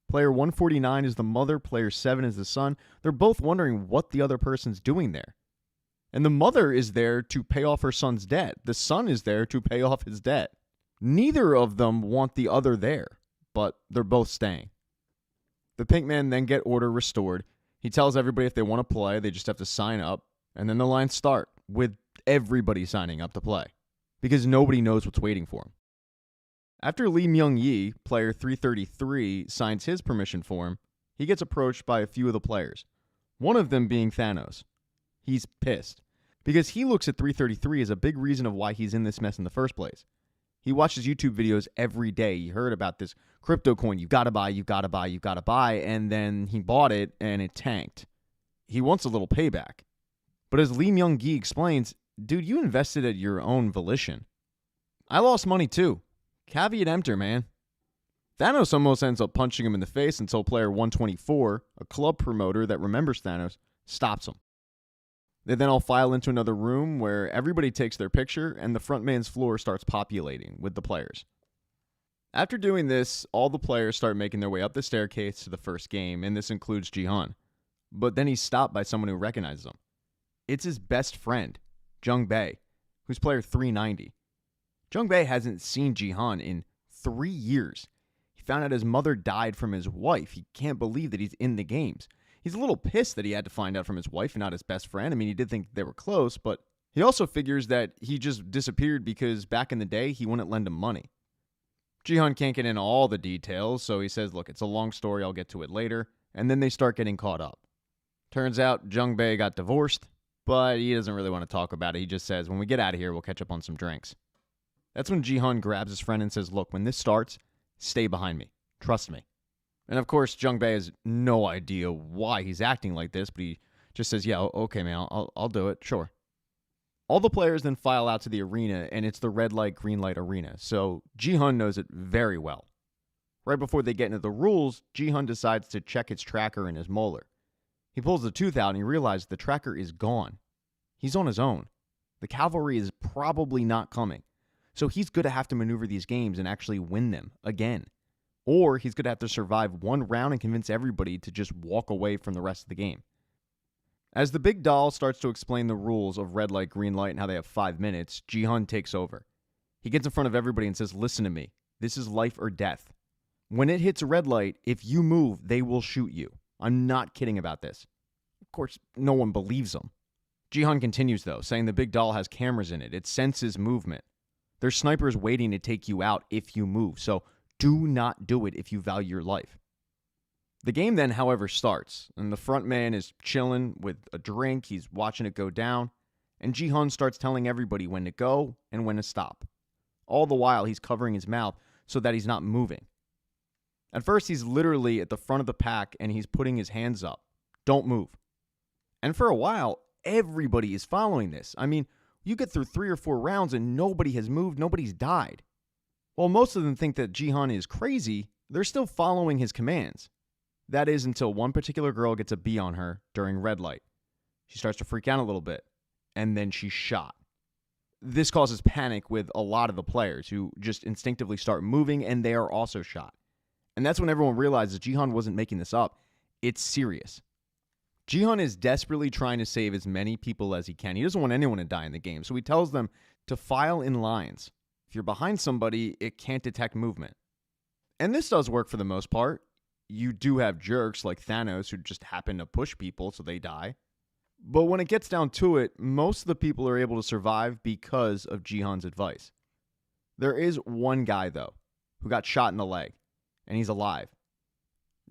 Player 149 is the mother, player 7 is the son. They're both wondering what the other person's doing there. And the mother is there to pay off her son's debt. The son is there to pay off his debt. Neither of them want the other there, but they're both staying. The Pink Man then get order restored. He tells everybody if they want to play, they just have to sign up. And then the lines start with everybody signing up to play, because nobody knows what's waiting for him. After Lee Myung-yi, player 333, signs his permission form, he gets approached by a few of the players, one of them being Thanos. He's pissed, because he looks at 333 as a big reason of why he's in this mess in the first place. He watches YouTube videos every day. He heard about this crypto coin, you gotta buy, and then he bought it and it tanked. He wants a little payback. But as Lee Myung-gi explains, dude, you invested at your own volition. I lost money too. Caveat emptor, man. Thanos almost ends up punching him in the face until player 124, a club promoter that remembers Thanos, stops him. They then all file into another room where everybody takes their picture and the front man's floor starts populating with the players. After doing this, all the players start making their way up the staircase to the first game, and this includes Jihan. But then he's stopped by someone who recognizes him. It's his best friend, Jung Bae, who's player 390. Jung Bae hasn't seen Jihan in 3 years. He found out his mother died from his wife. He can't believe that he's in the games. He's a little pissed that he had to find out from his wife and not his best friend. I mean, he did think they were close, but he also figures that he just disappeared because back in the day, he wouldn't lend him money. Jihan can't get into all the details, so he says, look, it's a long story, I'll get to it later. And then they start getting caught up. Turns out Jung Bae got divorced, but he doesn't really want to talk about it. He just says, when we get out of here, we'll catch up on some drinks. That's when Jihan grabs his friend and says, look, when this starts, stay behind me. Trust me. And of course, Jung Bae has no idea why he's acting like this, but he just says, yeah, okay, man, I'll do it, sure. All the players then file out to the arena, and it's the red light, green light arena, so Jihan knows it very well. Right before they get into the rules, Jihan decides to check his tracker and his molar. He pulls the tooth out and he realizes the tracker is gone. He's on his own. The cavalry is probably not coming. So he's going to have to maneuver these games and actually win them again. Or he's going to have to survive one round and convince everybody to just walk away from the rest of the game. As the big doll starts to explain the rules of red light, green light, and how they have 5 minutes, Jihan takes over. He gets in front of everybody and says, listen to me. This is life or death. When it hits red light, if you move, they will shoot you. I'm not kidding about this. Of course, no one believes him. Jihan continues, though, saying the big doll has cameras in it. It senses movement. There's snipers waiting to take you out if you move, so do not do it if you value your life. The game then, however, starts, and the front man is chilling with a drink. He's watching it go down, and Jihan starts telling everybody when to go and when to stop. All the while, he's covering his mouth so that he's not moving. At first, he's literally at the front of the pack, and he's putting his hands up. Don't move. And for a while, everybody is following this. I mean, you get through 3 or 4 rounds, and nobody has moved, nobody's died. While most of them think that Jihan is crazy, they're still following his commands. That is until one particular girl gets a bee on her during red light. She starts to freak out a little bit, and then she's shot. This causes panic with a lot of the players who just instinctively start moving, and they are also shot. And that's when everyone realizes Jihan wasn't making this up. It's serious. Jihan is desperately trying to save as many people as he can. He doesn't want anyone to die in the game, so he tells them to file in lines. If you're behind somebody, it can't detect movement. And this does work for the most part. You do have jerks like Thanos who just happen to push people so they die. But when it gets down to it, most of the people are able to survive because of Jihan's advice. There is one guy, though, who got shot in the leg, and he's alive.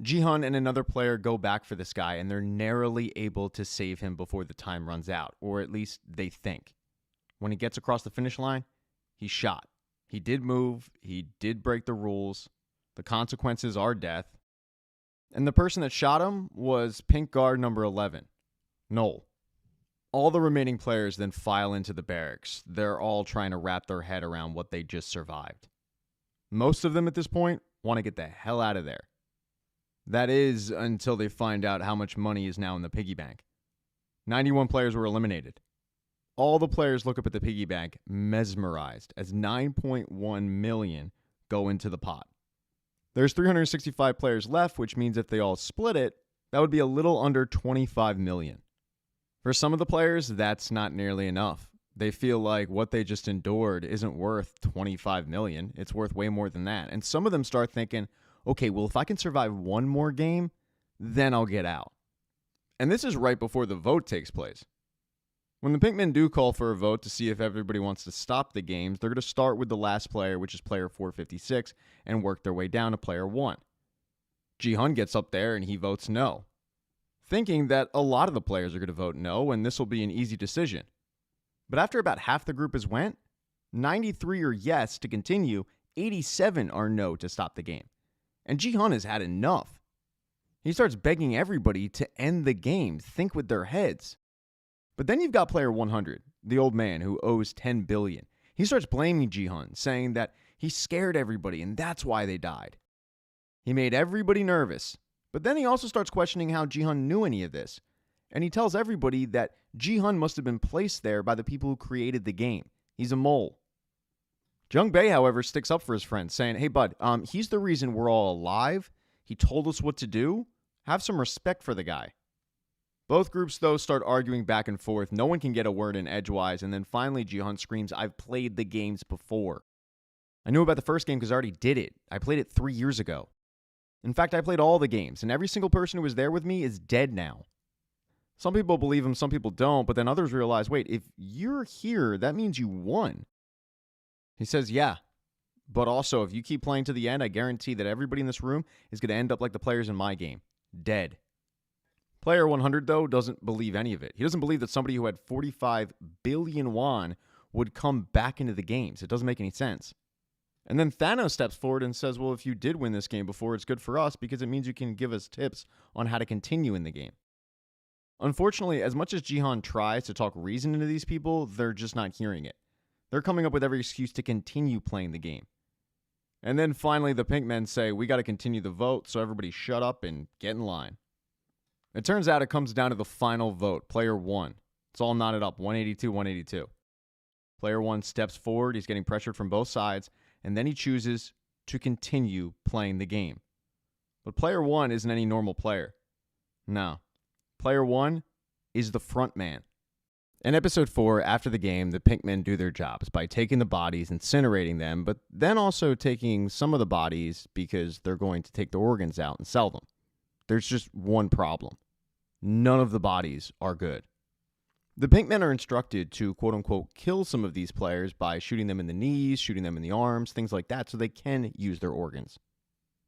Jihan and another player go back for this guy, and they're narrowly able to save him before the time runs out, or at least they think. When he gets across the finish line, he's shot. He did move. He did break the rules. The consequences are death. And the person that shot him was pink guard number 11, Noel. All the remaining players then file into the barracks. They're all trying to wrap their head around what they just survived. Most of them at this point want to get the hell out of there. That is until they find out how much money is now in the piggy bank. 91 players were eliminated. All the players look up at the piggy bank mesmerized as 9.1 million go into the pot. There's 365 players left, which means if they all split it, that would be a little under 25 million. For some of the players, that's not nearly enough. They feel like what they just endured isn't worth 25 million. It's worth way more than that. And some of them start thinking, okay, well, if I can survive one more game, then I'll get out. And this is right before the vote takes place. When the Pinkmen do call for a vote to see if everybody wants to stop the games, they're going to start with the last player, which is player 456, and work their way down to player 1. Ji-hun gets up there and he votes no, thinking that a lot of the players are going to vote no, and this will be an easy decision. But after about half the group has went, 93 are yes to continue, 87 are no to stop the game. And Ji-hun has had enough. He starts begging everybody to end the game, think with their heads. But then you've got player 100, the old man who owes 10 billion. He starts blaming Ji-hun, saying that he scared everybody and that's why they died. He made everybody nervous. But then he also starts questioning how Ji-hun knew any of this. And he tells everybody that Ji-hun must have been placed there by the people who created the game. He's a mole. Jung Bae, however, sticks up for his friend, saying, hey, bud, he's the reason we're all alive. He told us what to do. Have some respect for the guy. Both groups, though, start arguing back and forth. No one can get a word in edgewise. And then finally, Ji-hun screams, I've played the games before. I knew about the first game because I already did it. I played it 3 years ago. In fact, I played all the games, and every single person who was there with me is dead now. Some people believe him, some people don't, but then others realize, wait, if you're here, that means you won. He says, yeah, but also, if you keep playing to the end, I guarantee that everybody in this room is going to end up like the players in my game, dead. Player 100, though, doesn't believe any of it. He doesn't believe that somebody who had 45 billion won would come back into the games. It doesn't make any sense. And then Thanos steps forward and says, well, if you did win this game before, it's good for us because it means you can give us tips on how to continue in the game. Unfortunately, as much as Ji-hun tries to talk reason into these people, they're just not hearing it. They're coming up with every excuse to continue playing the game. And then finally, the pink men say, we got to continue the vote, so everybody shut up and get in line. It turns out it comes down to the final vote, player 1. It's all knotted up, 182-182. Player 1 steps forward, he's getting pressured from both sides, and then he chooses to continue playing the game. But player 1 isn't any normal player. No. Player 1 is the front man. In episode 4, after the game, the pink men do their jobs by taking the bodies, incinerating them, but then also taking some of the bodies because they're going to take the organs out and sell them. There's just one problem. None of the bodies are good. The pink men are instructed to, quote-unquote, kill some of these players by shooting them in the knees, shooting them in the arms, things like that, so they can use their organs.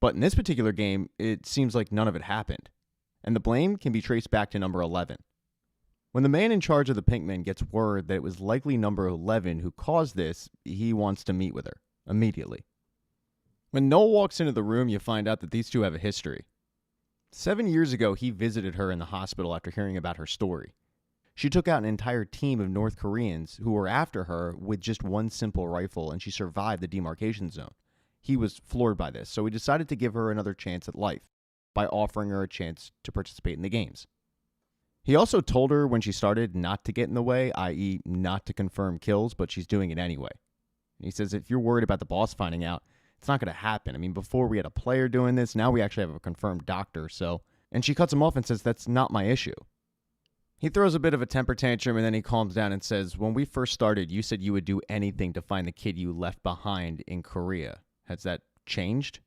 But in this particular game, it seems like none of it happened. And the blame can be traced back to number 11. When the man in charge of the pink men gets word that it was likely number 11 who caused this, he wants to meet with her immediately. When Noel walks into the room, you find out that these two have a history. 7 years ago, he visited her in the hospital after hearing about her story. She took out an entire team of North Koreans who were after her with just one simple rifle, and she survived the demarcation zone. He was floored by this, so he decided to give her another chance at life by offering her a chance to participate in the games. He also told her when she started not to get in the way, i.e. not to confirm kills, but she's doing it anyway. And he says, if you're worried about the boss finding out, it's not going to happen. I mean, before we had a player doing this, now we actually have a confirmed doctor, so... And she cuts him off and says, that's not my issue. He throws a bit of a temper tantrum and then he calms down and says, when we first started, you said you would do anything to find the kid you left behind in Korea. Has that changed?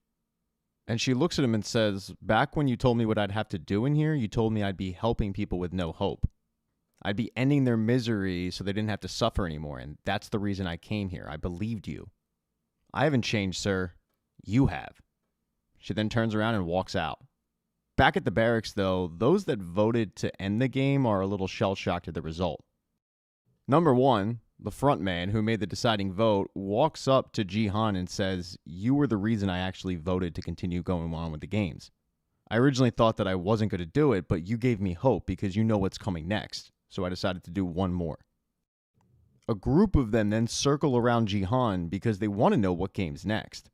And she looks at him and says, back when you told me what I'd have to do in here, you told me I'd be helping people with no hope. I'd be ending their misery so they didn't have to suffer anymore, and that's the reason I came here. I believed you. I haven't changed, sir. You have. She then turns around and walks out. Back at the barracks, though, those that voted to end the game are a little shell-shocked at the result. Number 1, the front man who made the deciding vote, walks up to Ji-hun and says, you were the reason I actually voted to continue going on with the games. I originally thought that I wasn't going to do it, but you gave me hope because you know what's coming next. So I decided to do one more. A group of them then circle around Jihan because they want to know what game's next.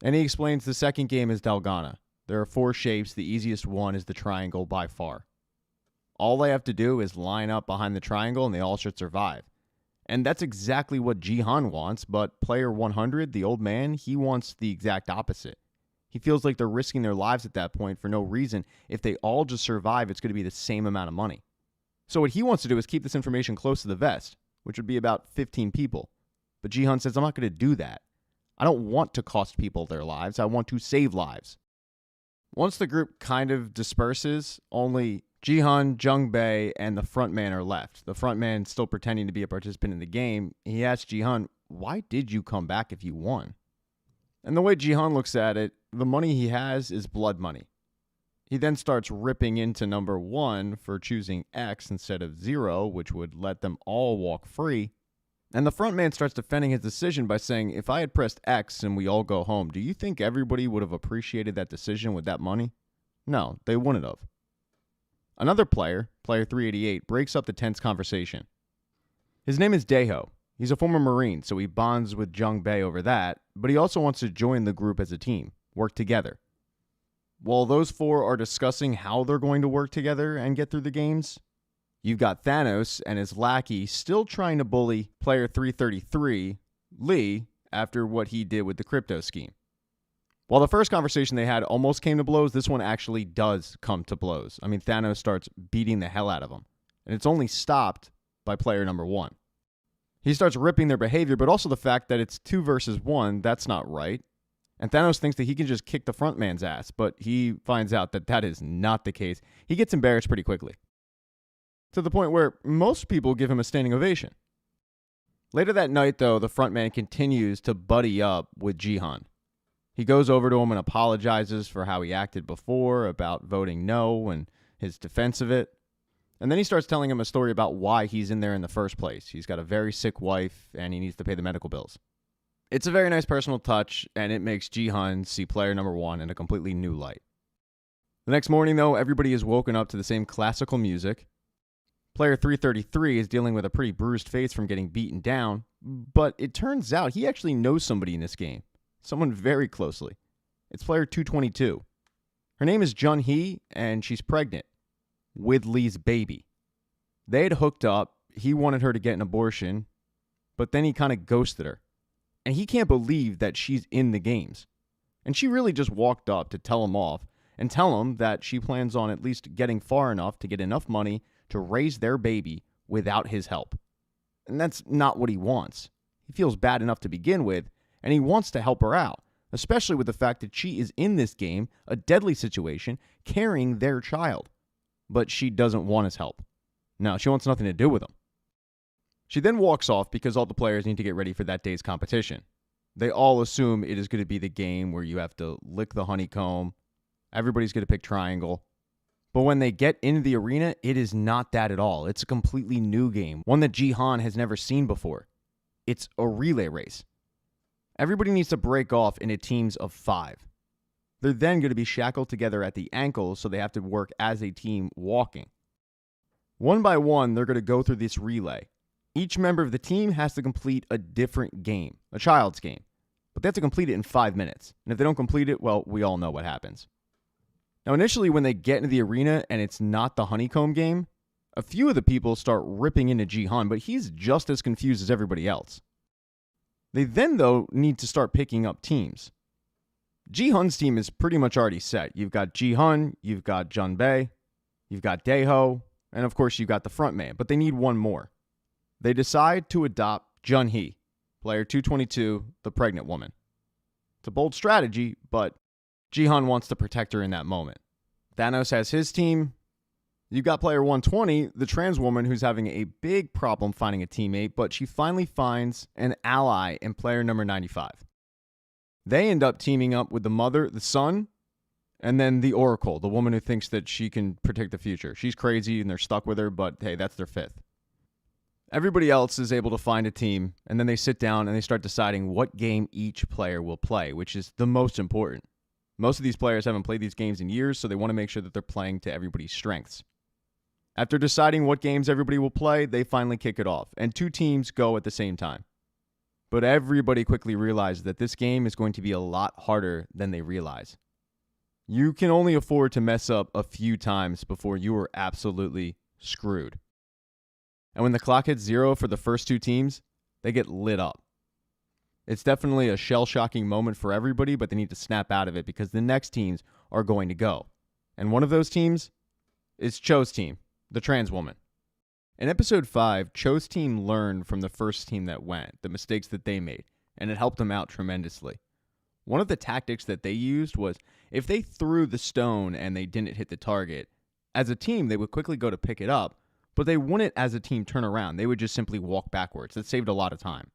And he explains the second game is Dalgana. There are 4 shapes. The easiest one is the triangle by far. All they have to do is line up behind the triangle and they all should survive. And that's exactly what Jihan wants, but player 100, the old man, he wants the exact opposite. He feels like they're risking their lives at that point for no reason. If they all just survive, it's going to be the same amount of money. So what he wants to do is keep this information close to the vest, which would be about 15 people. But Jihan says, I'm not going to do that. I don't want to cost people their lives. I want to save lives. Once the group kind of disperses, only Jihan, Jungbei, and the frontman are left. The frontman still pretending to be a participant in the game. He asks Jihan, why did you come back if you won? And the way Jihan looks at it, the money he has is blood money. He then starts ripping into number 1 for choosing X instead of 0, which would let them all walk free. And the front man starts defending his decision by saying, if I had pressed X and we all go home, do you think everybody would have appreciated that decision with that money? No, they wouldn't have. Another player, player 388, breaks up the tense conversation. His name is Daeho. He's a former Marine, so he bonds with Jung Bae over that, but he also wants to join the group as a team, work together. While those 4 are discussing how they're going to work together and get through the games, you've got Thanos and his lackey still trying to bully player 333, Lee, after what he did with the crypto scheme. While the first conversation they had almost came to blows, this one actually does come to blows. I mean, Thanos starts beating the hell out of him, and it's only stopped by player number 1. He starts ripping their behavior, but also the fact that it's 2 versus 1, that's not right. And Thanos thinks that he can just kick the front man's ass, but he finds out that that is not the case. He gets embarrassed pretty quickly, to the point where most people give him a standing ovation. Later that night, though, the front man continues to buddy up with Jihan. He goes over to him and apologizes for how he acted before, about voting no and his defense of it. And then he starts telling him a story about why he's in there in the first place. He's got a very sick wife, and he needs to pay the medical bills. It's a very nice personal touch, and it makes Jihan see player number 1 in a completely new light. The next morning, though, everybody is woken up to the same classical music. Player 333 is dealing with a pretty bruised face from getting beaten down, but it turns out he actually knows somebody in this game. Someone very closely. It's player 222. Her name is Jun-hee, and she's pregnant with Lee's baby. They had hooked up. He wanted her to get an abortion, but then he kind of ghosted her. And he can't believe that she's in the games. And she really just walked up to tell him off and tell him that she plans on at least getting far enough to get enough money to raise their baby without his help. And that's not what he wants. He feels bad enough to begin with, and he wants to help her out, especially with the fact that she is in this game, a deadly situation, carrying their child. But she doesn't want his help. No, she wants nothing to do with him. She then walks off because all the players need to get ready for that day's competition. They all assume it is going to be the game where you have to lick the honeycomb. Everybody's going to pick triangle. But when they get into the arena, it is not that at all. It's a completely new game, one that Jihan has never seen before. It's a relay race. Everybody needs to break off into teams of 5. They're then going to be shackled together at the ankles, so they have to work as a team walking. One by one, they're going to go through this relay. Each member of the team has to complete a different game, a child's game. But they have to complete it in 5 minutes. And if they don't complete it, well, we all know what happens. Now, initially, when they get into the arena and it's not the honeycomb game, a few of the people start ripping into Jihan, but he's just as confused as everybody else. They then, though, need to start picking up teams. Jihan's team is pretty much already set. You've got Jihan, you've got Junbei, you've got Daeho, and of course you've got the front man, but they need one more. They decide to adopt Jun-hee, player 222, the pregnant woman. It's a bold strategy, but Jihan wants to protect her in that moment. Thanos has his team. You've got player 120, the trans woman who's having a big problem finding a teammate, but she finally finds an ally in player number 95. They end up teaming up with the mother, the son, and then the Oracle, the woman who thinks that she can predict the future. She's crazy and they're stuck with her, but hey, that's their 5th. Everybody else is able to find a team, and then they sit down and they start deciding what game each player will play, which is the most important. Most of these players haven't played these games in years, so they want to make sure that they're playing to everybody's strengths. After deciding what games everybody will play, they finally kick it off, and 2 teams go at the same time. But everybody quickly realizes that this game is going to be a lot harder than they realize. You can only afford to mess up a few times before you are absolutely screwed. And when the clock hits 0 for the first 2 teams, they get lit up. It's definitely a shell-shocking moment for everybody, but they need to snap out of it because the next teams are going to go. And one of those teams is Cho's team, the trans woman. In episode 5, Cho's team learned from the first team that went, the mistakes that they made, and it helped them out tremendously. One of the tactics that they used was if they threw the stone and they didn't hit the target, as a team they would quickly go to pick it up, but they wouldn't as a team turn around. They would just simply walk backwards. That saved a lot of time.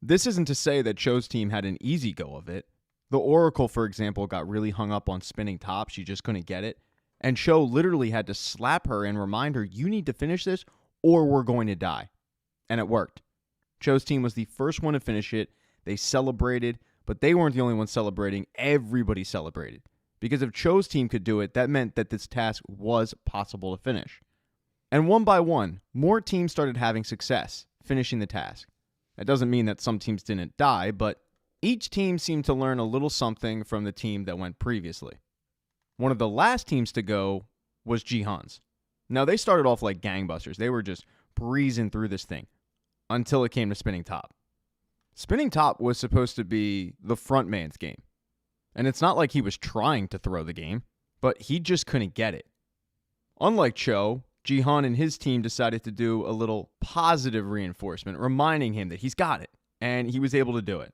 This isn't to say that Cho's team had an easy go of it. The Oracle, for example, got really hung up on spinning top. She just couldn't get it. And Cho literally had to slap her and remind her, you need to finish this or we're going to die. And it worked. Cho's team was the first one to finish it. They celebrated, but they weren't the only ones celebrating. Everybody celebrated. Because if Cho's team could do it, that meant that this task was possible to finish. And one by one, more teams started having success finishing the task. That doesn't mean that some teams didn't die, but each team seemed to learn a little something from the team that went previously. One of the last teams to go was Jihan's. Now, they started off like gangbusters. They were just breezing through this thing until it came to spinning top. Spinning top was supposed to be the front man's game. And it's not like he was trying to throw the game, but he just couldn't get it. Unlike Cho, Jihan and his team decided to do a little positive reinforcement, reminding him that he's got it, and he was able to do it.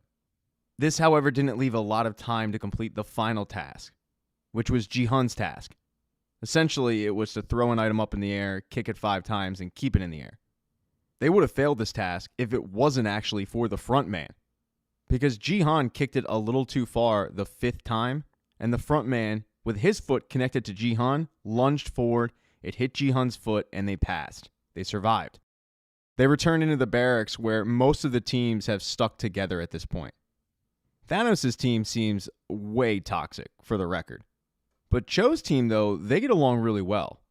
This, however, didn't leave a lot of time to complete the final task, which was Jihan's task. Essentially, it was to throw an item up in the air, kick it 5 times, and keep it in the air. They would have failed this task if it wasn't actually for the front man, because Jihan kicked it a little too far the 5th time, and the front man, with his foot connected to Jihan, lunged forward. It hit Jihan's foot, and they passed. They survived. They returned into the barracks where most of the teams have stuck together at this point. Thanos' team seems way toxic, for the record. But Cho's team, though, they get along really well.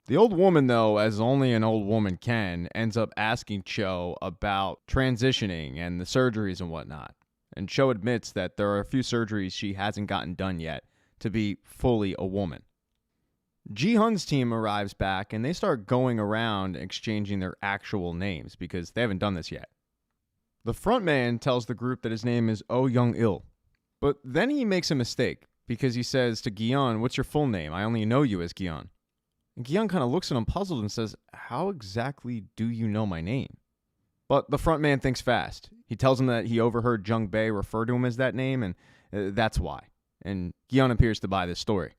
The old woman, though, as only an old woman can, ends up asking Cho about transitioning and the surgeries and whatnot. And Cho admits that there are a few surgeries she hasn't gotten done yet to be fully a woman. Jihan's team arrives back, and they start going around exchanging their actual names because they haven't done this yet. The front man tells the group that his name is Oh Young-il, but then he makes a mistake because he says to Gion, what's your full name? I only know you as Gion. And Gion kind of looks at him puzzled and says, how exactly do you know my name? But the front man thinks fast. He tells him that he overheard Jung Bae refer to him as that name, and that's why. And Gion appears to buy this story.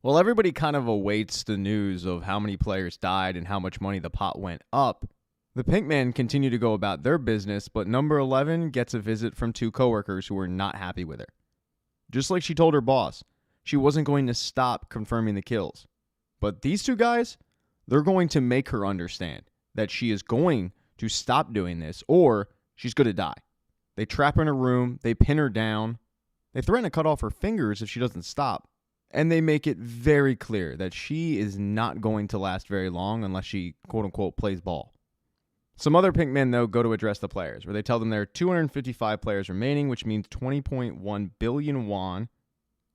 While everybody kind of awaits the news of how many players died and how much money the pot went up, the Pink Man continue to go about their business, but number 11 gets a visit from 2 coworkers who were not happy with her. Just like she told her boss, she wasn't going to stop confirming the kills. But these 2 guys, they're going to make her understand that she is going to stop doing this or she's going to die. They trap her in a room, they pin her down, they threaten to cut off her fingers if she doesn't stop. And they make it very clear that she is not going to last very long unless she, quote-unquote, plays ball. Some other Pink Men, though, go to address the players, where they tell them there are 255 players remaining, which means 20.1 billion won,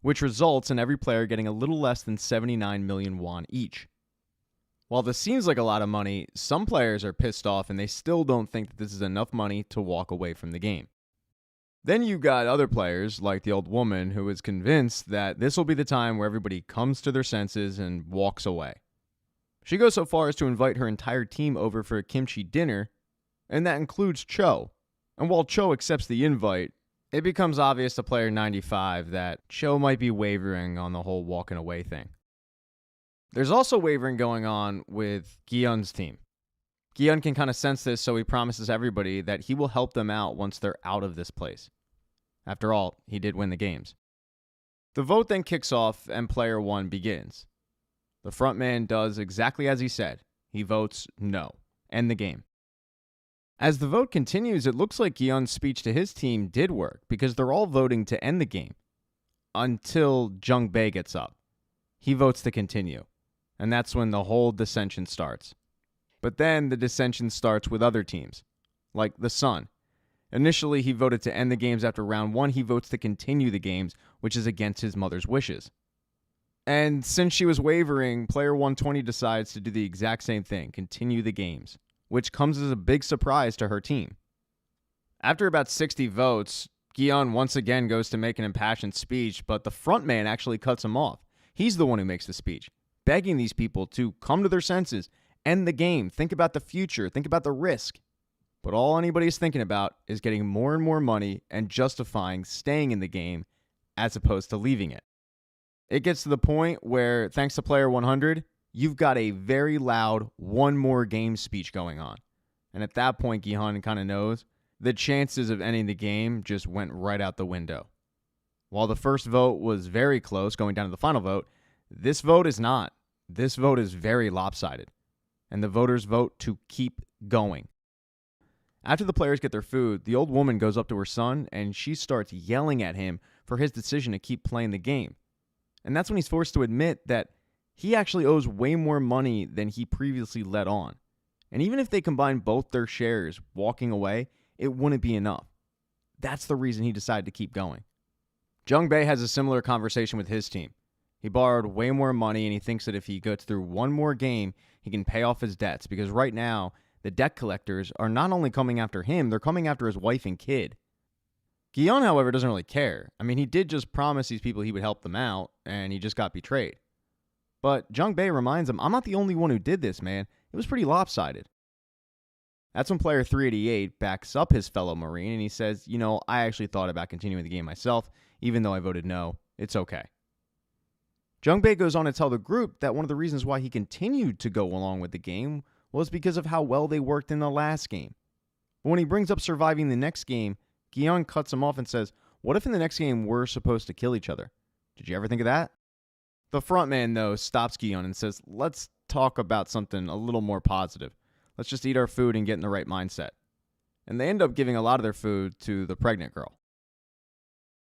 which results in every player getting a little less than 79 million won each. While this seems like a lot of money, some players are pissed off and they still don't think that this is enough money to walk away from the game. Then you got other players, like the old woman, who is convinced that this will be the time where everybody comes to their senses and walks away. She goes so far as to invite her entire team over for a kimchi dinner, and that includes Cho. And while Cho accepts the invite, it becomes obvious to player 95 that Cho might be wavering on the whole walking away thing. There's also wavering going on with Gyeon's team. Gyeon can kind of sense this, so he promises everybody that he will help them out once they're out of this place. After all, he did win the games. The vote then kicks off and player 1 begins. The front man does exactly as he said. He votes no. End the game. As the vote continues, it looks like Gyeon's speech to his team did work because they're all voting to end the game. until Jung Bae gets up. He votes to continue, and that's when the whole dissension starts. But then the dissension starts with other teams, like the Sun. Initially, he voted to end the games after round 1. He votes to continue the games, which is against his mother's wishes. And since she was wavering, player 120 decides to do the exact same thing, continue the games, which comes as a big surprise to her team. After about 60 votes, Gion once again goes to make an impassioned speech, but the front man actually cuts him off. He's the one who makes the speech, begging these people to come to their senses, end the game, think about the future, think about the risk. But all anybody's thinking about is getting more and more money and justifying staying in the game as opposed to leaving it. It gets to the point where, thanks to player 100, you've got a very loud one more game speech going on. And at that point, Gihan kind of knows the chances of ending the game just went right out the window. While the first vote was very close, going down to the final vote, this vote is not. This vote is very lopsided. And the voters vote to keep going. After the players get their food, the old woman goes up to her son and she starts yelling at him for his decision to keep playing the game. And that's when he's forced to admit that he actually owes way more money than he previously let on. And even if they combine both their shares walking away, it wouldn't be enough. That's the reason he decided to keep going. Jung Bae has a similar conversation with his team. He borrowed way more money and he thinks that if he goes through one more game, he can pay off his debts because right now, the debt collectors are not only coming after him, they're coming after his wife and kid. Gion, however, doesn't really care. I mean, he did just promise these people he would help them out, and he just got betrayed. But Jung Bae reminds him, I'm not the only one who did this, man. It was pretty lopsided. That's when player 388 backs up his fellow Marine, and he says, I actually thought about continuing the game myself, even though I voted no. It's okay. Jung Bae goes on to tell the group that one of the reasons why he continued to go along with the game was because of how well they worked in the last game. But when he brings up surviving the next game, Gion cuts him off and says, what if in the next game we're supposed to kill each other? Did you ever think of that? The front man, though, stops Gion and says, let's talk about something a little more positive. Let's just eat our food and get in the right mindset. And they end up giving a lot of their food to the pregnant girl.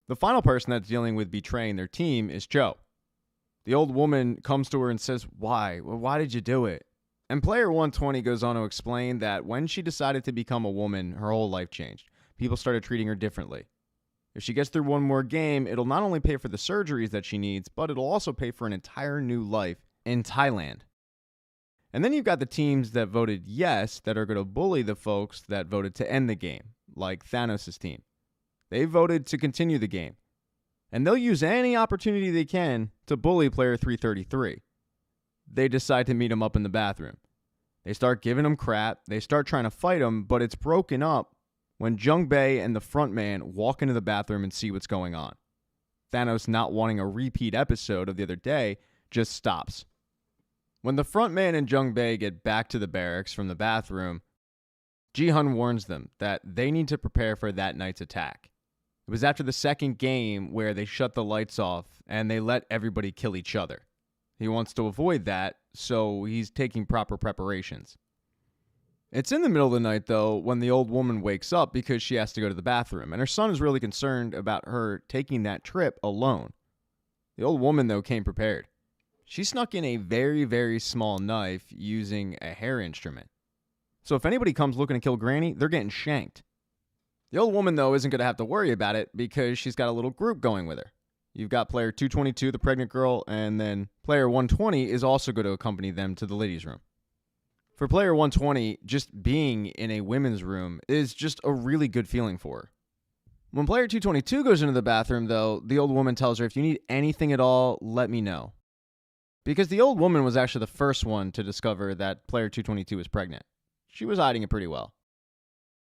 The final person that's dealing with betraying their team is Cho. The old woman comes to her and says, why? Well, why did you do it? And player 120 goes on to explain that when she decided to become a woman, her whole life changed. People started treating her differently. If she gets through one more game, it'll not only pay for the surgeries that she needs, but it'll also pay for an entire new life in Thailand. And then you've got the teams that voted yes that are going to bully the folks that voted to end the game, like Thanos' team. They voted to continue the game. And they'll use any opportunity they can to bully player 333. They decide to meet him up in the bathroom. They start giving him crap. They start trying to fight him, but it's broken up when Jung Bae and the front man walk into the bathroom and see what's going on. Thanos, not wanting a repeat episode of the other day, just stops. When the front man and Jung Bae get back to the barracks from the bathroom, Ji-hun warns them that they need to prepare for that night's attack. It was after the second game where they shut the lights off and they let everybody kill each other. He wants to avoid that, so he's taking proper preparations. It's in the middle of the night, though, when the old woman wakes up because she has to go to the bathroom, and her son is really concerned about her taking that trip alone. The old woman, though, came prepared. She snuck in a very, very small knife using a hair instrument. So if anybody comes looking to kill Granny, they're getting shanked. The old woman, though, isn't going to have to worry about it because she's got a little group going with her. You've got player 222, the pregnant girl, and then player 120 is also going to accompany them to the ladies' room. For player 120, just being in a women's room is just a really good feeling for her. When player 222 goes into the bathroom, though, the old woman tells her, if you need anything at all, let me know. Because the old woman was actually the first one to discover that player 222 was pregnant. She was hiding it pretty well.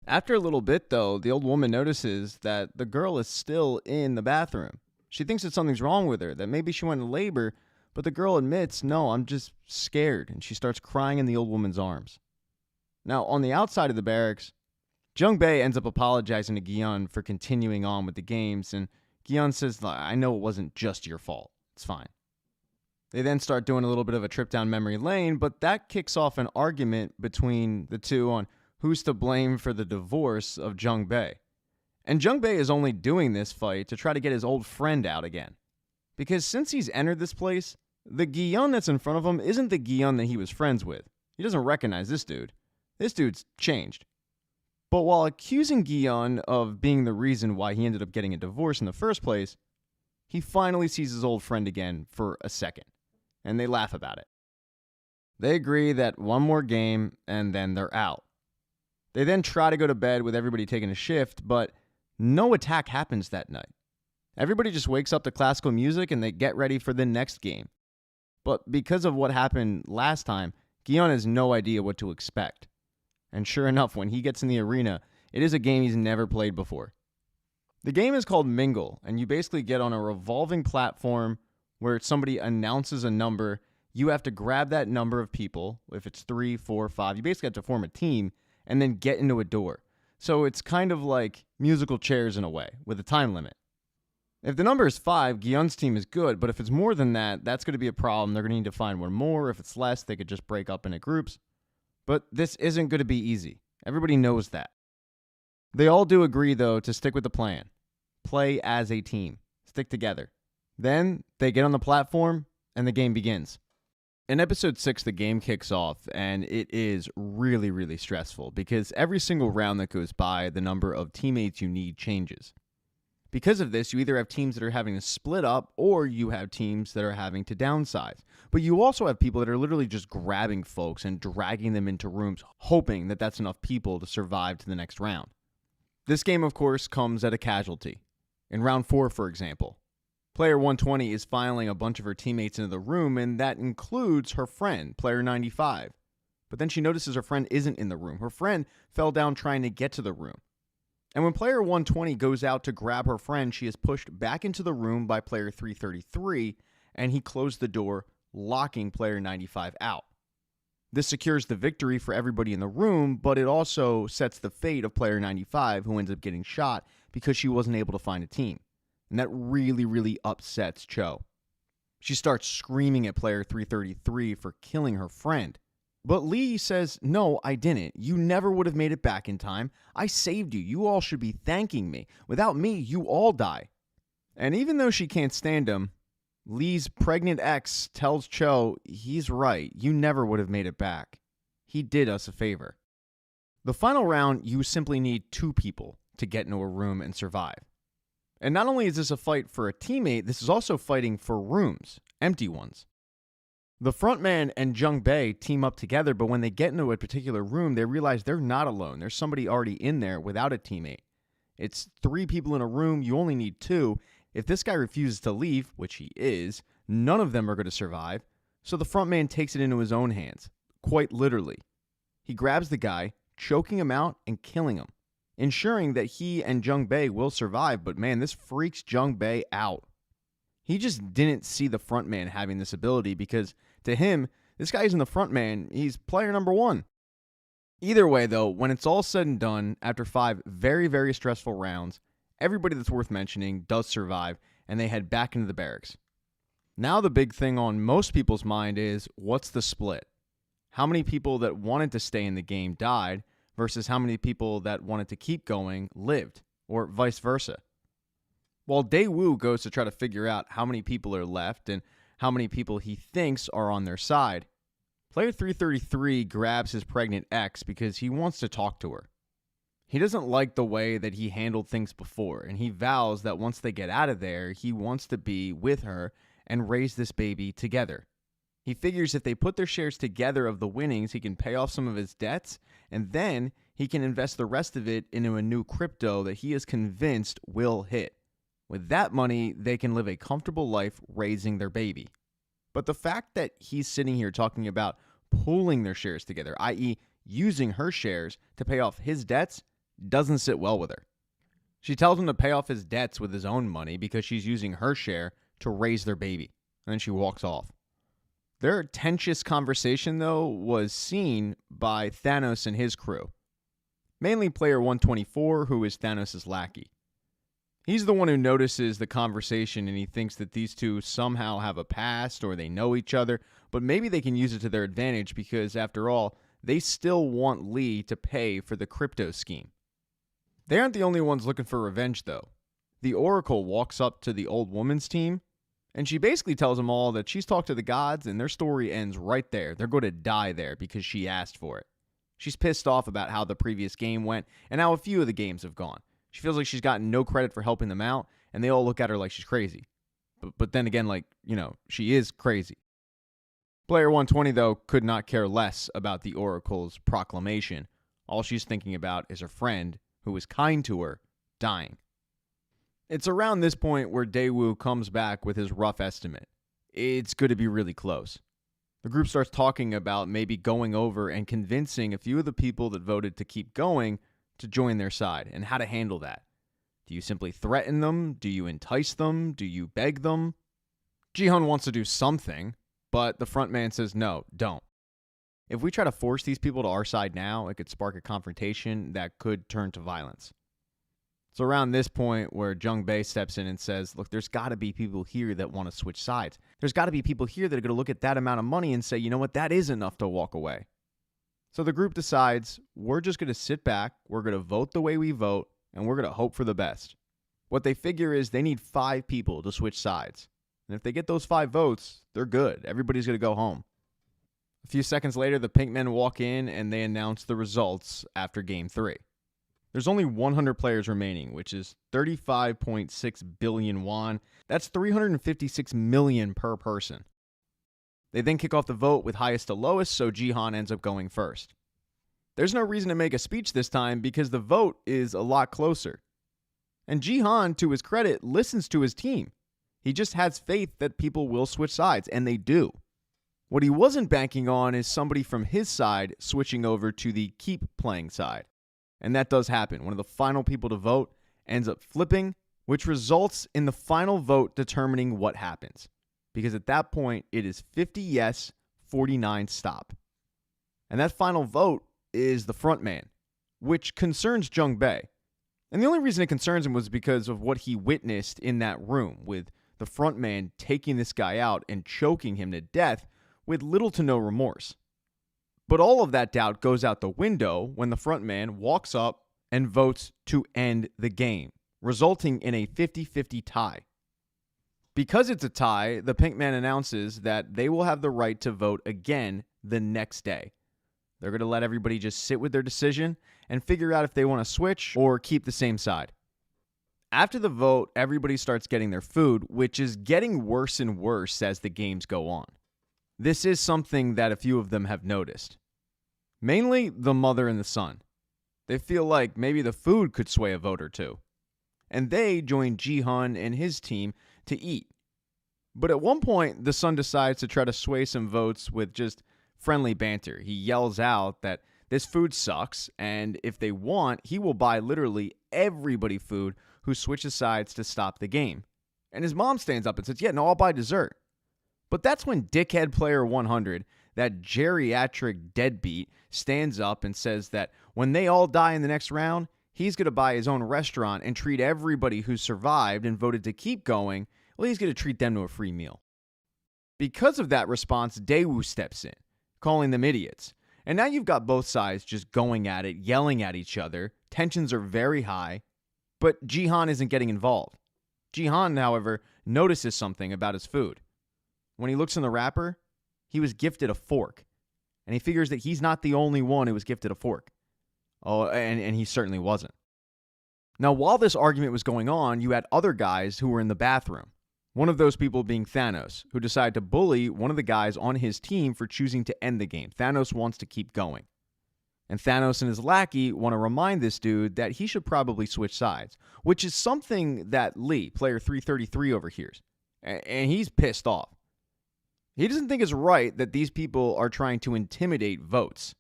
After a little bit, though, the old woman notices that the girl is still in the bathroom. She thinks that something's wrong with her, that maybe she went into labor, but the girl admits, no, I'm just scared, and she starts crying in the old woman's arms. Now, on the outside of the barracks, Jung Bae ends up apologizing to Gion for continuing on with the games, and Gion says, I know it wasn't just your fault. It's fine. They then start doing a little bit of a trip down memory lane, but that kicks off an argument between the two on who's to blame for the divorce of Jung Bae. And Jung Bae is only doing this fight to try to get his old friend out again. Because since he's entered this place, the Guion that's in front of him isn't the Guion that he was friends with. He doesn't recognize this dude. This dude's changed. But while accusing Guion of being the reason why he ended up getting a divorce in the first place, he finally sees his old friend again for a second, and they laugh about it. They agree that one more game, and then they're out. They then try to go to bed with everybody taking a shift, but no attack happens that night. Everybody just wakes up to classical music and they get ready for the next game. But because of what happened last time, Guion has no idea what to expect. And sure enough, when he gets in the arena, it is a game he's never played before. The game is called Mingle, and you basically get on a revolving platform where somebody announces a number. You have to grab that number of people. If it's 3, 4, 5, you basically have to form a team and then get into a door. So it's kind of like musical chairs in a way, with a time limit. If the number is 5, Guion's team is good, but if it's more than that, that's going to be a problem. They're going to need to find one more. If it's less, they could just break up into groups. But this isn't going to be easy. Everybody knows that. They all do agree, though, to stick with the plan. Play as a team. Stick together. Then they get on the platform, and the game begins. In episode 6, the game kicks off, and it is really, really stressful because every single round that goes by, the number of teammates you need changes. Because of this, you either have teams that are having to split up or you have teams that are having to downsize. But you also have people that are literally just grabbing folks and dragging them into rooms, hoping that that's enough people to survive to the next round. This game, of course, comes at a casualty. In round 4, for example, player 120 is filing a bunch of her teammates into the room, and that includes her friend, player 95. But then she notices her friend isn't in the room. Her friend fell down trying to get to the room. And when player 120 goes out to grab her friend, she is pushed back into the room by player 333, and he closed the door, locking player 95 out. This secures the victory for everybody in the room, but it also sets the fate of player 95, who ends up getting shot because she wasn't able to find a team. And that really, really upsets Cho. She starts screaming at player 333 for killing her friend. But Lee says, "No, I didn't. You never would have made it back in time. I saved you. You all should be thanking me. Without me, you all die." And even though she can't stand him, Lee's pregnant ex tells Cho he's right. You never would have made it back. He did us a favor. The final round, you simply need 2 people to get into a room and survive. And not only is this a fight for a teammate, this is also fighting for rooms, empty ones. The frontman and Jung Bae team up together, but when they get into a particular room, they realize they're not alone. There's somebody already in there without a teammate. It's 3 people in a room. You only need 2. If this guy refuses to leave, which he is, none of them are going to survive. So the frontman takes it into his own hands, quite literally. He grabs the guy, choking him out and killing him, ensuring that he and Jung Bae will survive. But man, this freaks Jung Bae out. He just didn't see the frontman having this ability because to him, this guy isn't the frontman, he's player number 1. Either way, though, when it's all said and done, after 5 very, very stressful rounds, everybody that's worth mentioning does survive, and they head back into the barracks. Now the big thing on most people's mind is, what's the split? How many people that wanted to stay in the game died versus how many people that wanted to keep going lived, or vice versa? While Daewoo goes to try to figure out how many people are left and how many people he thinks are on their side, player 333 grabs his pregnant ex because he wants to talk to her. He doesn't like the way that he handled things before, and he vows that once they get out of there, he wants to be with her and raise this baby together. He figures if they put their shares together of the winnings, he can pay off some of his debts, and then he can invest the rest of it into a new crypto that he is convinced will hit. With that money, they can live a comfortable life raising their baby. But the fact that he's sitting here talking about pooling their shares together, i.e. using her shares to pay off his debts, doesn't sit well with her. She tells him to pay off his debts with his own money because she's using her share to raise their baby. And then she walks off. Their tenuous conversation, though, was seen by Thanos and his crew. Mainly player 124, who is Thanos' lackey. He's the one who notices the conversation and he thinks that these two somehow have a past or they know each other, but maybe they can use it to their advantage because, after all, they still want Lee to pay for the crypto scheme. They aren't the only ones looking for revenge, though. The Oracle walks up to the old woman's team And she basically tells them all that she's talked to the gods and their story ends right there. They're going to die there because she asked for it. She's pissed off about how the previous game went and how a few of the games have gone. She feels like she's gotten no credit for helping them out, and they all look at her like she's crazy. But then again, she is crazy. Player 120, though, could not care less about the Oracle's proclamation. All she's thinking about is her friend, who was kind to her, dying. It's around this point where Daewoo comes back with his rough estimate. It's going to be really close. The group starts talking about maybe going over and convincing a few of the people that voted to keep going to join their side, and how to handle that. Do you simply threaten them? Do you entice them? Do you beg them? Ji-hun wants to do something, but the front man says no, don't. If we try to force these people to our side now, it could spark a confrontation that could turn to violence. It's around this point where Jung Bae steps in and says, look, there's got to be people here that want to switch sides. There's got to be people here that are going to look at that amount of money and say, you know what, that is enough to walk away. So the group decides, we're just going to sit back, we're going to vote the way we vote, and we're going to hope for the best. What they figure is they need 5 people to switch sides. And if they get those 5 votes, they're good. Everybody's going to go home. A few seconds later, the pink men walk in and they announce the results after Game 3. There's only 100 players remaining, which is 35.6 billion won. That's 356 million per person. They then kick off the vote with highest to lowest, so Ji-hun ends up going first. There's no reason to make a speech this time because the vote is a lot closer. And Ji-hun, to his credit, listens to his team. He just has faith that people will switch sides, and they do. What he wasn't banking on is somebody from his side switching over to the keep playing side. And that does happen. One of the final people to vote ends up flipping, which results in the final vote determining what happens. Because at that point, it is 50 yes, 49 stop. And that final vote is the front man, which concerns Jung Bae. And the only reason it concerns him was because of what he witnessed in that room, with the front man taking this guy out and choking him to death with little to no remorse. But all of that doubt goes out the window when the front man walks up and votes to end the game, resulting in a 50-50 tie. Because it's a tie, the pink man announces that they will have the right to vote again the next day. They're going to let everybody just sit with their decision and figure out if they want to switch or keep the same side. After the vote, everybody starts getting their food, which is getting worse and worse as the games go on. This is something that a few of them have noticed. Mainly the mother and the son. They feel like maybe the food could sway a vote or two. And they join Ji-hun and his team to eat. But at one point, the son decides to try to sway some votes with just friendly banter. He yells out that this food sucks, and if they want, he will buy literally everybody food who switches sides to stop the game. And his mom stands up and says, yeah, no, I'll buy dessert. But that's when Dickhead Player 100, that geriatric deadbeat, stands up and says that when they all die in the next round, he's going to buy his own restaurant and treat everybody who survived and voted to keep going, well, he's going to treat them to a free meal. Because of that response, Daewoo steps in, calling them idiots. And now you've got both sides just going at it, yelling at each other. Tensions are very high, but Ji-hun isn't getting involved. Ji-hun, however, notices something about his food. When he looks in the wrapper, he was gifted a fork. And he figures that he's not the only one who was gifted a fork. Oh, and he certainly wasn't. Now, while this argument was going on, you had other guys who were in the bathroom. One of those people being Thanos, who decided to bully one of the guys on his team for choosing to end the game. Thanos wants to keep going. And Thanos and his lackey want to remind this dude that he should probably switch sides, which is something that Lee, player 333, overhears. And he's pissed off. He doesn't think it's right that these people are trying to intimidate votes.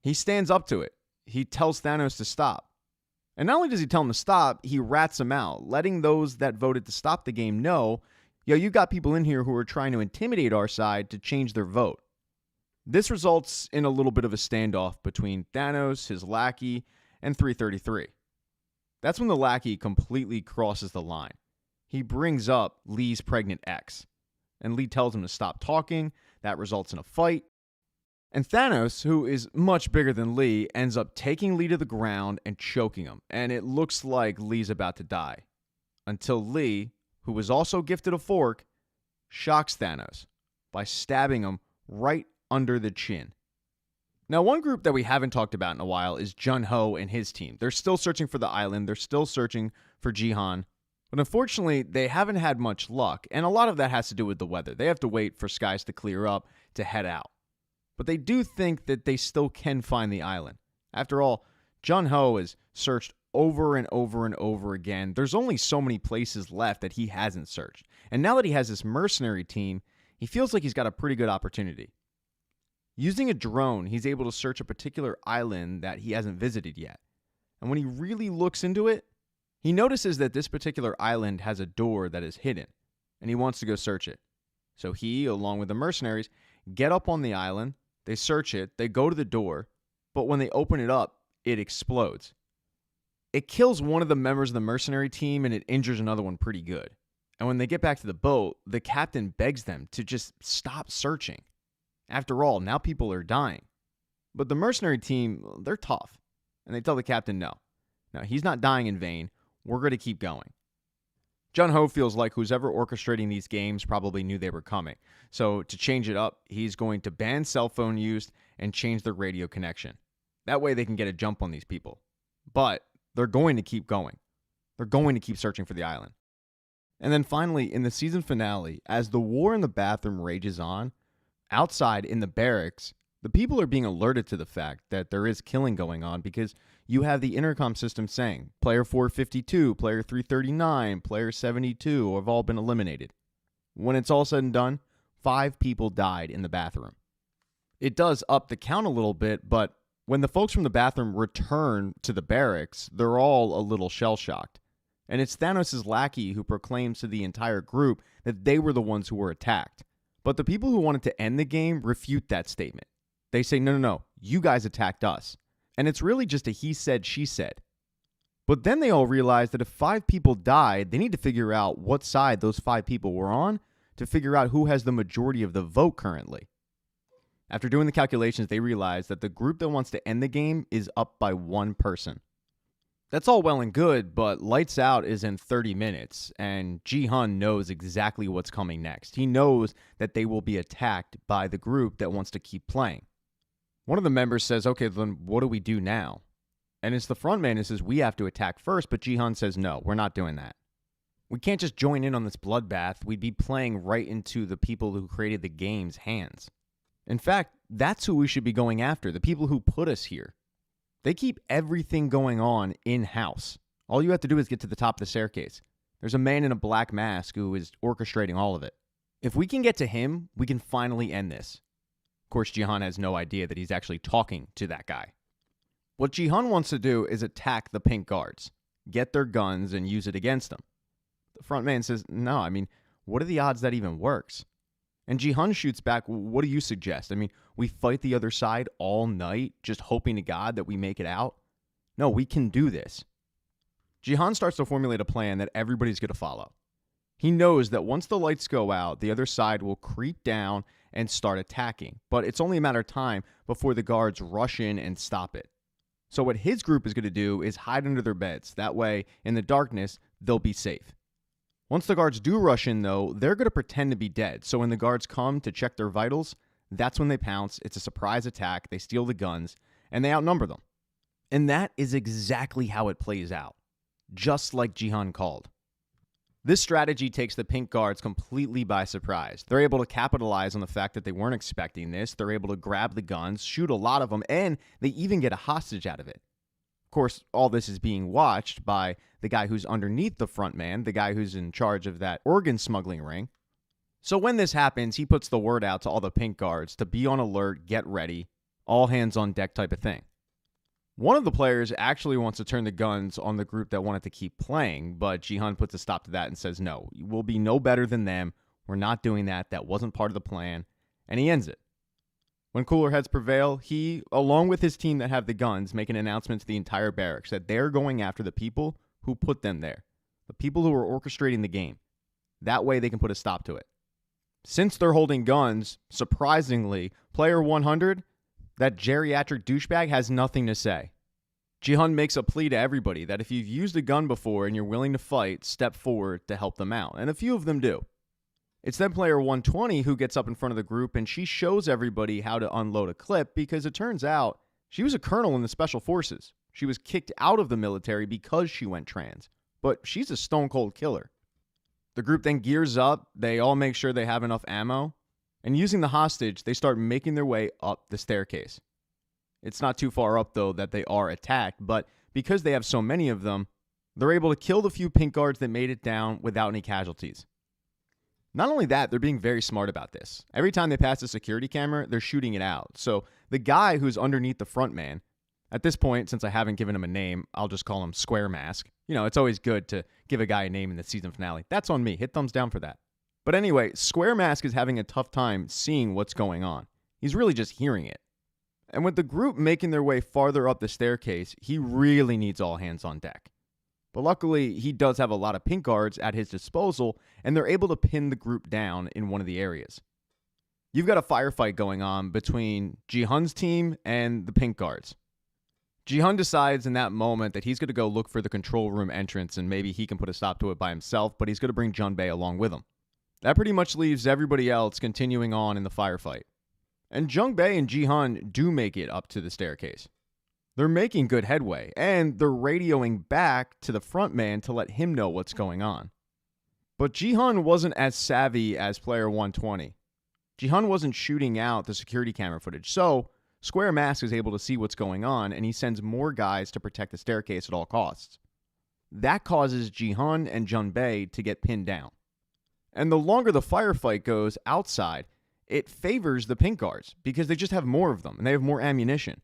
He stands up to it. He tells Thanos to stop. And not only does he tell him to stop, he rats him out, letting those that voted to stop the game know, yo, you got people in here who are trying to intimidate our side to change their vote. This results in a little bit of a standoff between Thanos, his lackey, and 333. That's when the lackey completely crosses the line. He brings up Lee's pregnant ex. And Lee tells him to stop talking. That results in a fight. And Thanos, who is much bigger than Lee, ends up taking Lee to the ground and choking him. And it looks like Lee's about to die. Until Lee, who was also gifted a fork, shocks Thanos by stabbing him right under the chin. Now, one group that we haven't talked about in a while is Jun-Ho and his team. They're still searching for the island. They're still searching for Jihan. But unfortunately, they haven't had much luck, and a lot of that has to do with the weather. They have to wait for skies to clear up to head out. But they do think that they still can find the island. After all, Jun-Ho has searched over and over and over again. There's only so many places left that he hasn't searched. And now that he has this mercenary team, he feels like he's got a pretty good opportunity. Using a drone, he's able to search a particular island that he hasn't visited yet. And when he really looks into it, he notices that this particular island has a door that is hidden, and he wants to go search it. So he, along with the mercenaries, get up on the island, they search it, they go to the door, but when they open it up, it explodes. It kills one of the members of the mercenary team, and it injures another one pretty good. And when they get back to the boat, the captain begs them to just stop searching. After all, now people are dying. But the mercenary team, they're tough. And they tell the captain no. Now, he's not dying in vain. We're going to keep going. Jun-Ho feels like who's ever orchestrating these games probably knew they were coming. So to change it up, he's going to ban cell phone use and change their radio connection. That way they can get a jump on these people. But they're going to keep going. They're going to keep searching for the island. And then finally, in the season finale, as the war in the bathroom rages on, outside in the barracks, the people are being alerted to the fact that there is killing going on because you have the intercom system saying, player 452, player 339, player 72 have all been eliminated. When it's all said and done, 5 people died in the bathroom. It does up the count a little bit, but when the folks from the bathroom return to the barracks, they're all a little shell-shocked. And it's Thanos' lackey who proclaims to the entire group that they were the ones who were attacked. But the people who wanted to end the game refute that statement. They say, no, you guys attacked us. And it's really just a he said, she said. But then they all realize that if 5 people died, they need to figure out what side those 5 people were on to figure out who has the majority of the vote currently. After doing the calculations, they realize that the group that wants to end the game is up by 1 person. That's all well and good, but Lights Out is in 30 minutes, and Ji-hun knows exactly what's coming next. He knows that they will be attacked by the group that wants to keep playing. One of the members says, okay, then what do we do now? And it's the front man who says, we have to attack first, but Ji-hun says, no, we're not doing that. We can't just join in on this bloodbath. We'd be playing right into the people who created the game's hands. In fact, that's who we should be going after, the people who put us here. They keep everything going on in-house. All you have to do is get to the top of the staircase. There's a man in a black mask who is orchestrating all of it. If we can get to him, we can finally end this. Of course, Ji-hun has no idea that he's actually talking to that guy. What Ji-hun wants to do is attack the pink guards, get their guns, and use it against them. The front man says, no, what are the odds that even works? And Ji-hun shoots back, what do you suggest? We fight the other side all night, just hoping to God that we make it out? No, we can do this. Ji-hun starts to formulate a plan that everybody's going to follow. He knows that once the lights go out, the other side will creep down and start attacking. But it's only a matter of time before the guards rush in and stop it. So what his group is going to do is hide under their beds. That way, in the darkness, they'll be safe. Once the guards do rush in, though, they're going to pretend to be dead. So when the guards come to check their vitals, that's when they pounce. It's a surprise attack. They steal the guns, and they outnumber them. And that is exactly how it plays out, just like Ji-hun called. This strategy takes the pink guards completely by surprise. They're able to capitalize on the fact that they weren't expecting this. They're able to grab the guns, shoot a lot of them, and they even get a hostage out of it. Of course, all this is being watched by the guy who's underneath the front man, the guy who's in charge of that organ smuggling ring. So when this happens, he puts the word out to all the pink guards to be on alert, get ready, all hands on deck type of thing. One of the players actually wants to turn the guns on the group that wanted to keep playing, but Ji-hun puts a stop to that and says, no, we'll be no better than them. We're not doing that. That wasn't part of the plan. And he ends it. When cooler heads prevail, he, along with his team that have the guns, make an announcement to the entire barracks that they're going after the people who put them there, the people who are orchestrating the game. That way they can put a stop to it. Since they're holding guns, surprisingly, player 100, that geriatric douchebag, has nothing to say. Ji-hun makes a plea to everybody that if you've used a gun before and you're willing to fight, step forward to help them out. And a few of them do. It's then player 120 who gets up in front of the group and she shows everybody how to unload a clip because it turns out she was a colonel in the special forces. She was kicked out of the military because she went trans, but she's a stone cold killer. The group then gears up, they all make sure they have enough ammo, and using the hostage, they start making their way up the staircase. It's not too far up though that they are attacked, but because they have so many of them, they're able to kill the few pink guards that made it down without any casualties. Not only that, they're being very smart about this. Every time they pass a security camera, they're shooting it out. So the guy who's underneath the front man, at this point, since I haven't given him a name, I'll just call him Square Mask. You know, it's always good to give a guy a name in the season finale. That's on me. Hit thumbs down for that. But anyway, Square Mask is having a tough time seeing what's going on. He's really just hearing it. And with the group making their way farther up the staircase, he really needs all hands on deck. But luckily, he does have a lot of pink guards at his disposal, and they're able to pin the group down in one of the areas. You've got a firefight going on between Ji-hun's team and the pink guards. Ji-hun decides in that moment that he's going to go look for the control room entrance, and maybe he can put a stop to it by himself, but he's going to bring Junbei along with him. That pretty much leaves everybody else continuing on in the firefight. And Junbei and Ji-hun do make it up to the staircase. They're making good headway, and they're radioing back to the front man to let him know what's going on. But Ji-hun wasn't as savvy as player 120. Ji-hun wasn't shooting out the security camera footage, so Square Mask is able to see what's going on, and he sends more guys to protect the staircase at all costs. That causes Ji-hun and Junbei to get pinned down. And the longer the firefight goes outside, it favors the pink guards because they just have more of them, and they have more ammunition.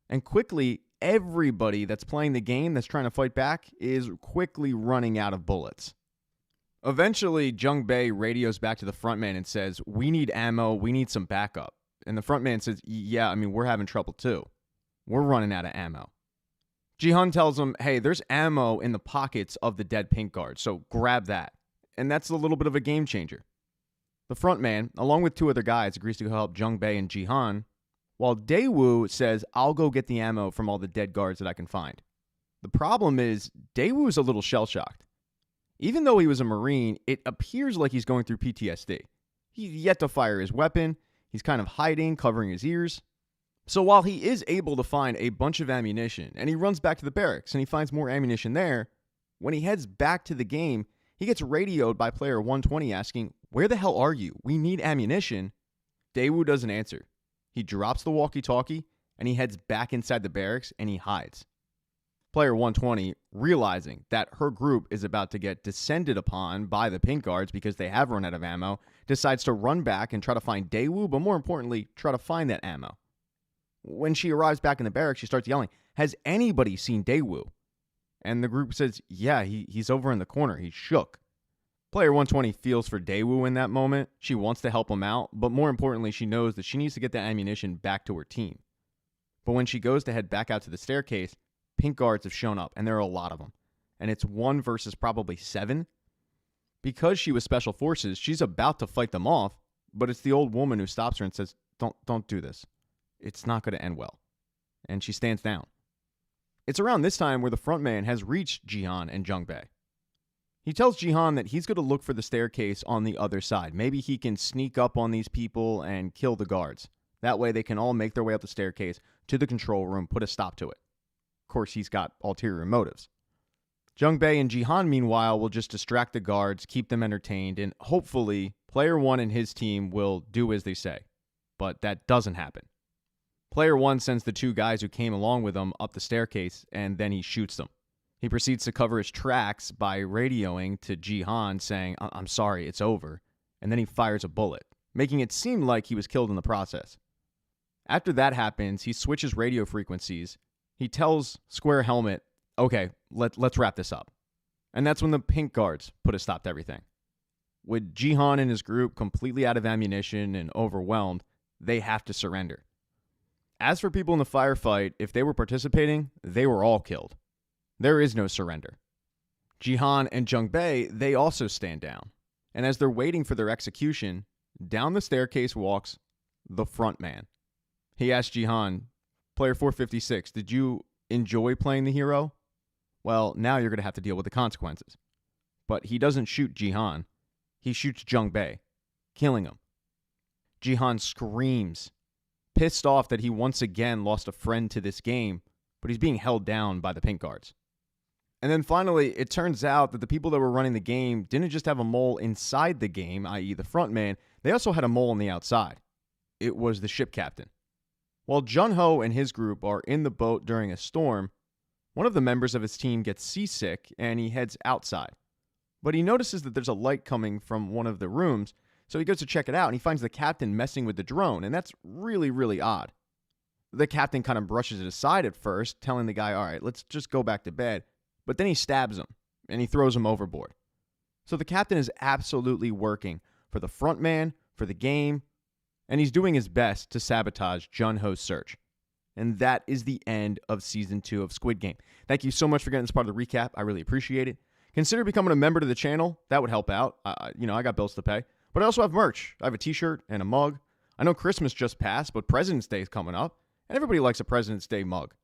And quickly, everybody that's playing the game that's trying to fight back is quickly running out of bullets. Eventually, Junbei radios back to the front man and says, "We need ammo, we need some backup." And the front man says, "Yeah, we're having trouble too. We're running out of ammo." Ji-hun tells him, "Hey, there's ammo in the pockets of the dead pink guard, so grab that." And that's a little bit of a game changer. The front man, along with two other guys, agrees to go help Junbei and Ji-hun, while Daewoo says, "I'll go get the ammo from all the dead guards that I can find." The problem is, Daewoo's a little shell-shocked. Even though he was a Marine, it appears like he's going through PTSD. He's yet to fire his weapon. He's kind of hiding, covering his ears. So while he is able to find a bunch of ammunition, and he runs back to the barracks and he finds more ammunition there, when he heads back to the game, he gets radioed by player 120 asking, "Where the hell are you? We need ammunition." Daewoo doesn't answer. He drops the walkie-talkie, and he heads back inside the barracks, and he hides. Player 120, realizing that her group is about to get descended upon by the pink guards because they have run out of ammo, decides to run back and try to find Daewoo, but more importantly, try to find that ammo. When she arrives back in the barracks, she starts yelling, "Has anybody seen Daewoo?" And the group says, "Yeah, he's over in the corner. He's shook." Player 120 feels for Daewoo in that moment. She wants to help him out, but more importantly, she knows that she needs to get the ammunition back to her team. But when she goes to head back out to the staircase, pink guards have shown up, and there are a lot of them. And it's 1 versus probably 7. Because she was special forces, she's about to fight them off, but it's the old woman who stops her and says, Don't do this. It's not going to end well." And she stands down. It's around this time where the front man has reached Ji-hun and Junbei. He tells Ji-hun that he's going to look for the staircase on the other side. Maybe he can sneak up on these people and kill the guards. That way they can all make their way up the staircase to the control room, put a stop to it. Of course, he's got ulterior motives. Junbei and Ji-hun, meanwhile, will just distract the guards, keep them entertained, and hopefully Player 1 and his team will do as they say. But that doesn't happen. Player 1 sends the 2 guys who came along with him up the staircase, and then he shoots them. He proceeds to cover his tracks by radioing to Ji-hun saying, "I'm sorry, it's over." And then he fires a bullet, making it seem like he was killed in the process. After that happens, he switches radio frequencies. He tells Square Helmet, "Okay, let's wrap this up." And that's when the pink guards put a stop to everything. With Ji-hun and his group completely out of ammunition and overwhelmed, they have to surrender. As for people in the firefight, if they were participating, they were all killed. There is no surrender. Ji-hun and Junbei, they also stand down. And as they're waiting for their execution, down the staircase walks the front man. He asks Ji-hun, "Player 456, did you enjoy playing the hero? Well, now you're going to have to deal with the consequences." But he doesn't shoot Ji-hun. He shoots Junbei. killing him. Jihan screams, pissed off that he once again lost a friend to this game, but he's being held down by the pink guards. And then finally, it turns out that the people that were running the game didn't just have a mole inside the game, i.e. the front man, they also had a mole on the outside. It was the ship captain. While Jun-Ho and his group are in the boat during a storm, one of the members of his team gets seasick and he heads outside. But he notices that there's a light coming from one of the rooms, so he goes to check it out and he finds the captain messing with the drone, and that's really, really odd. The captain kind of brushes it aside at first, telling the guy, all right, let's just go back to bed. But then he stabs him and he throws him overboard. So the captain is absolutely working for the front man, for the game, and he's doing his best to sabotage Jun-Ho's search. And that is the end of Season 2 of Squid Game. Thank you so much for getting this part of the recap. I really appreciate it. Consider becoming a member to the channel. That would help out. I got bills to pay. But I also have merch. I have a t-shirt and a mug. I know Christmas just passed, but President's Day is coming up, and everybody likes a President's Day mug.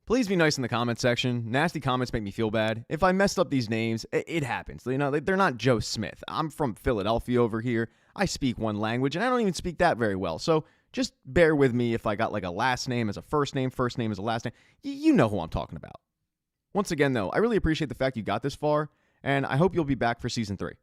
Please be nice in the comment section. Nasty comments make me feel bad. If I messed up these names, it happens. You know, they're not Joe Smith. I'm from Philadelphia over here. I speak one language, and I don't even speak that very well. So just bear with me if I got like a last name as a first name as a last name. You know who I'm talking about. Once again, though, I really appreciate the fact you got this far, and I hope you'll be back for Season 3.